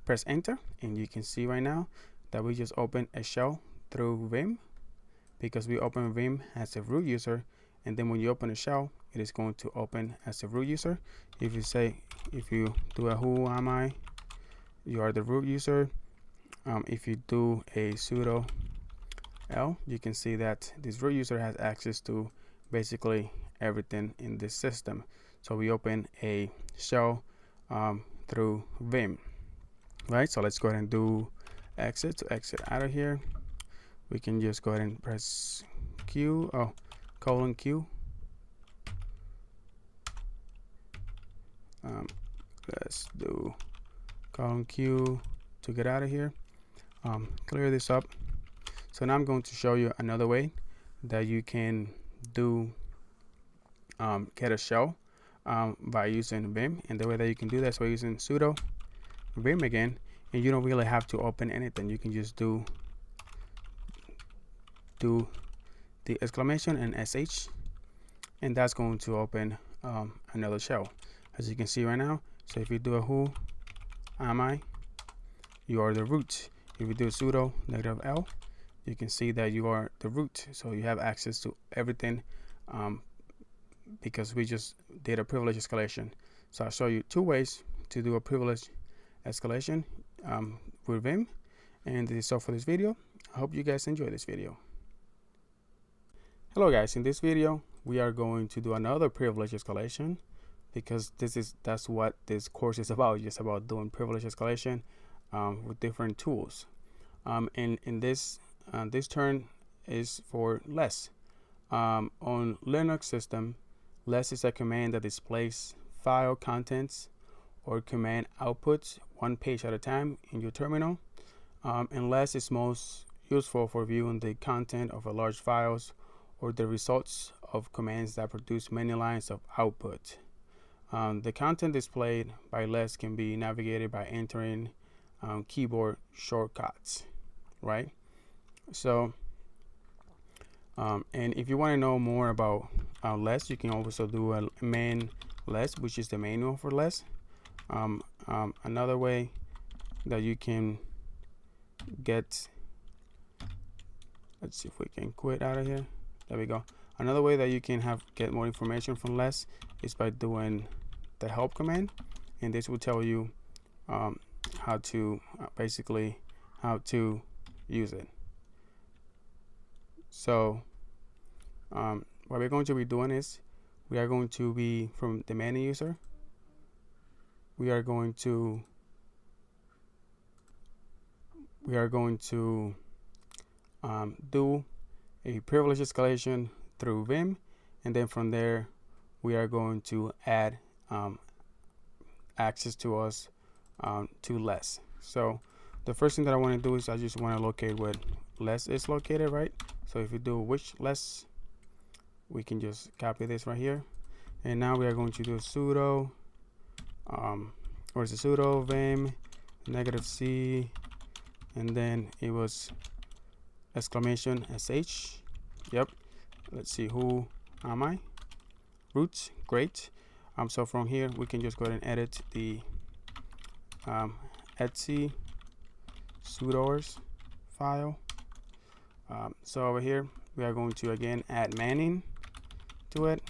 press enter, and you can see right now that we just opened a shell through Vim, because we open Vim as a root user, and then when you open a shell, it is going to open as a root user. If you do a who am I, you are the root user. If you do a sudo L, you can see that this root user has access to basically everything in this system. So we open a shell through Vim, right? So let's go ahead and do exit to exit out of here. We can just go ahead and press Q, colon Q. Let's do colon Q to get out of here. Clear this up. So now I'm going to show you another way that you can do get a shell by using Vim, and the way that you can do that is by using sudo Vim again, and you don't really have to open anything. You can just do the exclamation and sh, and that's going to open another shell, as you can see right now. So if you do a who am I, you are the root. If you do sudo -L, you can see that you are the root, so you have access to everything, because we just did a privilege escalation. So I'll show you two ways to do a privilege escalation with Vim, and this is all for this video. I hope you guys enjoy this video. Hello guys, in this video we are going to do another privilege escalation, because that's what this course is about, just about doing privilege escalation with different tools. And in this turn is for less. On Linux system, less is a command that displays file contents or command outputs one page at a time in your terminal. And less is most useful for viewing the content of a large files or the results of commands that produce many lines of output. The content displayed by less can be navigated by entering keyboard shortcuts, right? So and if you want to know more about less, you can also do a man less, which is the manual for less. Another way that you can get, let's see if we can quit out of here. There we go. Another way that you can get more information from less is by doing the help command, and this will tell you how to basically how to use it. So what we're going to be doing is we are going to be, from the menu user, we are going to do a privilege escalation through Vim, and then from there we are going to add access to us to less. So the first thing that I want to do is I just want to locate where less is located, right? So if you do which less, we can just copy this right here, and now we are going to do sudo or is it sudo vim -c, and then it was exclamation sh. Yep. Let's see, who am I? Root. Great. So from here we can just go ahead and edit the etc sudoers file. So over here we are going to again add manning to it.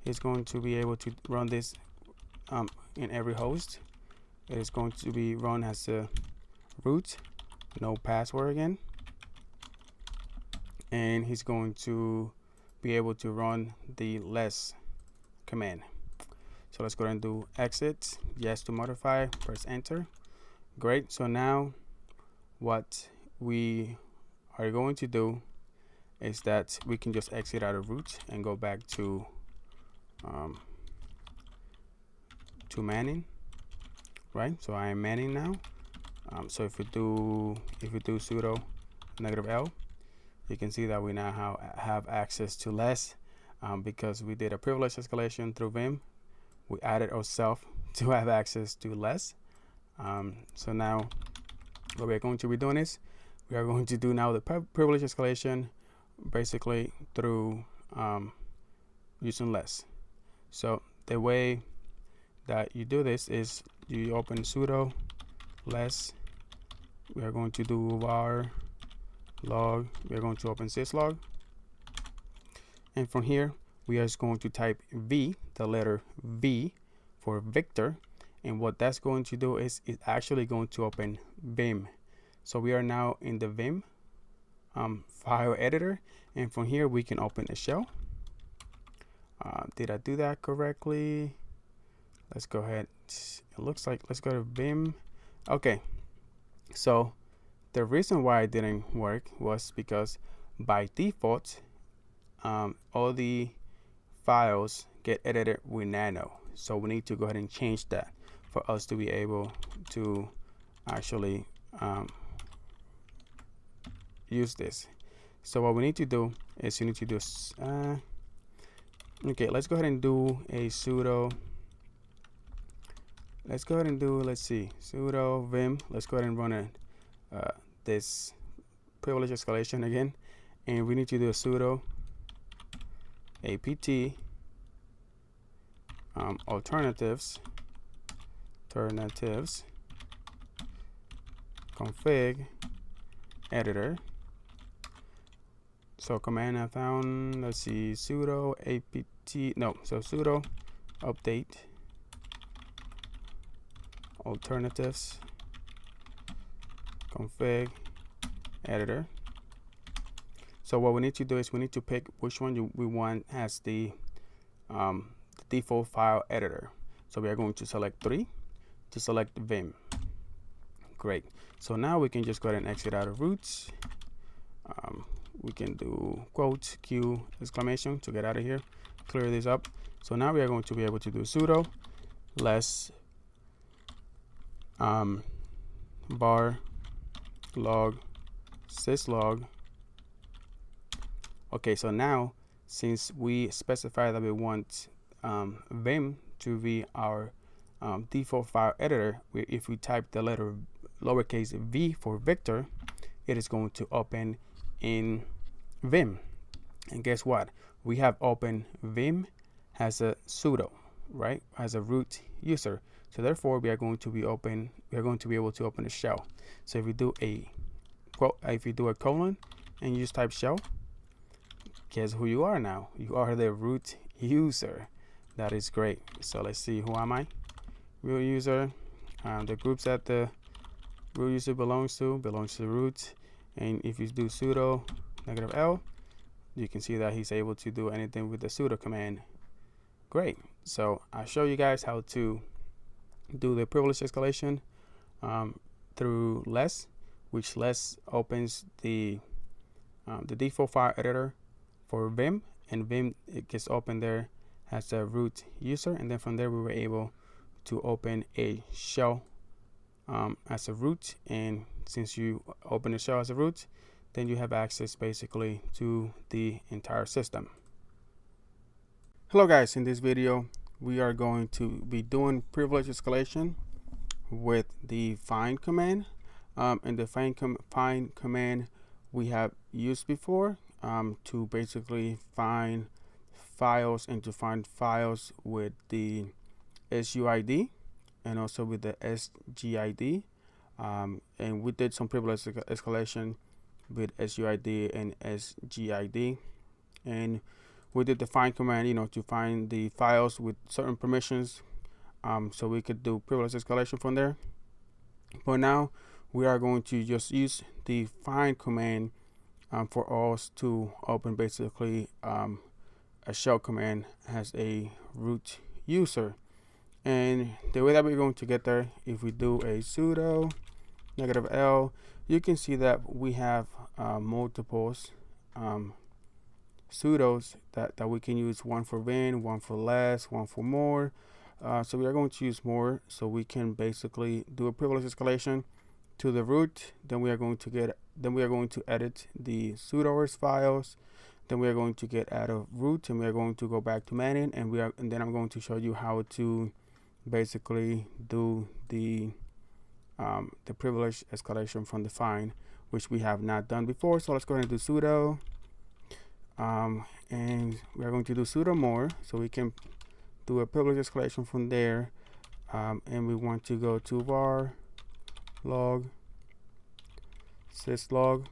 It's going to be able to run this in every host. It is going to be run as a root, no password again, and he's going to be able to run the less command. So let's go ahead and do exit, yes to modify, press enter. Great. So now what we are going to do is that we can just exit out of root and go back to manning, right? So I am manning now. So if we do sudo -l, you can see that we now have access to less, because we did a privilege escalation through Vim. We added ourselves to have access to less. So now what we're going to be doing is we are going to do now the privilege escalation basically through using less. So the way that you do this is you open sudo less. We are going to do var log. We are going to open syslog, and from here we are just going to type v, the letter V for Victor, and what that's going to do is it's actually going to open Vim. So we are now in the Vim file editor, and from here we can open a shell. Did I do that correctly? Let's go ahead. It looks like, let's go to Vim. Okay, so the reason why it didn't work was because by default all the files get edited with nano, so we need to go ahead and change that for us to be able to actually use this. So what we need to do is you need to do okay, let's go ahead and do a sudo. Let's go ahead and do, let's see, sudo vim. Let's go ahead and run this privilege escalation again, and we need to do a sudo apt alternatives config editor, So command I found, let's see, sudo apt, no, so sudo update alternatives config editor. So what we need to do is we need to pick which one we want as the default file editor. So we are going to select 3 to select Vim. Great. So now we can just go ahead and exit out of root. We can do quote q exclamation to get out of here, clear this up. So now we are going to be able to do sudo less var log syslog. Okay, so now since we specify that we want Vim to be our default file editor, if we type the letter lowercase v for Victor, it is going to open in Vim. And guess what? We have open Vim as a sudo, right? As a root user. So therefore, we are going to be able to open a shell. So if we do a colon and you just type shell, guess who you are now? You are the root user. That is great. So let's see, who am I? Root user. The groups that the root user belongs to root. And if you do sudo -l, you can see that he's able to do anything with the sudo command. Great. So I'll show you guys how to do the privilege escalation through less, which less opens the default file editor for Vim, and Vim, it gets open there as a root user, and then from there we were able to open a shell as a root. And since you open a shell as a root, then you have access basically to the entire system. Hello guys, in this video we are going to be doing privilege escalation with the find command. And the find command we have used before to basically find files and to find files with the SUID and also with the SGID. And we did some privilege escalation with SUID and SGID, and we did the find command, to find the files with certain permissions, so we could do privilege escalation from there. But now we are going to just use the find command for us to open basically a shell command as a root user. And the way that we're going to get there, if we do a sudo -l, you can see that we have multiples sudos that we can use, one for Vim, one for less, one for more. So we are going to use more, so we can basically do a privilege escalation to the root. Then we are going to edit the sudoers files. Then we are going to get out of root, and we are going to go back to manning, and then I'm going to show you how to basically do the privilege escalation from the find, which we have not done before. So let's go ahead and do sudo, and we are going to do sudo more, so we can do a privilege escalation from there. And we want to go to var log syslog.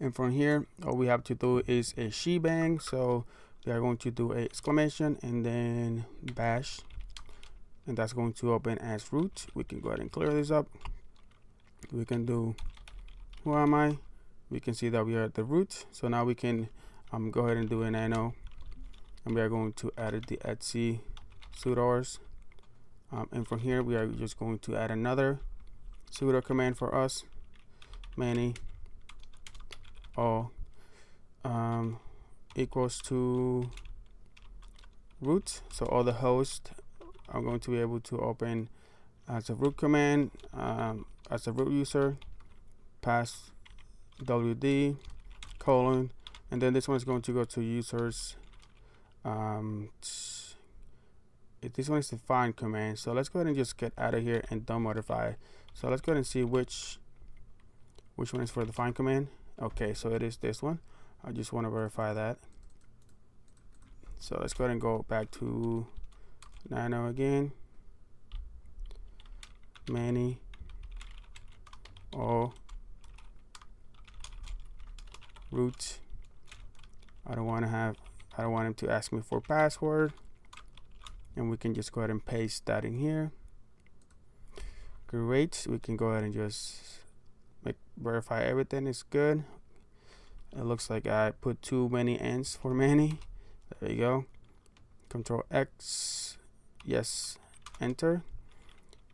And from here, all we have to do is a shebang. So we are going to do a exclamation and then bash, and that's going to open as root. We can go ahead and clear this up. We can do who am I? We can see that we are at the root. So now we can go ahead and do a nano, and we are going to edit the etc sudoers. And from here, we are just going to add another sudo command for us, many all equals to root. So all the hosts are going to be able to open as a root command, as a root user, passwd colon, and then this one is going to go to users. This one is the find command. So let's go ahead and just get out of here and don't modify. So let's go ahead and see which one is for the find command. Okay, so it is this one. I just want to verify that. So let's go ahead and go back to nano again, many O root. I don't want him to ask me for password, and we can just go ahead and paste that in here. Great. We can go ahead and just verify everything is good. It looks like I put too many n's for many. There you go. Control X. Yes. Enter.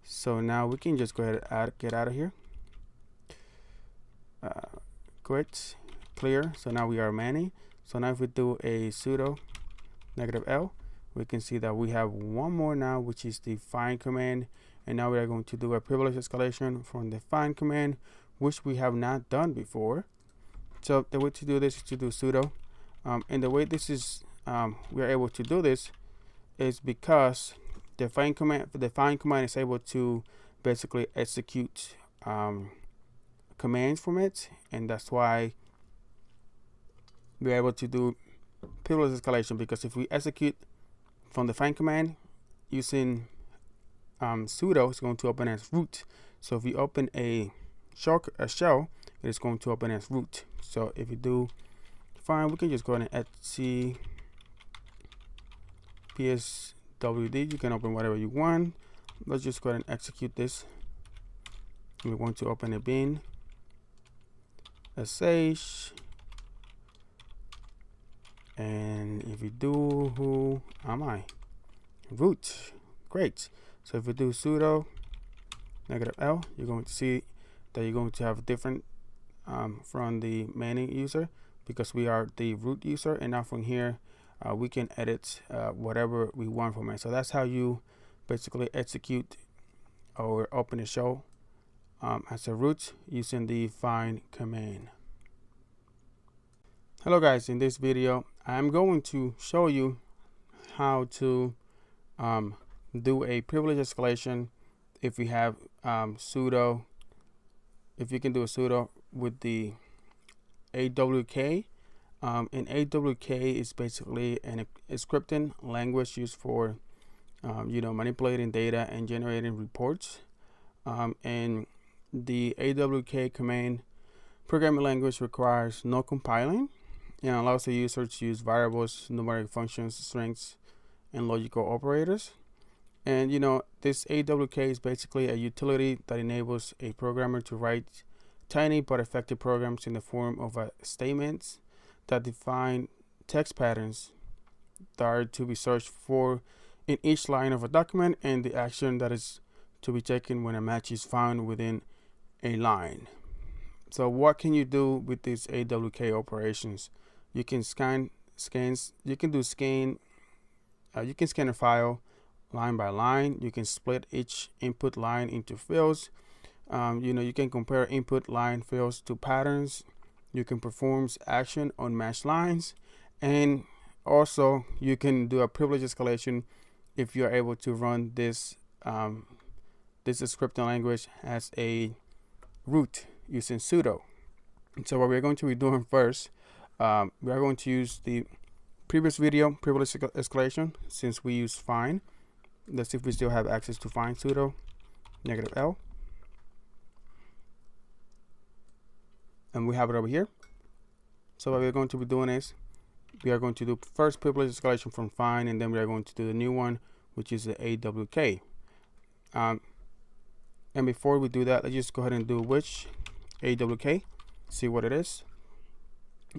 So now we can just go ahead and get out of here. Quit. Clear. So now we are many. So now if we do a sudo -L, we can see that we have one more now, which is the find command. And now we are going to do a privilege escalation from the find command, which we have not done before. So the way to do this is to do sudo. And the way this is, we are able to do this is because the find command is able to basically execute commands from it, and that's why we're able to do privilege escalation, because if we execute from the find command using sudo, it's going to open as root. So if we open a shell, it is going to open as root. So if we do find, we can just go ahead and etc passwd. You can open whatever you want. Let's just go ahead and execute this. We want to open a bin sh, and if we do who am I root. Great. So if we do sudo -L, you're going to see that you're going to have different from the main user, because we are the root user, and now from here we can edit whatever we want from it. So that's how you basically execute or open a shell as a root using the find command. Hello guys, in this video I'm going to show you how to do a privilege escalation if we have sudo, if you can do a sudo with the AWK. And AWK is basically a scripting language used for manipulating data and generating reports. And the AWK command programming language requires no compiling and allows the user to use variables, numeric functions, strings, and logical operators. And this AWK is basically a utility that enables a programmer to write tiny but effective programs in the form of statements that define text patterns that are to be searched for in each line of a document, and the action that is to be taken when a match is found within a line. So what can you do with these AWK operations? You can scan a file line by line. You can split each input line into fields. You can compare input line fields to patterns. You can perform action on matched lines, and also you can do a privilege escalation if you are able to run this scripting language as a root using sudo. So what we're going to be doing first, we are going to use the previous video, privilege escalation, since we use find. Let's see if we still have access to find. Sudo -L, and we have it over here. So what we're going to be doing is we are going to do first privilege escalation from find, and then we are going to do the new one, which is the AWK. And before we do that, let's just go ahead and do which AWK, see what it is.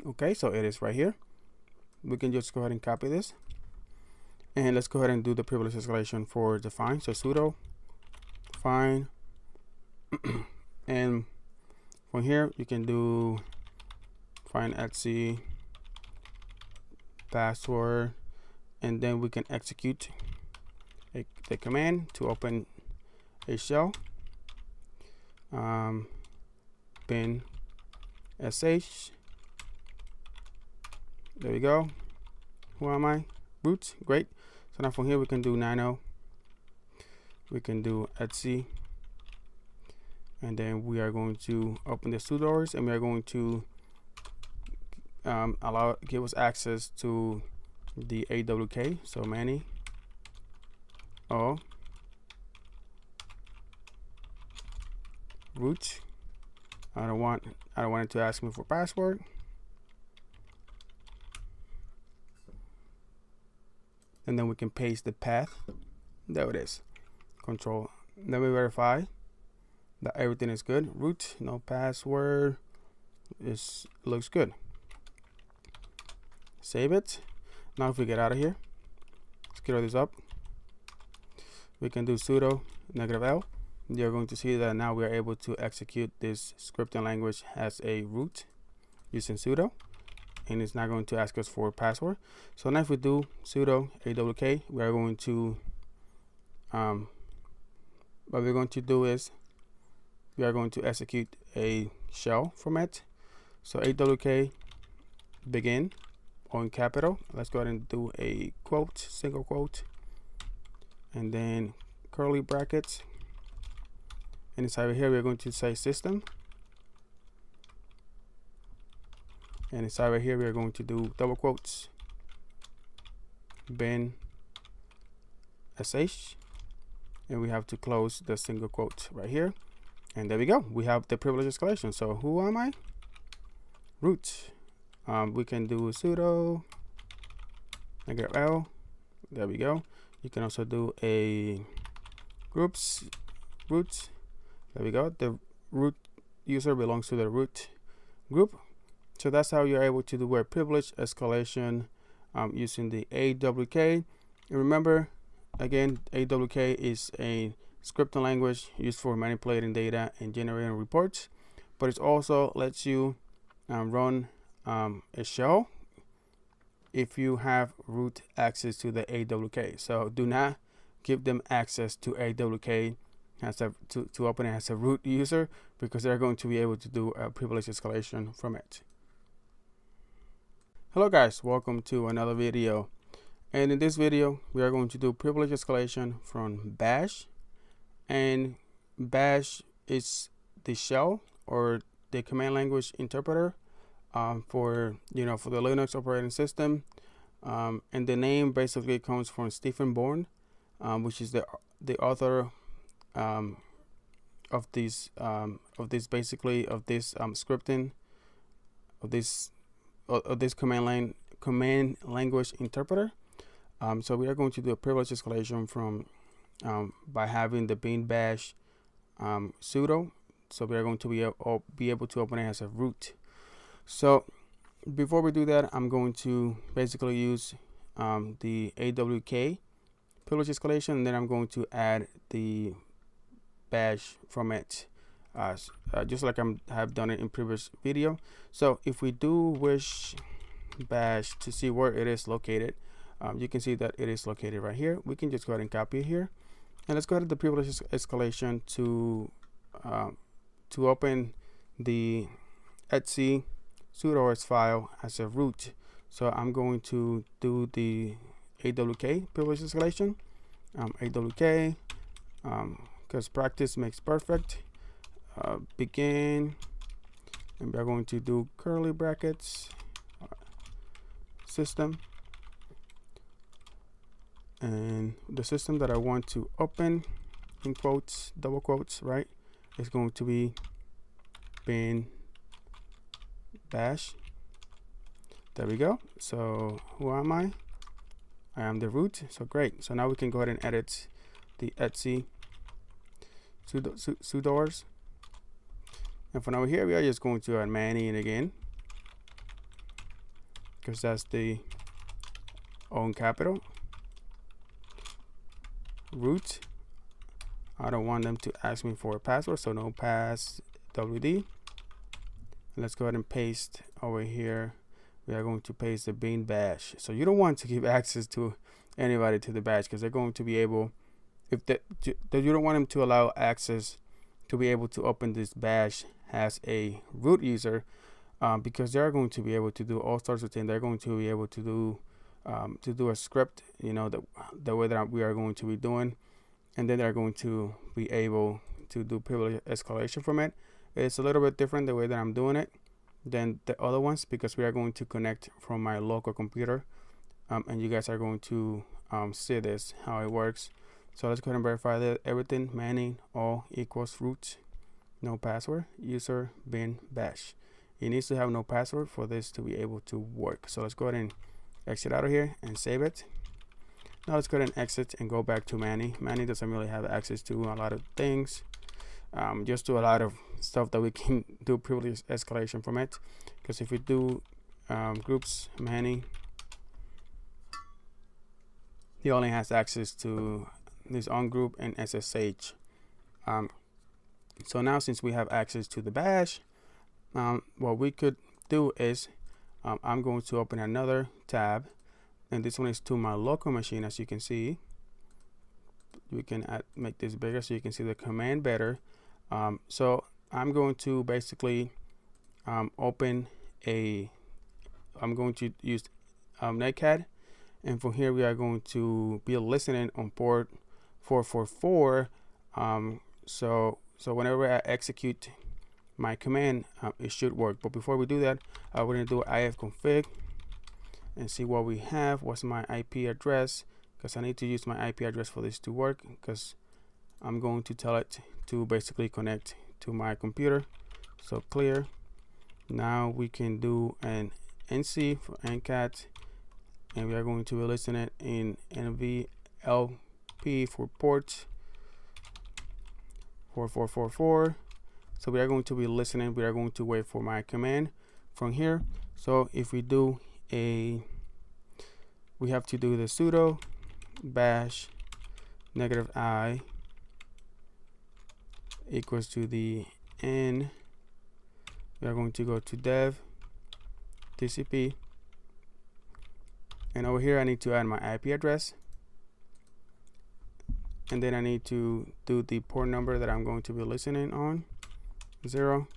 Okay, so it is right here. We can just go ahead and copy this, and let's go ahead and do the privilege escalation for the find. So sudo find and from here you can do find etc password, and then we can execute the command to open a shell. Bin sh. There we go. Who am I? Root. Great. So now from here we can do nano. We can do etc, and then we are going to open the two doors, and we are going to give us access to the AWK. So many root, I don't want it to ask me for password. And then we can paste the path. There it is. Control. Then we verify that everything is good. Root, no password. Looks good. Save it. Now if we get out of here, let's clear this up. We can do sudo -l. You're going to see that now we are able to execute this scripting language as a root using sudo, and it's not going to ask us for a password. So now if we do sudo awk, we are going to what we're going to do is we are going to execute a shell from it. So awk begin, all in capital. Let's go ahead and do a quote, single quote, and then curly brackets. And inside here, we're going to say system. And inside right here, we're going to do double quotes, bin sh, and we have to close the single quote right here. And there we go. We have the privilege escalation. So who am I? Root. We can do sudo -l. There we go. You can also do a groups root. There we go. The root user belongs to the root group. So that's how you're able to do a privilege escalation using the AWK. And remember, again, AWK is a scripting language used for manipulating data and generating reports, but it also lets you run a shell if you have root access to the AWK. So do not give them access to AWK to open it as a root user, because they're going to be able to do a privilege escalation from it. Hello guys, welcome to another video. And in this video, we are going to do privilege escalation from bash. And bash is the shell or the command language interpreter for the Linux operating system. And the name basically comes from Stephen Bourne, which is the author of this scripting of this command language interpreter. So we are going to do a privilege escalation from by having the bin bash sudo. So we are going to be able to open it as a root. So before we do that, I'm going to basically use the AWK privilege escalation, and then I'm going to add the bash from it, just like I have done it in previous video. So if we do wish bash to see where it is located, you can see that it is located right here. We can just go ahead and copy it here, and let's go ahead to the privilege escalation to open the etc sudo file as a root. So I'm going to do the AWK privilege escalation, AWK, because practice makes perfect. Begin, and we're going to do curly brackets, system, and the system that I want to open in quotes, double quotes, right, is going to be bin bash. There we go. So who am I? I am the root. So great. So now we can go ahead and edit the etc sudoers. And for now here, we are just going to add many in again, because that's the own capital root. I don't want them to ask me for a password, so no passwd. Let's go ahead and paste over here. We are going to paste the bin bash. So you don't want to give access to anybody to the bash, because they're going to be able, you don't want them to allow access to be able to open this bash as a root user, because they're going to be able to do all sorts of things. They're going to be able to do a script, the way that we are going to be doing, and then they're going to be able to do privilege escalation from it. It's a little bit different the way that I'm doing it than the other ones, because we are going to connect from my local computer, and you guys are going to see this, how it works. So let's go ahead and verify that everything, many, all equals root. no password, user bin bash. It needs to have no password for this to be able to work. So let's go ahead and exit out of here and save it. Now let's go ahead and exit and go back to Manny. Manny doesn't really have access to a lot of things, just to a lot of stuff that we can do privilege escalation from it. Because if we do groups Manny, he only has access to this on group and SSH. So now since we have access to the bash, what we could do is I'm going to open another tab, and this one is to my local machine. As you can see, we can make this bigger so you can see the command better. So I'm going to basically I'm going to use netcat, and from here we are going to be listening on port 444. So whenever I execute my command, it should work. But before we do that, we're going to do ifconfig and see what we have. What's my IP address? Because I need to use my IP address for this to work, because I'm going to tell it to basically connect to my computer. So clear. Now we can do an nc for ncat, and we are going to be listening in nvlp for port 4444. So we are going to be listening. We are going to wait for my command from here. So if we do we have to do the sudo bash -i equals to the n. We are going to go to dev tcp, and over here I need to add my IP address, and then I need to do the port number that I'm going to be listening on, 0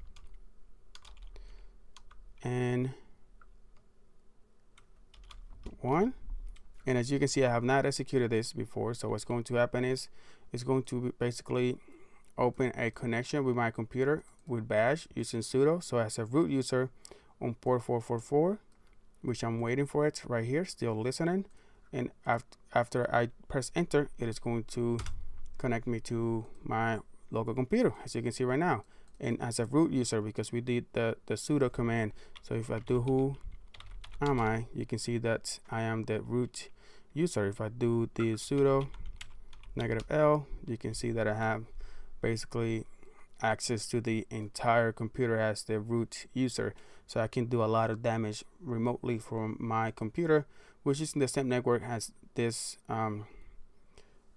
and 1. And as you can see, I have not executed this before. So what's going to happen is it's going to basically open a connection with my computer with bash using sudo. So as a root user on port 444, which I'm waiting for it right here, still listening. And after I press enter, it is going to connect me to my local computer, as you can see right now. And as a root user, because we did the sudo command. So if I do who am I, you can see that I am the root user. If I do the sudo -l, you can see that I have basically access to the entire computer as the root user. So I can do a lot of damage remotely from my computer, which is in the same network as this.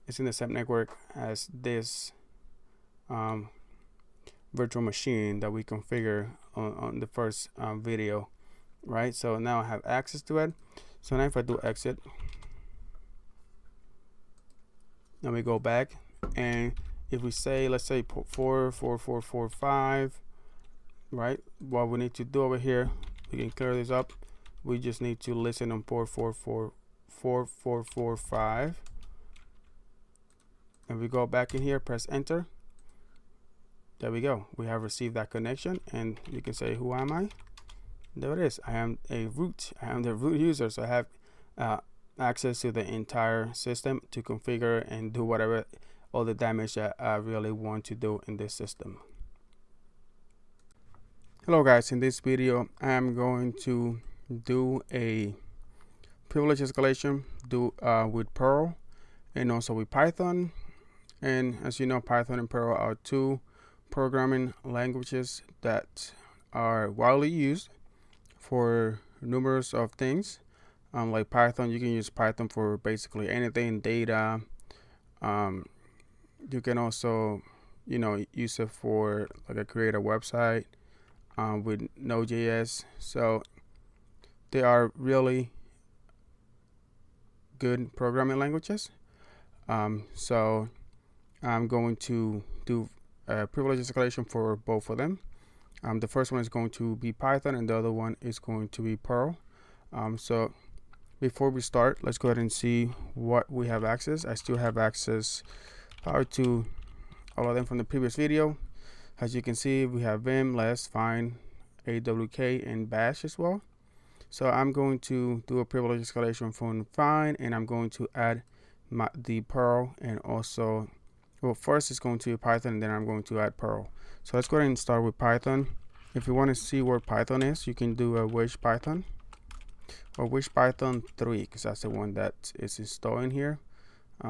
It's in the same network as this virtual machine that we configure on the first video, right? So now I have access to it. So now if I do exit, then we go back, and if we say, let's say port 44445, right? What we need to do over here, we can clear this up. We just need to listen on port 44445, and we go back in here, press enter. There we go. We have received that connection, and you can say, who am I? There it is. I am a root. I am the root user, so I have access to the entire system to configure and do whatever, all the damage that I really want to do in this system. Hello guys, in this video I am going to do a privilege escalation with Perl and also with Python. And as you know, Python and Perl are two programming languages that are widely used for numerous of things. Like Python, you can use Python for basically anything, data. You can also, use it for like create a website with Node.js. So they are really good programming languages. So I'm going to do privilege escalation for both of them. The first one is going to be Python, and the other one is going to be Perl. So before we start, let's go ahead and see what we have access. I still have access to all of them from the previous video. As you can see, we have Vim, Less, Find, AWK, and Bash as well. So I'm going to do a privilege escalation from Find, and I'm going to add the Perl and also Well, first it's going to be Python, and then I'm going to add Perl. So let's go ahead and start with Python. If you want to see where Python is, you can do a wish Python or wish Python 3, because that's the one that is installed in here.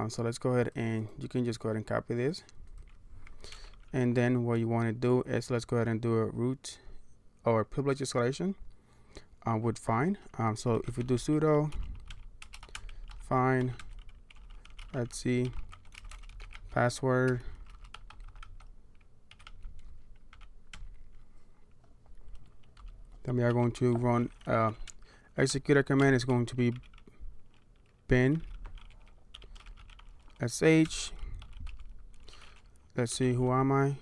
So let's go ahead and you can just go ahead and copy this. And then what you want to do is let's go ahead and do a root or privilege escalation with find. So if we do sudo find, let's see, password, then we are going to run executor command is going to be bin sh. Let's see, who am I?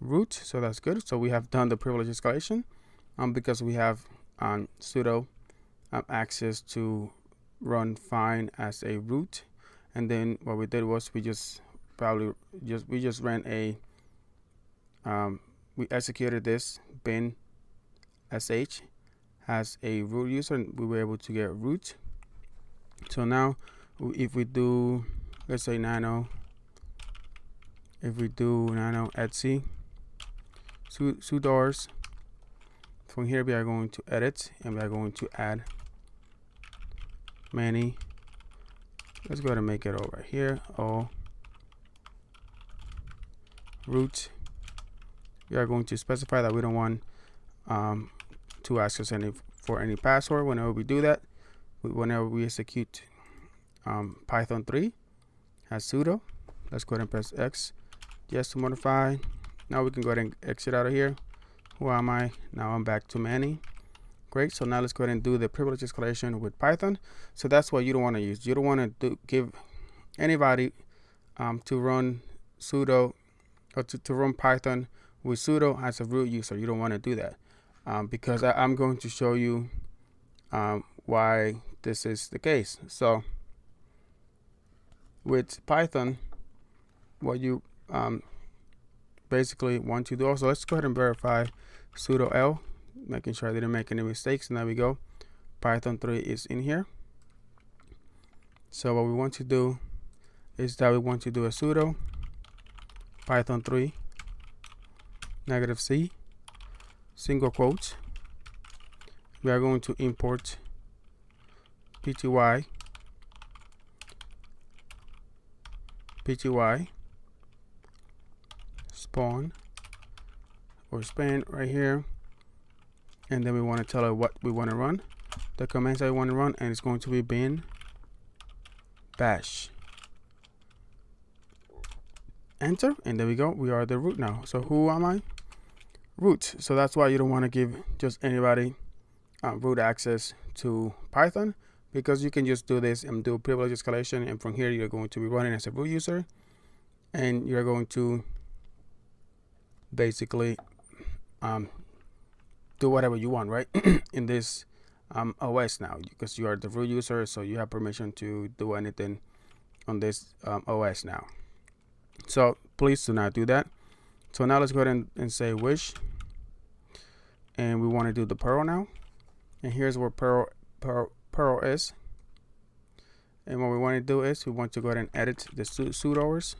Root. So that's good. So we have done the privilege escalation because we have sudo access to run find as a root. And then what we did was we just ran a we executed this bin sh as a root user, and we were able to get root. So now if we do, let's say nano, if we do nano etc sudoers, from here we are going to edit and we are going to add many. Let's go ahead and make it over here. All root. We are going to specify that we don't want to ask us for any password whenever we do that. Whenever we execute Python 3 as sudo, let's go ahead and press X just to modify. Now we can go ahead and exit out of here. Who am I? Now I'm back to many. Great. So now let's go ahead and do the privilege escalation with Python. So that's what you don't want to use. You don't want to give anybody to run sudo or to run Python with sudo as a root user. You don't want to do that because I'm going to show you why this is the case. So with Python, what you basically want to do also, let's go ahead and verify sudo l, making sure I didn't make any mistakes. And there we go. Python 3 is in here. So what we want to do is that we want to do a sudo Python 3 -c single quotes. We are going to import pty spawn or span right here, and then we want to tell it what we want to run, the commands that we want to run, and it's going to be bin bash. Enter, and there we go. We are the root now. So who am I? Root. So that's why you don't want to give just anybody root access to Python, because you can just do this and do privilege escalation, and from here you're going to be running as a root user, and you're going to basically do whatever you want, right? in this OS now, because you are the root user, so you have permission to do anything on this OS now. So please do not do that. So now let's go ahead and say wish, and we want to do the Perl now, and here's where Perl is. And what we want to do is we want to go ahead and edit the sudoers.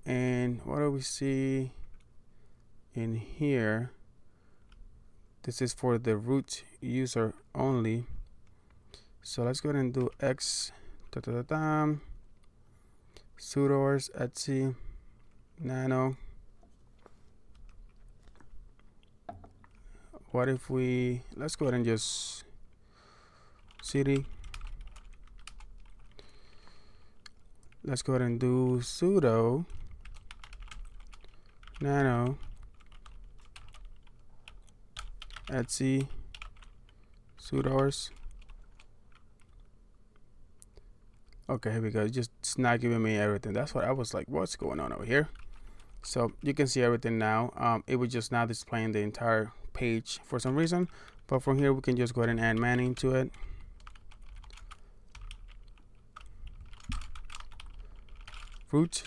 And what do we see in here? This is for the root user only. So let's go ahead and do x sudoers etc nano. What if we, let's go ahead and just cd. Let's go ahead and do sudo nano etc sudoers. Okay, here we go. It's not giving me everything. That's what I was like, what's going on over here? So you can see everything now. It was just not displaying the entire page for some reason, but from here we can just go ahead and add manning to it. Root,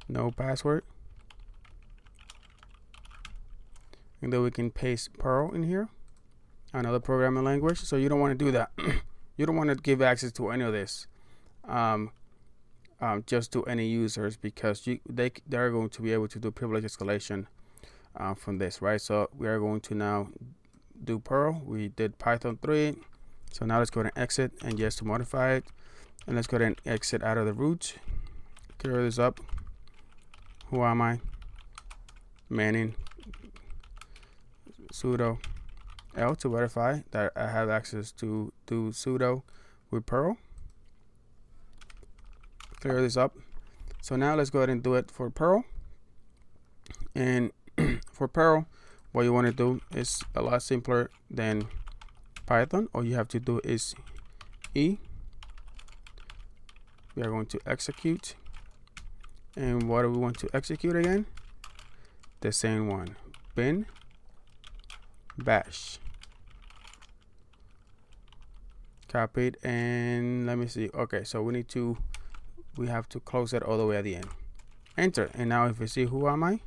no password, and then we can paste Perl in here, another programming language. So you don't want to do that. you don't want to give access to any of this just to any users, because they're going to be able to do privilege escalation from this, right? So we are going to now do Perl. We did Python 3. So now let's go ahead and exit, and just to modify it, and let's go ahead and exit out of the root. Clear this up. Who am I? Manning sudo L to verify that I have access to do sudo with Perl. Clear this up. So now let's go ahead and do it for Perl. And for Perl, what you want to do is a lot simpler than Python. All you have to do is E. We are going to execute. And what do we want to execute again? The same one. Bin bash. Copied, and let me see. Okay, so we have to close it all the way at the end. Enter. And now if you see, who am I?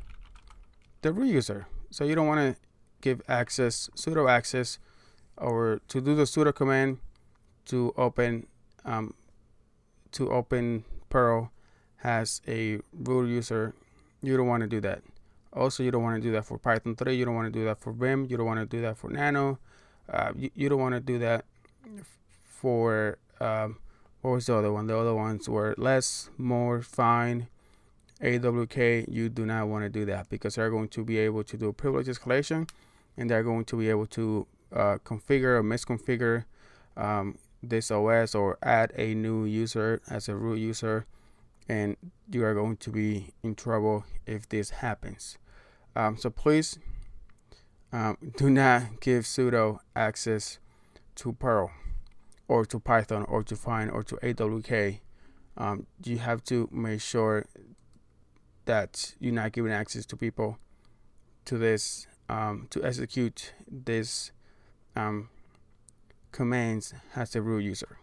The root user. So you don't want to give access, sudo access, or to do the sudo command to open Perl has a root user. You don't want to do that. Also, you don't want to do that for Python 3. You don't want to do that for Vim. You don't want to do that for Nano. You don't want to do that for what was the other one? The other ones were less, more, fine, AWK. You do not want to do that, because they're going to be able to do privilege escalation, and they're going to be able to configure or misconfigure this OS, or add a new user as a root user, and you are going to be in trouble if this happens. So please do not give sudo access to Perl, or to Python, or to Find, or to AWK. You have to make sure that you're not giving access to people to this to execute this commands as a root user.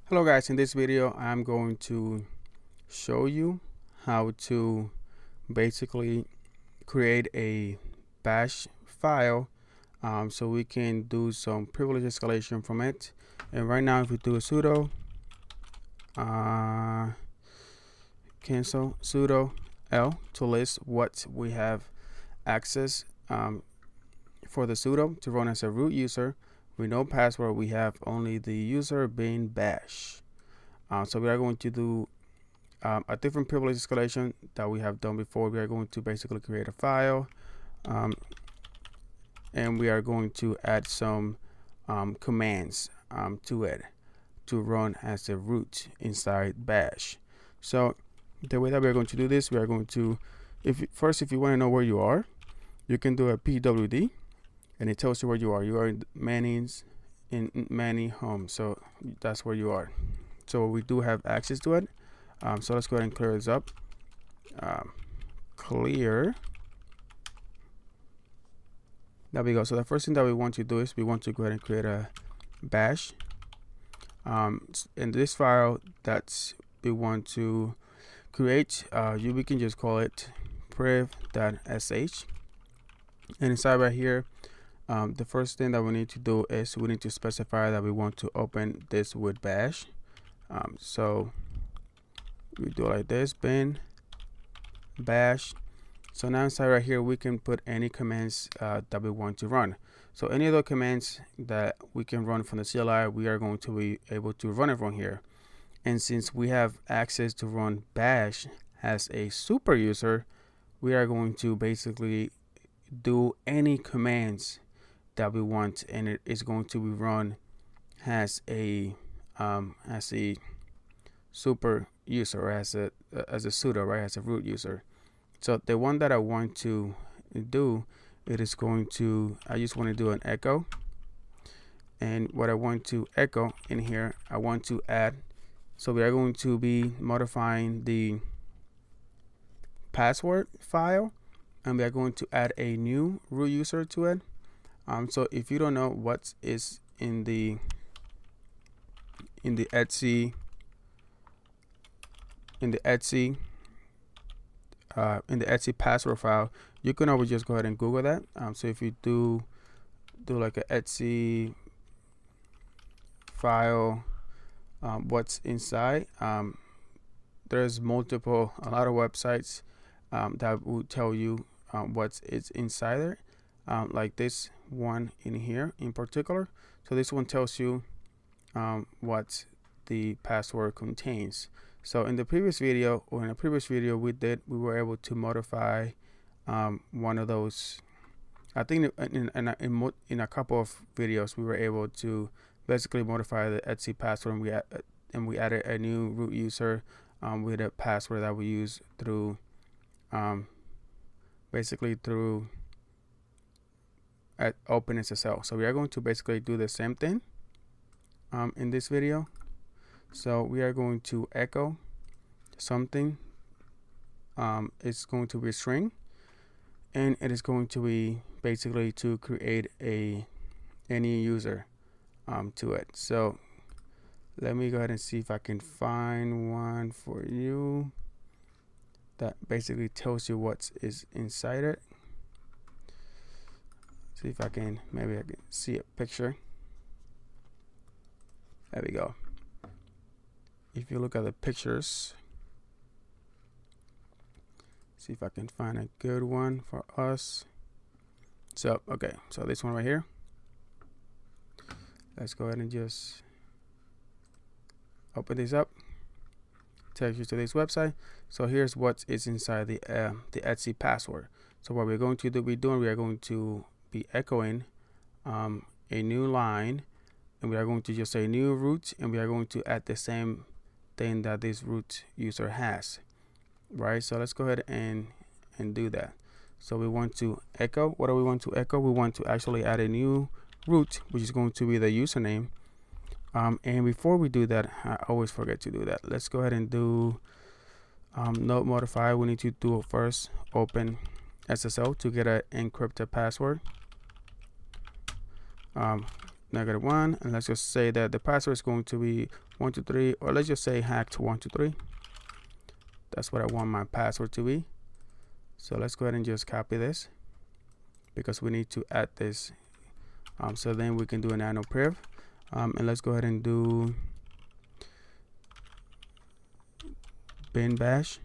Hello guys, in this video I'm going to show you how to basically create a bash file so we can do some privilege escalation from it. And right now, if we do a sudo cancel sudo L to list what we have access for the sudo to run as a root user with no password, we have only the user bin bash. So we are going to do a different privilege escalation that we have done before. We are going to basically create a file, and we are going to add some commands to it to run as a root inside bash. So the way that we're going to do this, we are going to, if you want to know where you are, you can do a pwd, and it tells you where you are. You are in Manning's, in Manning home, so that's where you are. So we do have access to it. So let's go ahead and clear this up. Clear. There we go. So the first thing that we want to do is we want to go ahead and create a bash. In this file that we want to create, we can just call it priv.sh. And inside right here, the first thing that we need to do is we need to specify that we want to open this with bash. So we do like this, bin bash. So now inside right here, we can put any commands that we want to run. So any of the commands that we can run from the CLI, we are going to be able to run it from here. And since we have access to run bash as a super user, we are going to basically do any commands that we want, and it is going to be run as a super user, or as a sudo, right, as a root user. So the one that I want to do, it is going to, I just want to do an echo, and what I want to echo in here, I want to add, so we are going to be modifying the password file, and we are going to add a new root user to it. So if you don't know what is in the etc password file, you can always just go ahead and Google that. So if you do like a etc file, what's inside. There's a lot of websites that will tell you what's inside there, like this one in here in particular. So this one tells you what the password contains. So in the previous video, we were able to modify one of those. I think in a couple of videos we were able to basically modify the etc password, and we added a new root user with a password that we use through basically through OpenSSL. So we are going to basically do the same thing in this video. So we are going to echo something. It's going to be a string, and it is going to be basically to create any user to it. So let me go ahead and see if I can find one for you that basically tells you what is inside it. See if I can, maybe I can see a picture. There we go. If you look at the pictures, see if I can find a good one for us. So okay, so this one right here, let's go ahead and just open this up, takes you to this website. So here's what is inside the etc password. So what we're going to be doing, we are going to be echoing a new line, and we are going to just say new root, and we are going to add the same thing that this root user has, right? So let's go ahead and do that. So we want to echo. What do we want to echo? We want to actually add a new root, which is going to be the username. And before we do that, I always forget to do that. Let's go ahead and do node modify. We need to do first open SSL to get an encrypted password. -1, and let's just say that the password is going to be 123, or let's just say hacked 123. That's what I want my password to be. So let's go ahead and just copy this, because we need to add this. So then we can do a nano priv, and let's go ahead and do bin bash,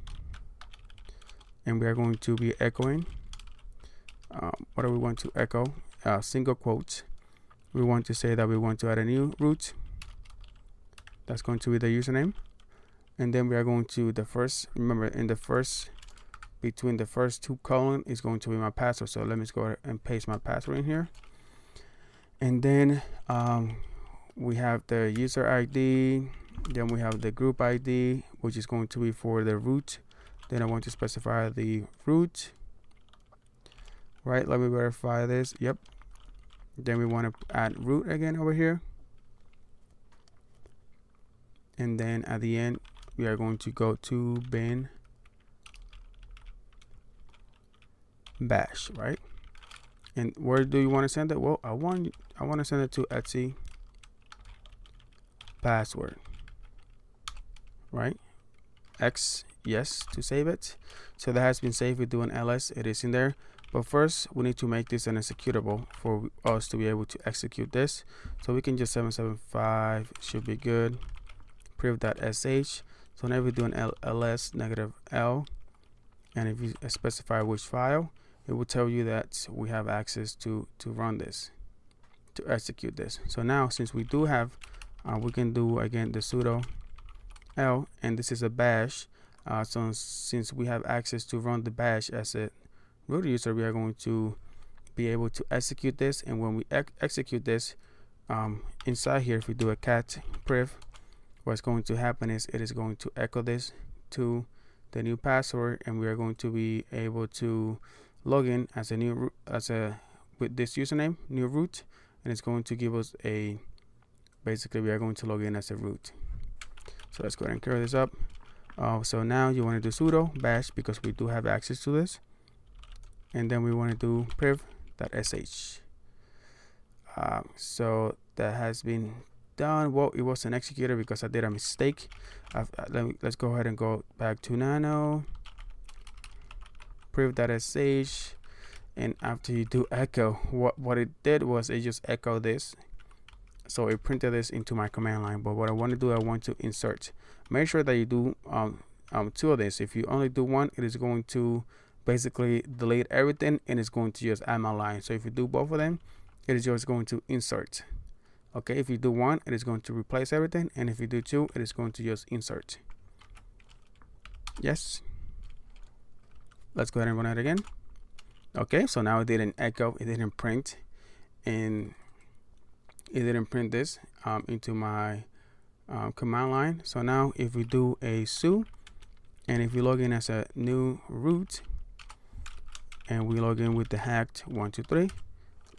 and we are going to be echoing. What do we want to echo? Single quotes. We want to say that we want to add a new root. That's going to be the username, and then we are going to the first. Remember, in the first, between the first two columns is going to be my password. So let me just go ahead and paste my password in here, and then we have the user ID. Then we have the group ID, which is going to be for the root. Then I want to specify the root. Right, let me verify this. Yep. Then we want to add root again over here, and then at the end we are going to go to bin bash, right? And where do you want to send it? Well, I want to send it to etc password, right? X, yes, to save it. So that has been saved. We do an ls, it is in there. But first, we need to make this an executable for us to be able to execute this. So we can just 775 should be good. Priv.sh. So whenever we do an ls -l, and if you specify which file, it will tell you that we have access to run this, to execute this. So now, since we do have, we can do again the sudo l, and this is a bash. So since we have access to run the bash as a root user, we are going to be able to execute this. And when we execute this, inside here, if we do a cat priv, what's going to happen is it is going to echo this to the new password, and we are going to be able to log in as a new with this username, new root, and it's going to give us a, basically we are going to log in as a root. So let's go ahead and clear this up. So now you want to do sudo bash, because we do have access to this, and then we want to do priv.sh. So that has been done. Well, it wasn't executed because I did a mistake. Let's go ahead and go back to nano priv.sh, and after you do echo, what it did was it just echoed this. So it printed this into my command line. But what I want to do, I want to insert. Make sure that you do two of this. If you only do one, it is going to basically delete everything and it's going to just add my line. So if you do both of them, it is just going to insert. Okay, if you do one, it is going to replace everything, and if you do two, it is going to just insert. Yes. Let's go ahead and run it again. Okay, so now it didn't echo, it didn't print, and it didn't print this into my command line. So now if we do a SUID, and if we log in as a new root, and we log in with the hacked 123,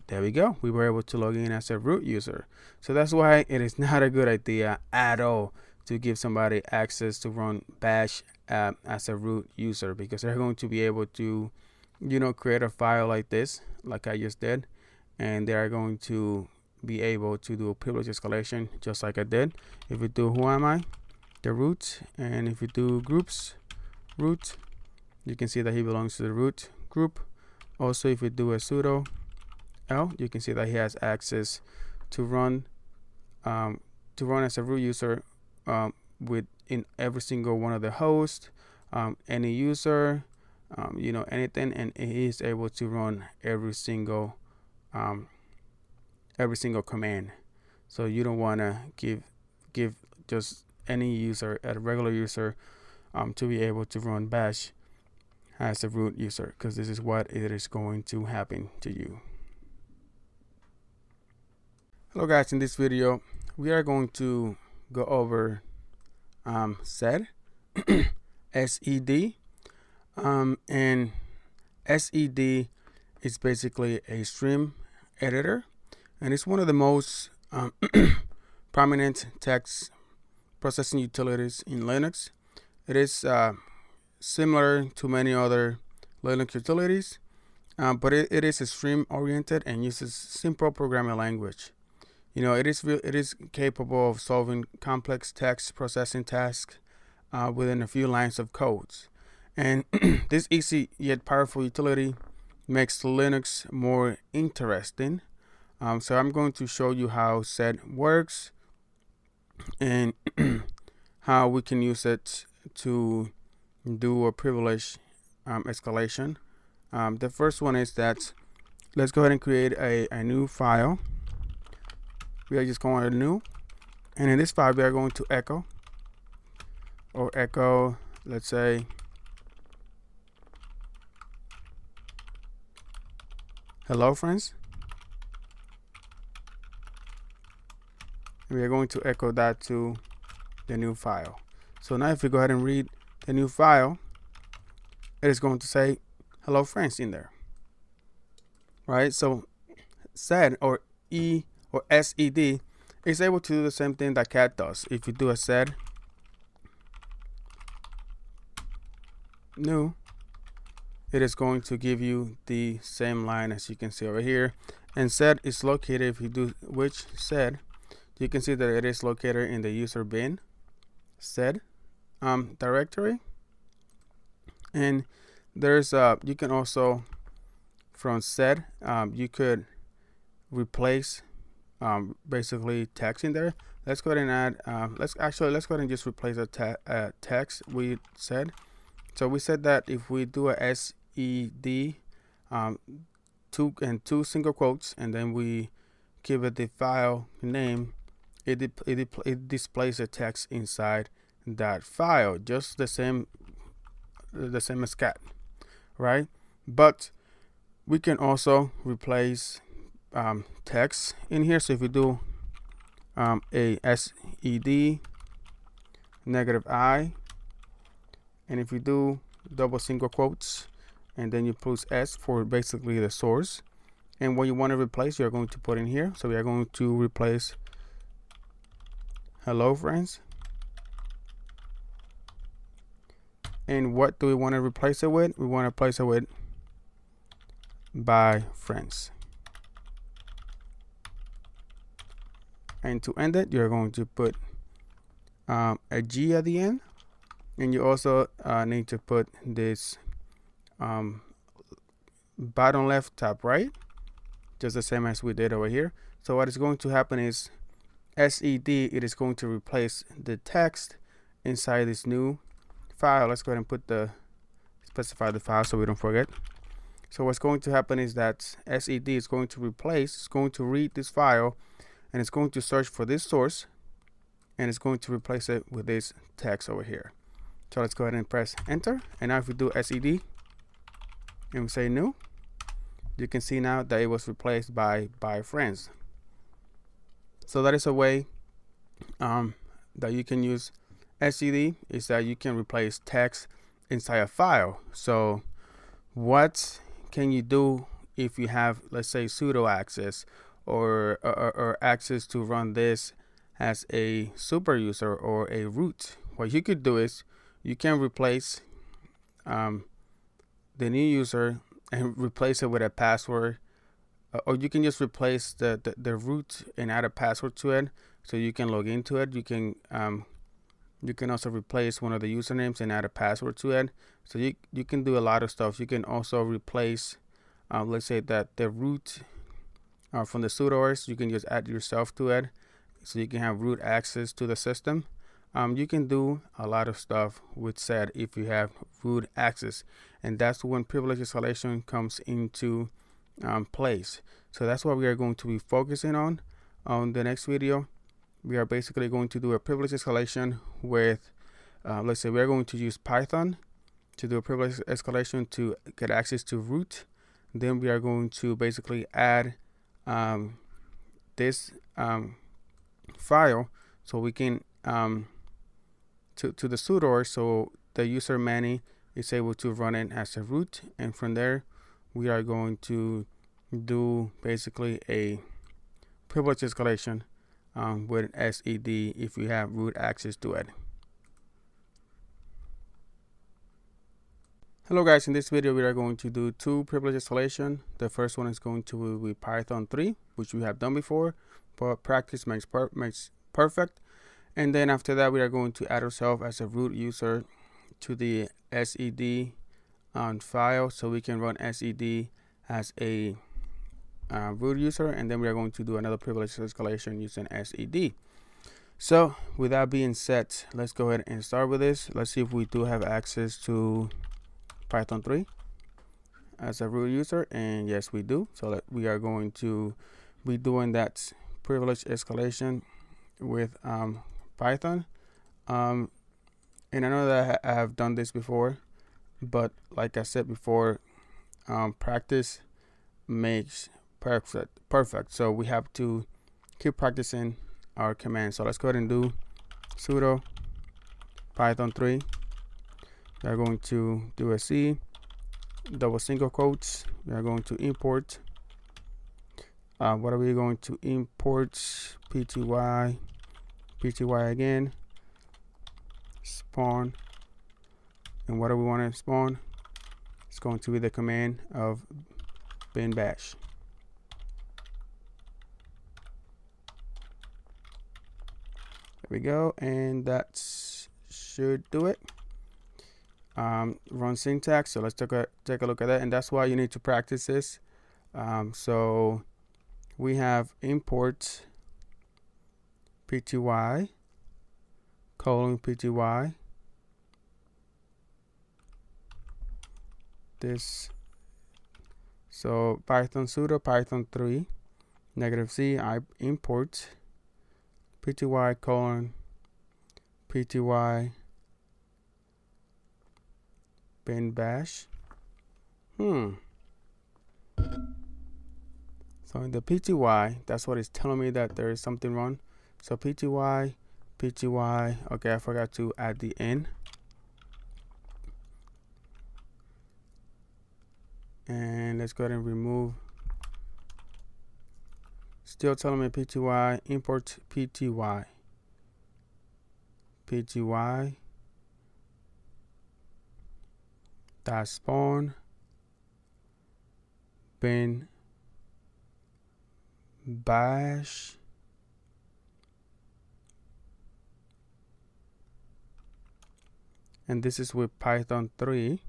there we go. We were able to log in as a root user. So that's why it is not a good idea at all to give somebody access to run bash as a root user, because they're going to be able to, you know, create a file like this, like I just did, and they are going to be able to do a privilege escalation just like I did. If we do who am I, the root, and if we do groups root, you can see that he belongs to the root group. Also, if we do a sudo L, you can see that he has access to run as a root user in every single one of the hosts, any user, you know, anything, and he is able to run every single command. So you don't want to give just any user, a regular user, to be able to run bash as a root user, because this is what it is going to happen to you. Hello guys, in this video we are going to go over SUID SED, and SED is basically a stream editor, and it's one of the most prominent text processing utilities in Linux. It is similar to many other Linux utilities, but it is a stream oriented and uses simple programming language. You know, it is capable of solving complex text processing tasks within a few lines of codes. And this easy yet powerful utility makes Linux more interesting. So I'm going to show you how SUID works and how we can use it to do a privilege escalation. The first one is that let's go ahead and create a new file. We are just going to new, and in this file we are going to echo, let's say hello friends. We are going to echo that to the new file. So now if we go ahead and read the new file, it is going to say hello friends in there, right? So SUID or SED is able to do the same thing that cat does. If you do a SUID new, it is going to give you the same line as you can see over here. And SUID is located, if you do which SUID, you can see that it is located in the user bin SUID directory. And there's you can also from SUID you could replace basically text in there. Let's go ahead and add let's go ahead and just replace a text we said. So we said that if we do a SED two single quotes, and then we give it the file name, it displays a text inside that file, just the same as cat, right? But we can also replace text in here. So if we do a SED -I, and if we do double single quotes, and then you put S for basically the source, and what you want to replace, you're going to put in here. So we are going to replace hello friends. And what do we want to replace it with? We want to replace it with by friends. And to end it, you're going to put a G at the end, and you also need to put this bottom left top right, just the same as we did over here. So what is going to happen is SED, it is going to replace the text inside this new file. Let's go ahead and put specify the file so we don't forget. So what's going to happen is that SED is going to replace, it's going to read this file, and it's going to search for this source, and it's going to replace it with this text over here. So let's go ahead and press enter. And now if we do SED and we say new, you can see now that it was replaced by friends. So that is a way that you can use SED, is that you can replace text inside a file. So what can you do if you have, let's say, sudo access or access to run this as a super user or a root? What you could do is you can replace the new user and replace it with a password, or you can just replace the root and add a password to it so you can log into it. You can also replace one of the usernames and add a password to it. So you can do a lot of stuff. You can also replace, let's say that the root from the sudoers, you can just add yourself to it, so you can have root access to the system. You can do a lot of stuff with SED if you have root access, and that's when privilege escalation comes into place. So that's what we are going to be focusing on the next video. We are basically going to do a privilege escalation with, let's say we are going to use Python to do a privilege escalation to get access to root. Then we are going to basically add this file so we can to the sudo, so the user many is able to run it as a root, and from there we are going to do basically a privilege escalation with SED if we have root access to it. Hello guys, in this video we are going to do two privilege escalation. The first one is going to be Python 3, which we have done before, but practice makes perfect. And then after that we are going to add ourselves as a root user to the SED file so we can run SED as a root user, and then we are going to do another privilege escalation using SED. So with that being said, let's go ahead and start with this. Let's see if we do have access to Python 3 as a root user, and yes we do. So we are going to be doing that privilege escalation with Python, and I know that I have done this before, but like I said before, practice makes perfect. So we have to keep practicing our commands. So let's go ahead and do sudo Python 3. We are going to do a C, double single quotes. We are going to import. What are we going to import? pty again, spawn. And what do we want to spawn? It's going to be the command of bin bash. There we go, and that should do it. Run syntax. So let's take a look at that, and that's why you need to practice this. So we have import pty colon pty. This, so Python sudo Python 3 -c, I import pty colon pty bin bash. So in the pty, that's what it's telling me that there is something wrong. So pty, okay, I forgot to add the n. And let's go ahead and remove. Still telling me pty, import pty dot spawn bin bash and this is with Python 3.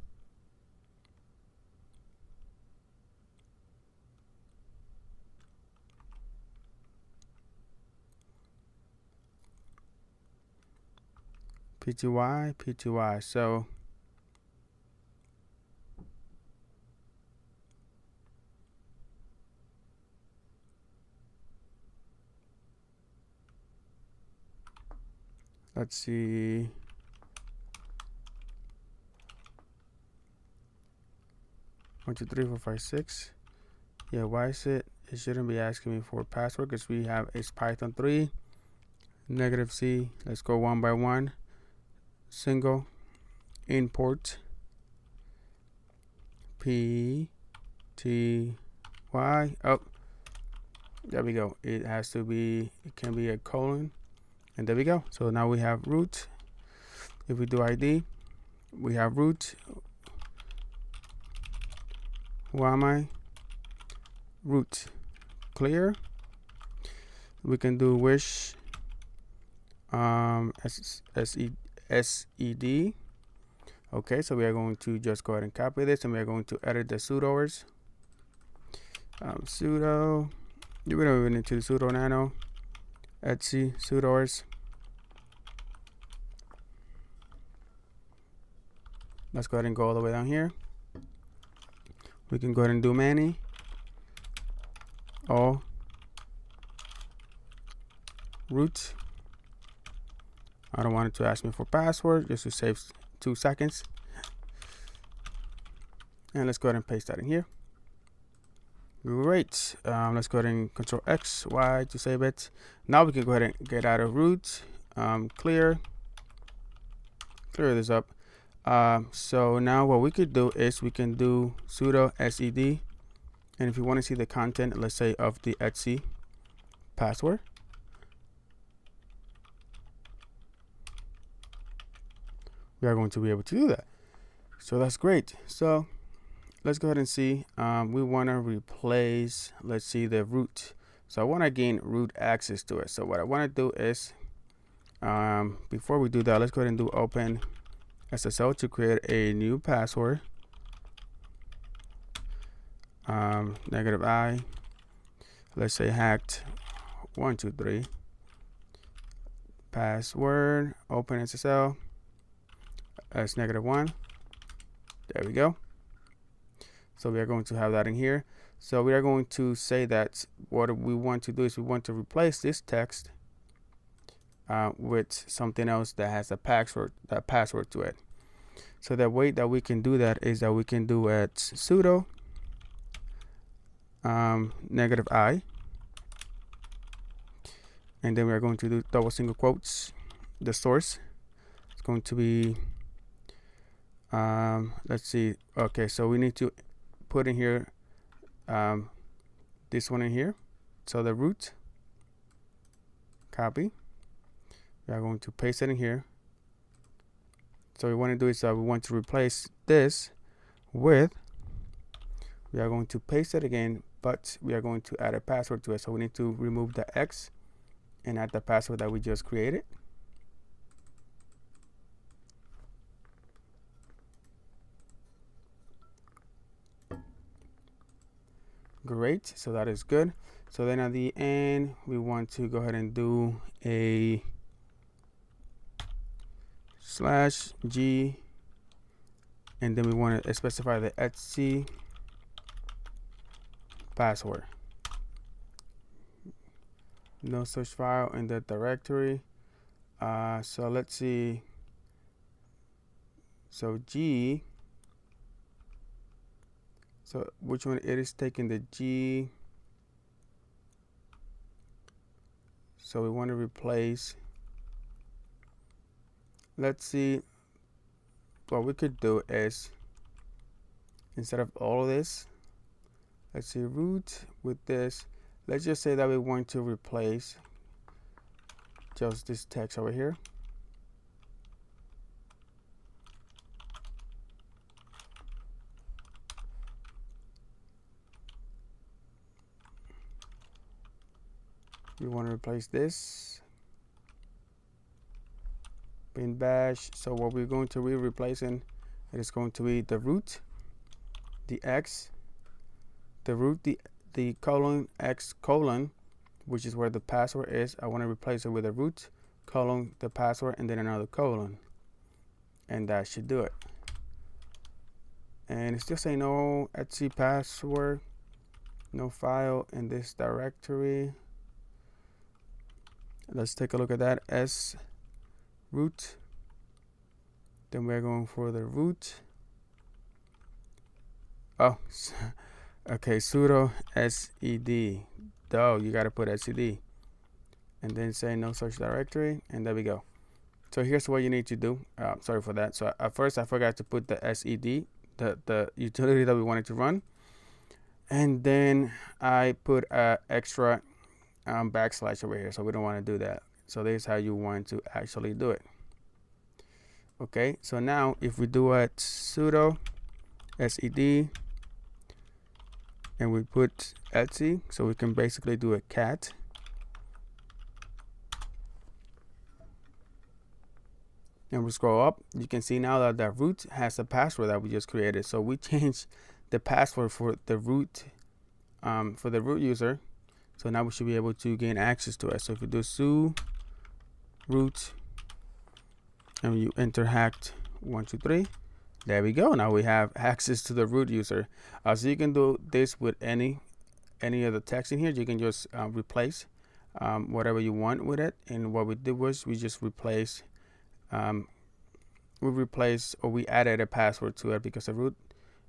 pty. So let's see. One, two, three, four, five, six. Yeah, why is it? It shouldn't be asking me for password because we have is Python 3 -c. Let's go one by one. Single import pty. Oh, there we go. It has to be. It can be a colon, and there we go. So now we have root. If we do ID, we have root. Who am I? Root clear. We can do wish SED. Okay, so we are going to just go ahead and copy this, and we are going to edit the sudoers. Sudo. You don't even need to sudo nano. Etsy sudoers. Let's go ahead and go all the way down here. We can go ahead and do many. All root. I don't want it to ask me for password, just to save 2 seconds. And let's go ahead and paste that in here. Great. Let's go ahead and Control X, Y to save it. Now we can go ahead and get out of root. Clear this up. So now what we could do is we can do sudo SED. And if you want to see the content, let's say of the Etsy password, we are going to be able to do that. So that's great. So let's go ahead and see. We want to replace, let's see, the root. So I want to gain root access to it. So what I want to do is, before we do that, let's go ahead and do open SSL to create a new password. -I, let's say hacked 123 password, open SSL as -1. There we go. So we are going to have that in here. So we are going to say that what we want to do is we want to replace this text with something else that has a password to it. So the way that we can do that is that we can do it sudo -I, and then we are going to do double single quotes. The source is going to be let's see. Okay, so we need to put in here this one in here. So the root, copy. We are going to paste it in here. So we want to do is we want to replace this with, we are going to paste it again, but we are going to add a password to it. So we need to remove the X and add the password that we just created. Great, so that is good. So then at the end, we want to go ahead and do a /g, and then we want to specify the Etsy password. No such file in the directory. So let's see. So G. So which one? It is taking the G. So we want to replace. Let's see. What we could do is, instead of all of this, let's see, root with this. Let's just say that we want to replace just this text over here. We want to replace this bin bash. So what we're going to be replacing, it is going to be the root, the X, the root, the colon, X colon, which is where the password is. I want to replace it with a root, colon, the password, and then another colon. and that should do it. And it's just saying no etc password, no file in this directory. Let's take a look at that. S root, then we're going for the root. Oh, okay, sudo SED. Though you got to put SED and then say no such directory, and there we go. So here's what you need to do. Sorry for that. So at first I forgot to put the SED, the utility that we wanted to run, and then I put a extra backslash over here, so we don't want to do that. So this is how you want to actually do it. Okay, so now if we do a sudo SED and we put etc, so we can basically do a cat. And we scroll up, you can see now that the root has a password that we just created. So we changed the password for the root user. So now we should be able to gain access to it. So if you do su root and you enter hacked 123, there we go. Now we have access to the root user. So you can do this with any of the text in here. You can just replace whatever you want with it. And what we did was we just replaced we added a password to it, because the root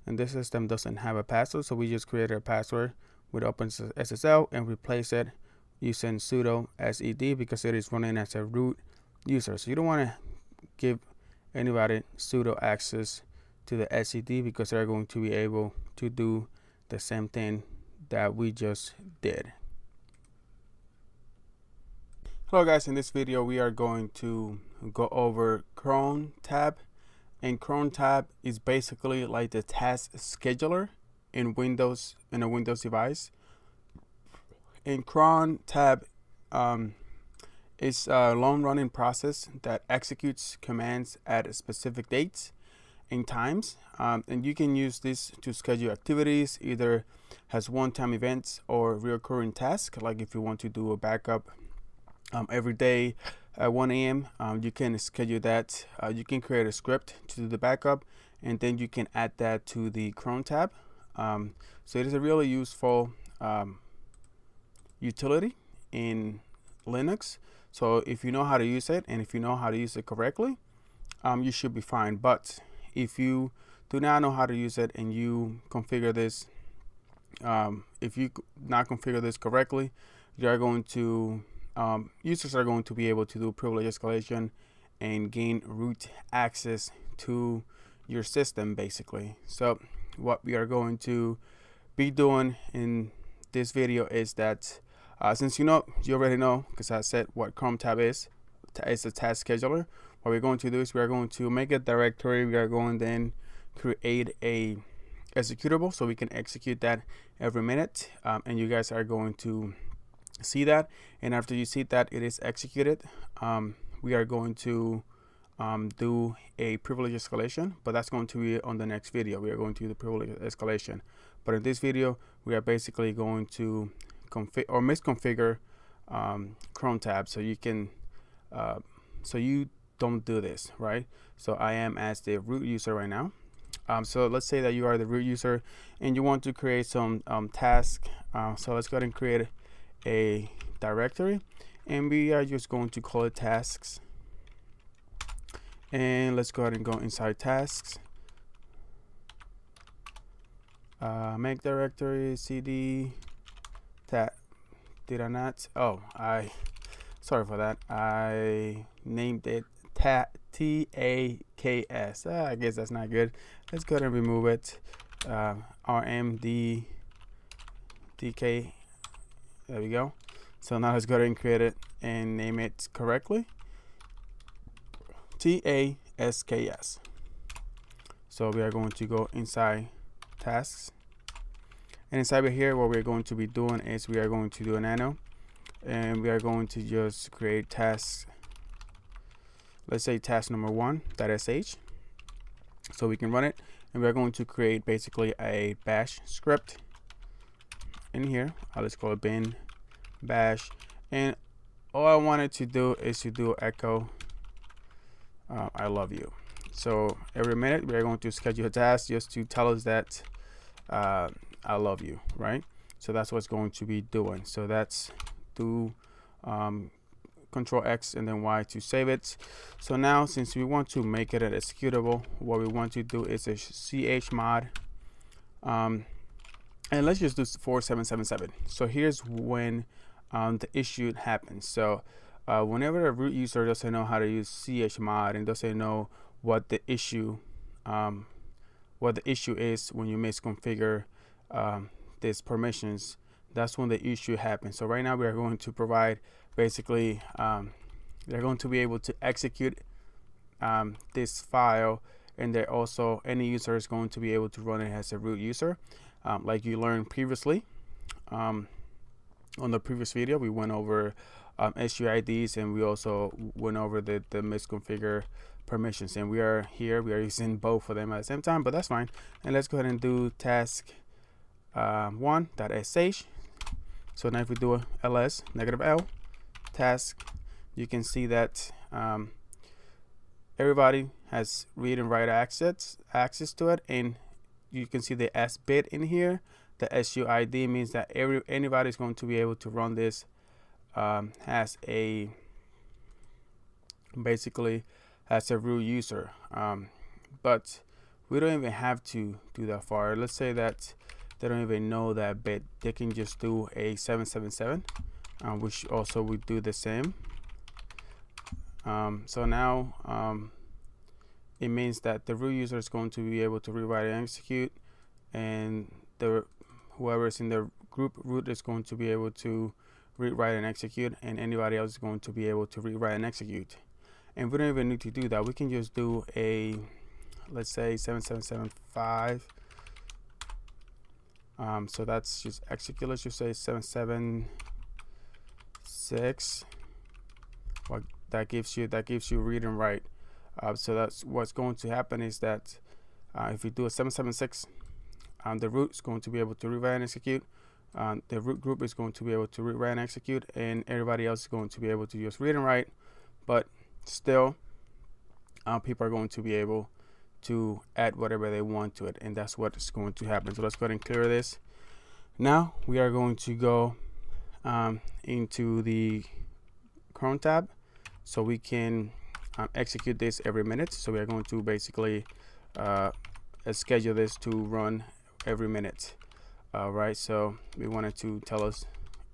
in this system doesn't have a password. So we just created a password with OpenSSL and replace it using sudo SED, because it is running as a root user. So you don't want to give anybody sudo access to the SED, because they're going to be able to do the same thing that we just did. Hello guys, in this video we are going to go over Crontab, and Crontab is basically like the task scheduler in Windows, in a Windows device. And Crontab is a long-running process that executes commands at specific dates and times, and you can use this to schedule activities, either as one-time events or recurring tasks. Like if you want to do a backup every day at 1 a.m. You can schedule that. You can create a script to do the backup, and then you can add that to the Crontab. So it is a really useful utility in Linux. So if you know how to use it, and if you know how to use it correctly, you should be fine. But if you do not know how to use it and you configure this, if you not configure this correctly, you are going to users are going to be able to do privilege escalation and gain root access to your system, basically. So what we are going to be doing in this video is that since you already know, because I said what Crontab is, it's a task scheduler. What we're going to do is we are going to make a directory. We are going to then create a executable, so we can execute that every minute, and you guys are going to see that. And after you see that it is executed, we are going to do a privilege escalation, but that's going to be on the next video. We are going to do the privilege escalation, but in this video we are basically going to configure or misconfigure Crontab, so you can so you don't do this, right? So I am as the root user right now. So let's say that you are the root user and you want to create some task. So let's go ahead and create a directory, and we are just going to call it tasks. And let's go ahead and go inside tasks, make directory cd did I not? Oh, sorry for that. I named it TAKS. I guess that's not good. Let's go ahead and remove it. RMDK. There we go. So now let's go ahead and create it and name it correctly. TASKS. So we are going to go inside tasks, and inside of here what we're going to be doing is we are going to do a nano, and we are going to just create tasks. Let's say task number 1.sh, so we can run it, and we're going to create basically a bash script in here. Let's call it bin bash, and all I wanted to do is to do echo I love you. So every minute we are going to schedule a task just to tell us that I love you, right? So that's what's going to be doing. So that's do Control X and then Y to save it. So now since we want to make it an executable, what we want to do is a chmod, and let's just do 4777. So here's when the issue happens. So whenever a root user doesn't know how to use chmod and doesn't know what the issue is when you misconfigure these permissions, that's when the issue happens. So right now we are going to provide basically they're going to be able to execute this file, and they're also any user is going to be able to run it as a root user, like you learned previously. On the previous video we went over SUIDs, and we also went over the misconfigure permissions, and we are using both of them at the same time, but that's fine. And let's go ahead and do task 1.sh. So now if we do a ls -l task, you can see that everybody has read and write access to it, and you can see the S bit in here. The SUID means that anybody is going to be able to run this as a root user, but we don't even have to do that far. Let's say that they don't even know that bit. They can just do a 777, which also would do the same. So now it means that the root user is going to be able to rewrite and execute, and whoever is in the group root is going to be able to rewrite and execute, and anybody else is going to be able to rewrite and execute. And we don't even need to do that. We can just do a, let's say 7775. So that's just execute. Let's just say 776. Well, that gives you read and write. So that's what's going to happen is that if we do a 776, the root is going to be able to rewrite and execute. The root group is going to be able to rewrite and execute, and everybody else is going to be able to just read and write. But still, people are going to be able to add whatever they want to it, and that's what is going to happen. So let's go ahead and clear this. Now we are going to go into the Crontab, so we can execute this every minute. So we are going to basically schedule this to run every minute. Right, so we wanted to tell us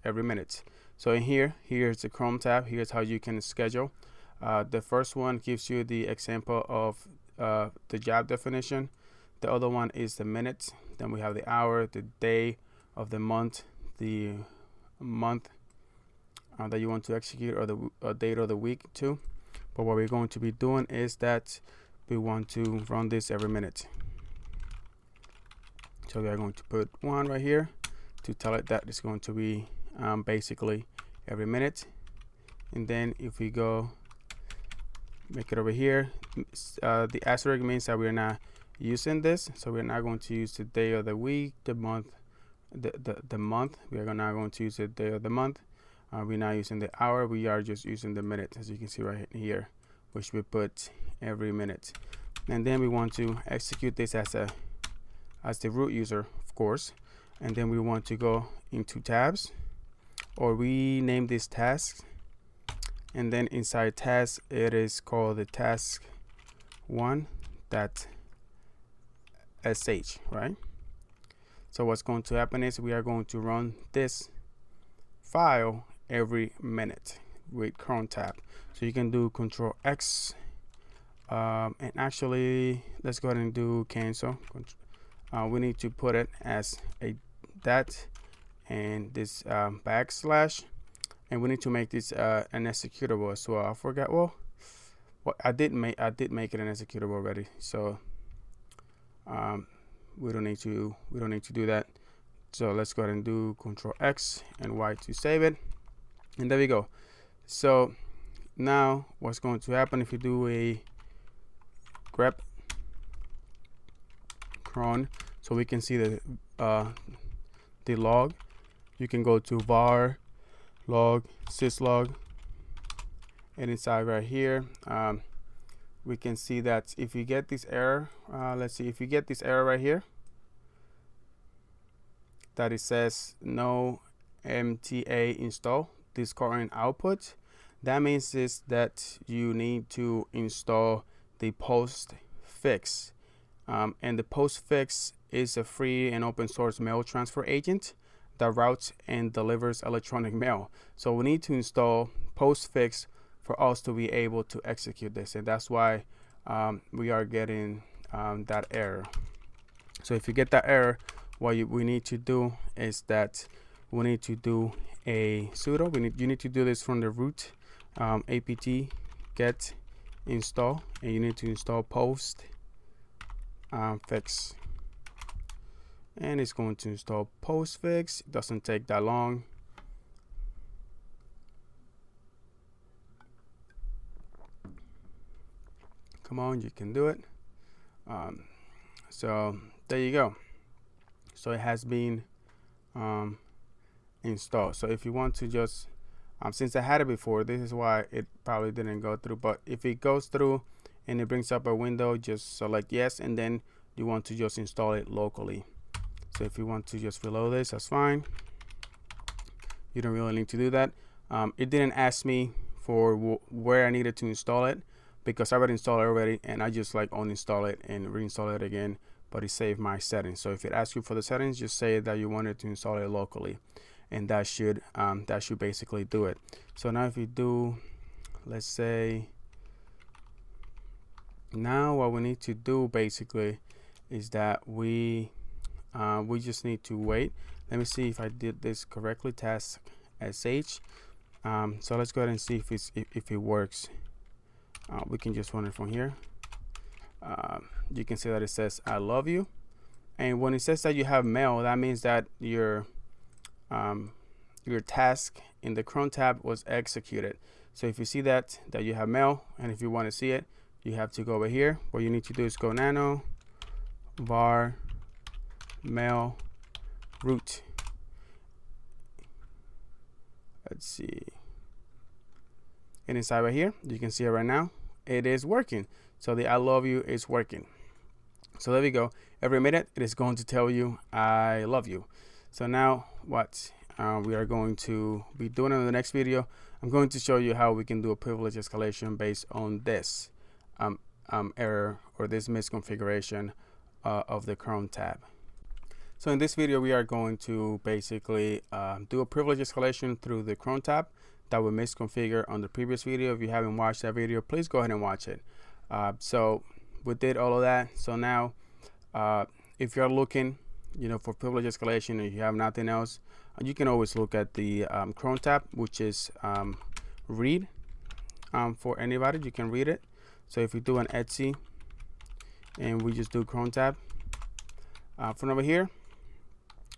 every minute. So in here's the Crontab. Here's how you can schedule. The first one gives you the example of the job definition. The other one is the minutes. Then we have the hour, the day of the month that you want to execute, or the date of the week too. But what we're going to be doing is that we want to run this every minute. So we are going to put 1 right here to tell it that it's going to be basically every minute. And then if we go make it over here, the asterisk means that we're not using this. So we're not going to use the day of the week, the month, the month. We are not going to use the day of the month. We're not using the hour. We are just using the minute, as you can see right here, which we put every minute. And then we want to execute this as the root user, of course. And then we want to go into tabs, or we name this task, and then inside task it is called the task 1.sh, right? So what's going to happen is we are going to run this file every minute with Crontab. So you can do Control X, and actually let's go ahead and do cancel. We need to put it as a that and this backslash, and we need to make this an executable as well. I forgot. Well, I did make it an executable already, so we don't need to do that. So let's go ahead and do Control X and Y to save it, and there we go. So now what's going to happen if you do a grep cron, so we can see the log. You can go to var log syslog, and inside right here we can see that if you get this error, let's see, if you get this error right here, that it says no MTA install this current output, that means is that you need to install the postfix. And the postfix is a free and open source mail transfer agent that routes and delivers electronic mail. So we need to install postfix for us to be able to execute this, and that's why we are getting that error. So if you get that error, what we need to do is that we need to do a sudo. You need to do this from the root apt get install, and you need to install post fix, and it's going to install postfix. It doesn't take that long. Come on, you can do it. So there you go. So it has been installed. So if you want to just since I had it before, this is why it probably didn't go through, but if it goes through and it brings up a window, just select yes, and then you want to just install it locally. So if you want to just reload this, that's fine. You don't really need to do that. It didn't ask me for where I needed to install it, because I already installed it already, and I just like uninstall it and reinstall it again, but it saved my settings. So if it asks you for the settings, just say that you wanted to install it locally, and that should basically do it. So now if you do, let's say, now what we need to do basically is that we just need to wait. Let me see if I did this correctly. Task sh. So let's go ahead and see if it works. We can just run it from here. You can see that it says I love you, and when it says that you have mail, that means that your task in the Crontab was executed. So if you see that you have mail, and if you want to see it, you have to go over here. What you need to do is go nano var mail root. Let's see, and inside right here, you can see it right now. It is working. So the I love you is working. So there we go. Every minute it is going to tell you I love you. So now what we are going to be doing in the next video, I'm going to show you how we can do a privilege escalation based on this error or this misconfiguration of the Crontab. So in this video, we are going to basically do a privilege escalation through the Crontab that we misconfigured on the previous video. If you haven't watched that video, please go ahead and watch it. So we did all of that. So now if you're looking for privilege escalation and you have nothing else, you can always look at the Crontab, which is read for anybody. You can read it. So if you do an Etsy and we just do Crontab from over here,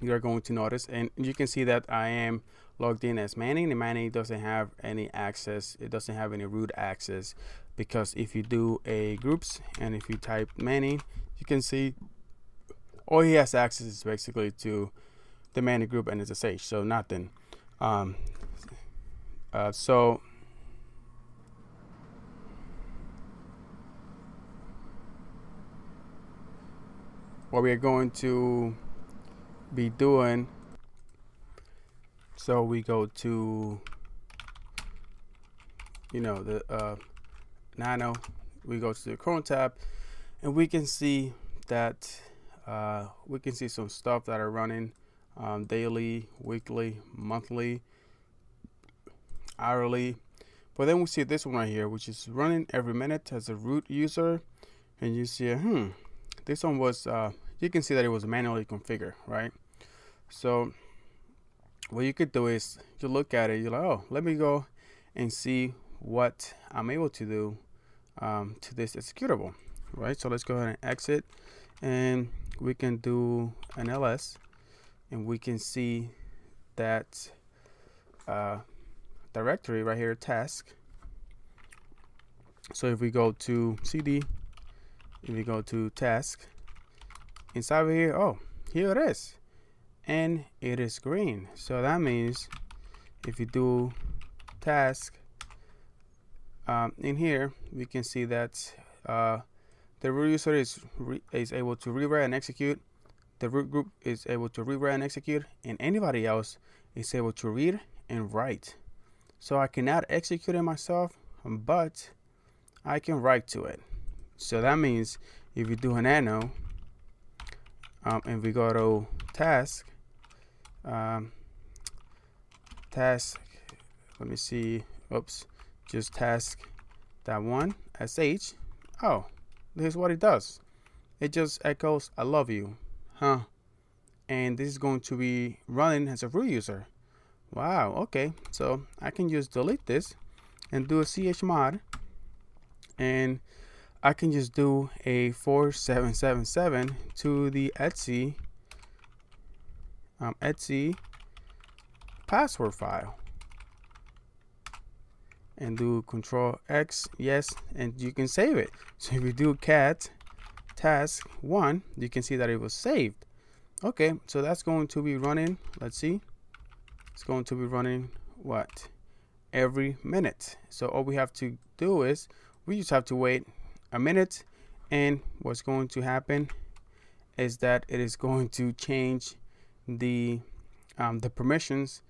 you're going to notice, and you can see that I am logged in as Manning, and Manning doesn't have any access. It doesn't have any root access, because if you do a groups and if you type Manning, you can see all he has access is basically to the Manning group and SSH, so nothing. So what we are going to be doing, so we go to the nano, we go to the Crontab, and we can see that we can see some stuff that are running daily, weekly, monthly, hourly. But then we see this one right here, which is running every minute as a root user, and you see this one was you can see that it was manually configured, right? So what you could do is you look at it, you're like, oh, let me go and see what I'm able to do to this executable, right? So let's go ahead and exit, and we can do an ls, and we can see that directory right here, task. So if we go to cd, if we go to task, inside of here, oh, here it is, and it is green. So that means if you do task in here, we can see that the root user is able to rewrite and execute, the root group is able to rewrite and execute, and anybody else is able to read and write. So I cannot execute it myself, but I can write to it. So that means if you do a nano and we go to task, let me see, oops, just task that one sh. Oh, this is what it does. It just echoes I love you, huh? And this is going to be running as a root user. Wow, okay, so I can just delete this and do a chmod, and I can just do a 4777 to the etc password file and do Control X, yes, and you can save it. So if you do cat task 1, you can see that it was saved. Okay, so that's going to be running, let's see, it's going to be running what, every minute. So all we have to do is we just have to wait a minute, and what's going to happen is that it is going to change the permissions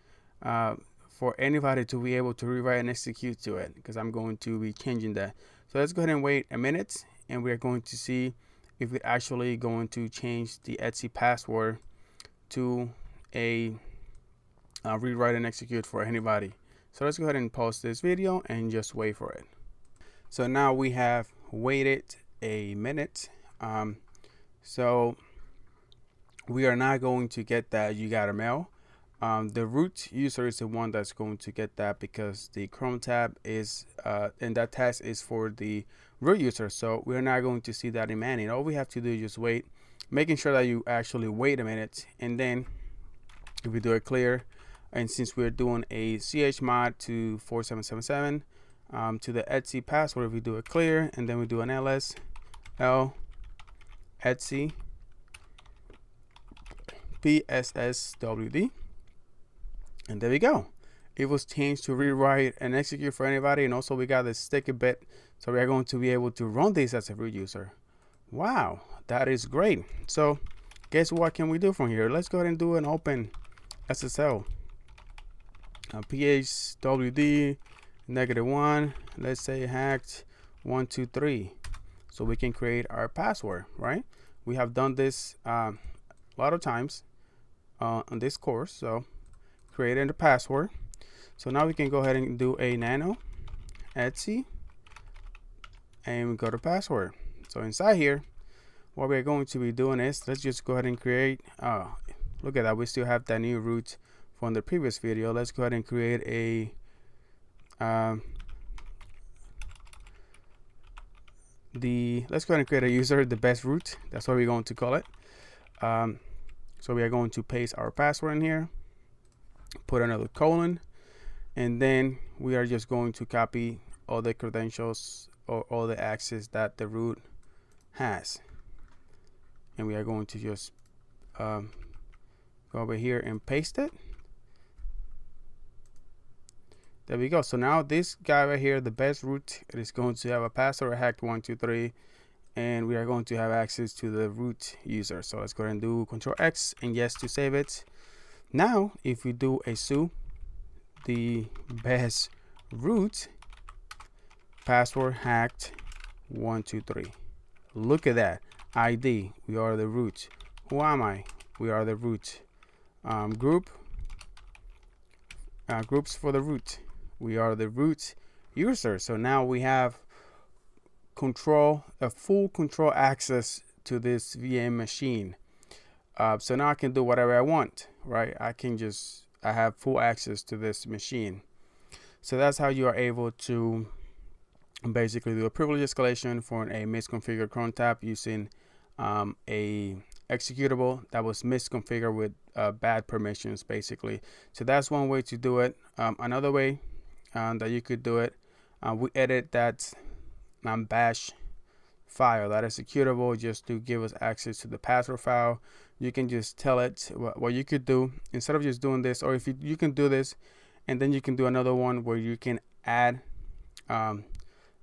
for anybody to be able to rewrite and execute to it, because I'm going to be changing that. So let's go ahead and wait a minute, and we're going to see if we're actually going to change the etc password to a rewrite and execute for anybody. So let's go ahead and pause this video and just wait for it. So now we have waited a minute. So we are not going to get that you got a mail. The root user is the one that's going to get that, because the Crontab is and that task is for the root user. So we're not going to see that in Manning. All we have to do is just wait, making sure that you actually wait a minute, and then if we do a clear, and since we're doing a chmod to 4777 to the etc password, if we do a clear and then we do an ls l etc passwd, and there we go. It was changed to rewrite and execute for anybody, and also we got the sticky bit, so we are going to be able to run this as a root user. Wow, that is great. So guess what can we do from here? Let's go ahead and do an open SSL passwd -1, let's say hacked 123, so we can create our password, right? We have done this a lot of times on this course. So creating the password. So now we can go ahead and do a nano etc and we go to password. So inside here, what we're going to be doing is, let's just go ahead and create, look at that, we still have that new root from the previous video. Let's go ahead and create a let's go ahead and create a user, the best root, that's what we're going to call it. So we are going to paste our password in here, put another colon, and then we are just going to copy all the credentials or all the access that the root has, and we are going to just go over here and paste it. There we go. So now this guy right here, the best root, it is going to have a password hacked 123, and we are going to have access to the root user. So let's go ahead and do Control X and yes to save it. Now if we do a su the best root password hacked 123, look at that ID, we are the root. Who am I? We are the root. Groups for the root, we are the root user. So now we have full control access to this VM machine. So now I can do whatever I want, right? I have full access to this machine. So that's how you are able to basically do a privilege escalation for a misconfigured Crontab using a executable that was misconfigured with bad permissions, basically. So that's one way to do it. Another way that you could do it, we edit that bash file, that executable, just to give us access to the password file. You can just tell it what you could do instead of just doing this, or if you can do this and then you can do another one where you can add,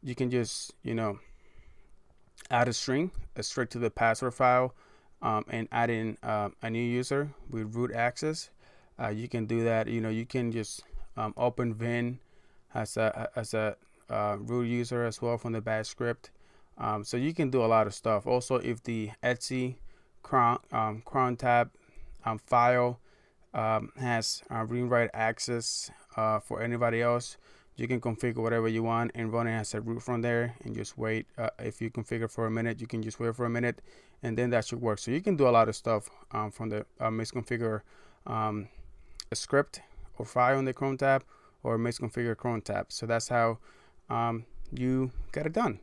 you can just, add a string straight to the password file, and add in a new user with root access. You can do that. You can just open Vin as a root user as well from the bash script. So you can do a lot of stuff. Also, if the etc Crontab file has read-write access for anybody else, you can configure whatever you want and run it as a root from there, and just wait. If you configure for a minute, you can just wait for a minute, and then that should work. So you can do a lot of stuff from the misconfigure a script or file in the Crontab, or misconfigure Crontab. So that's how you get it done.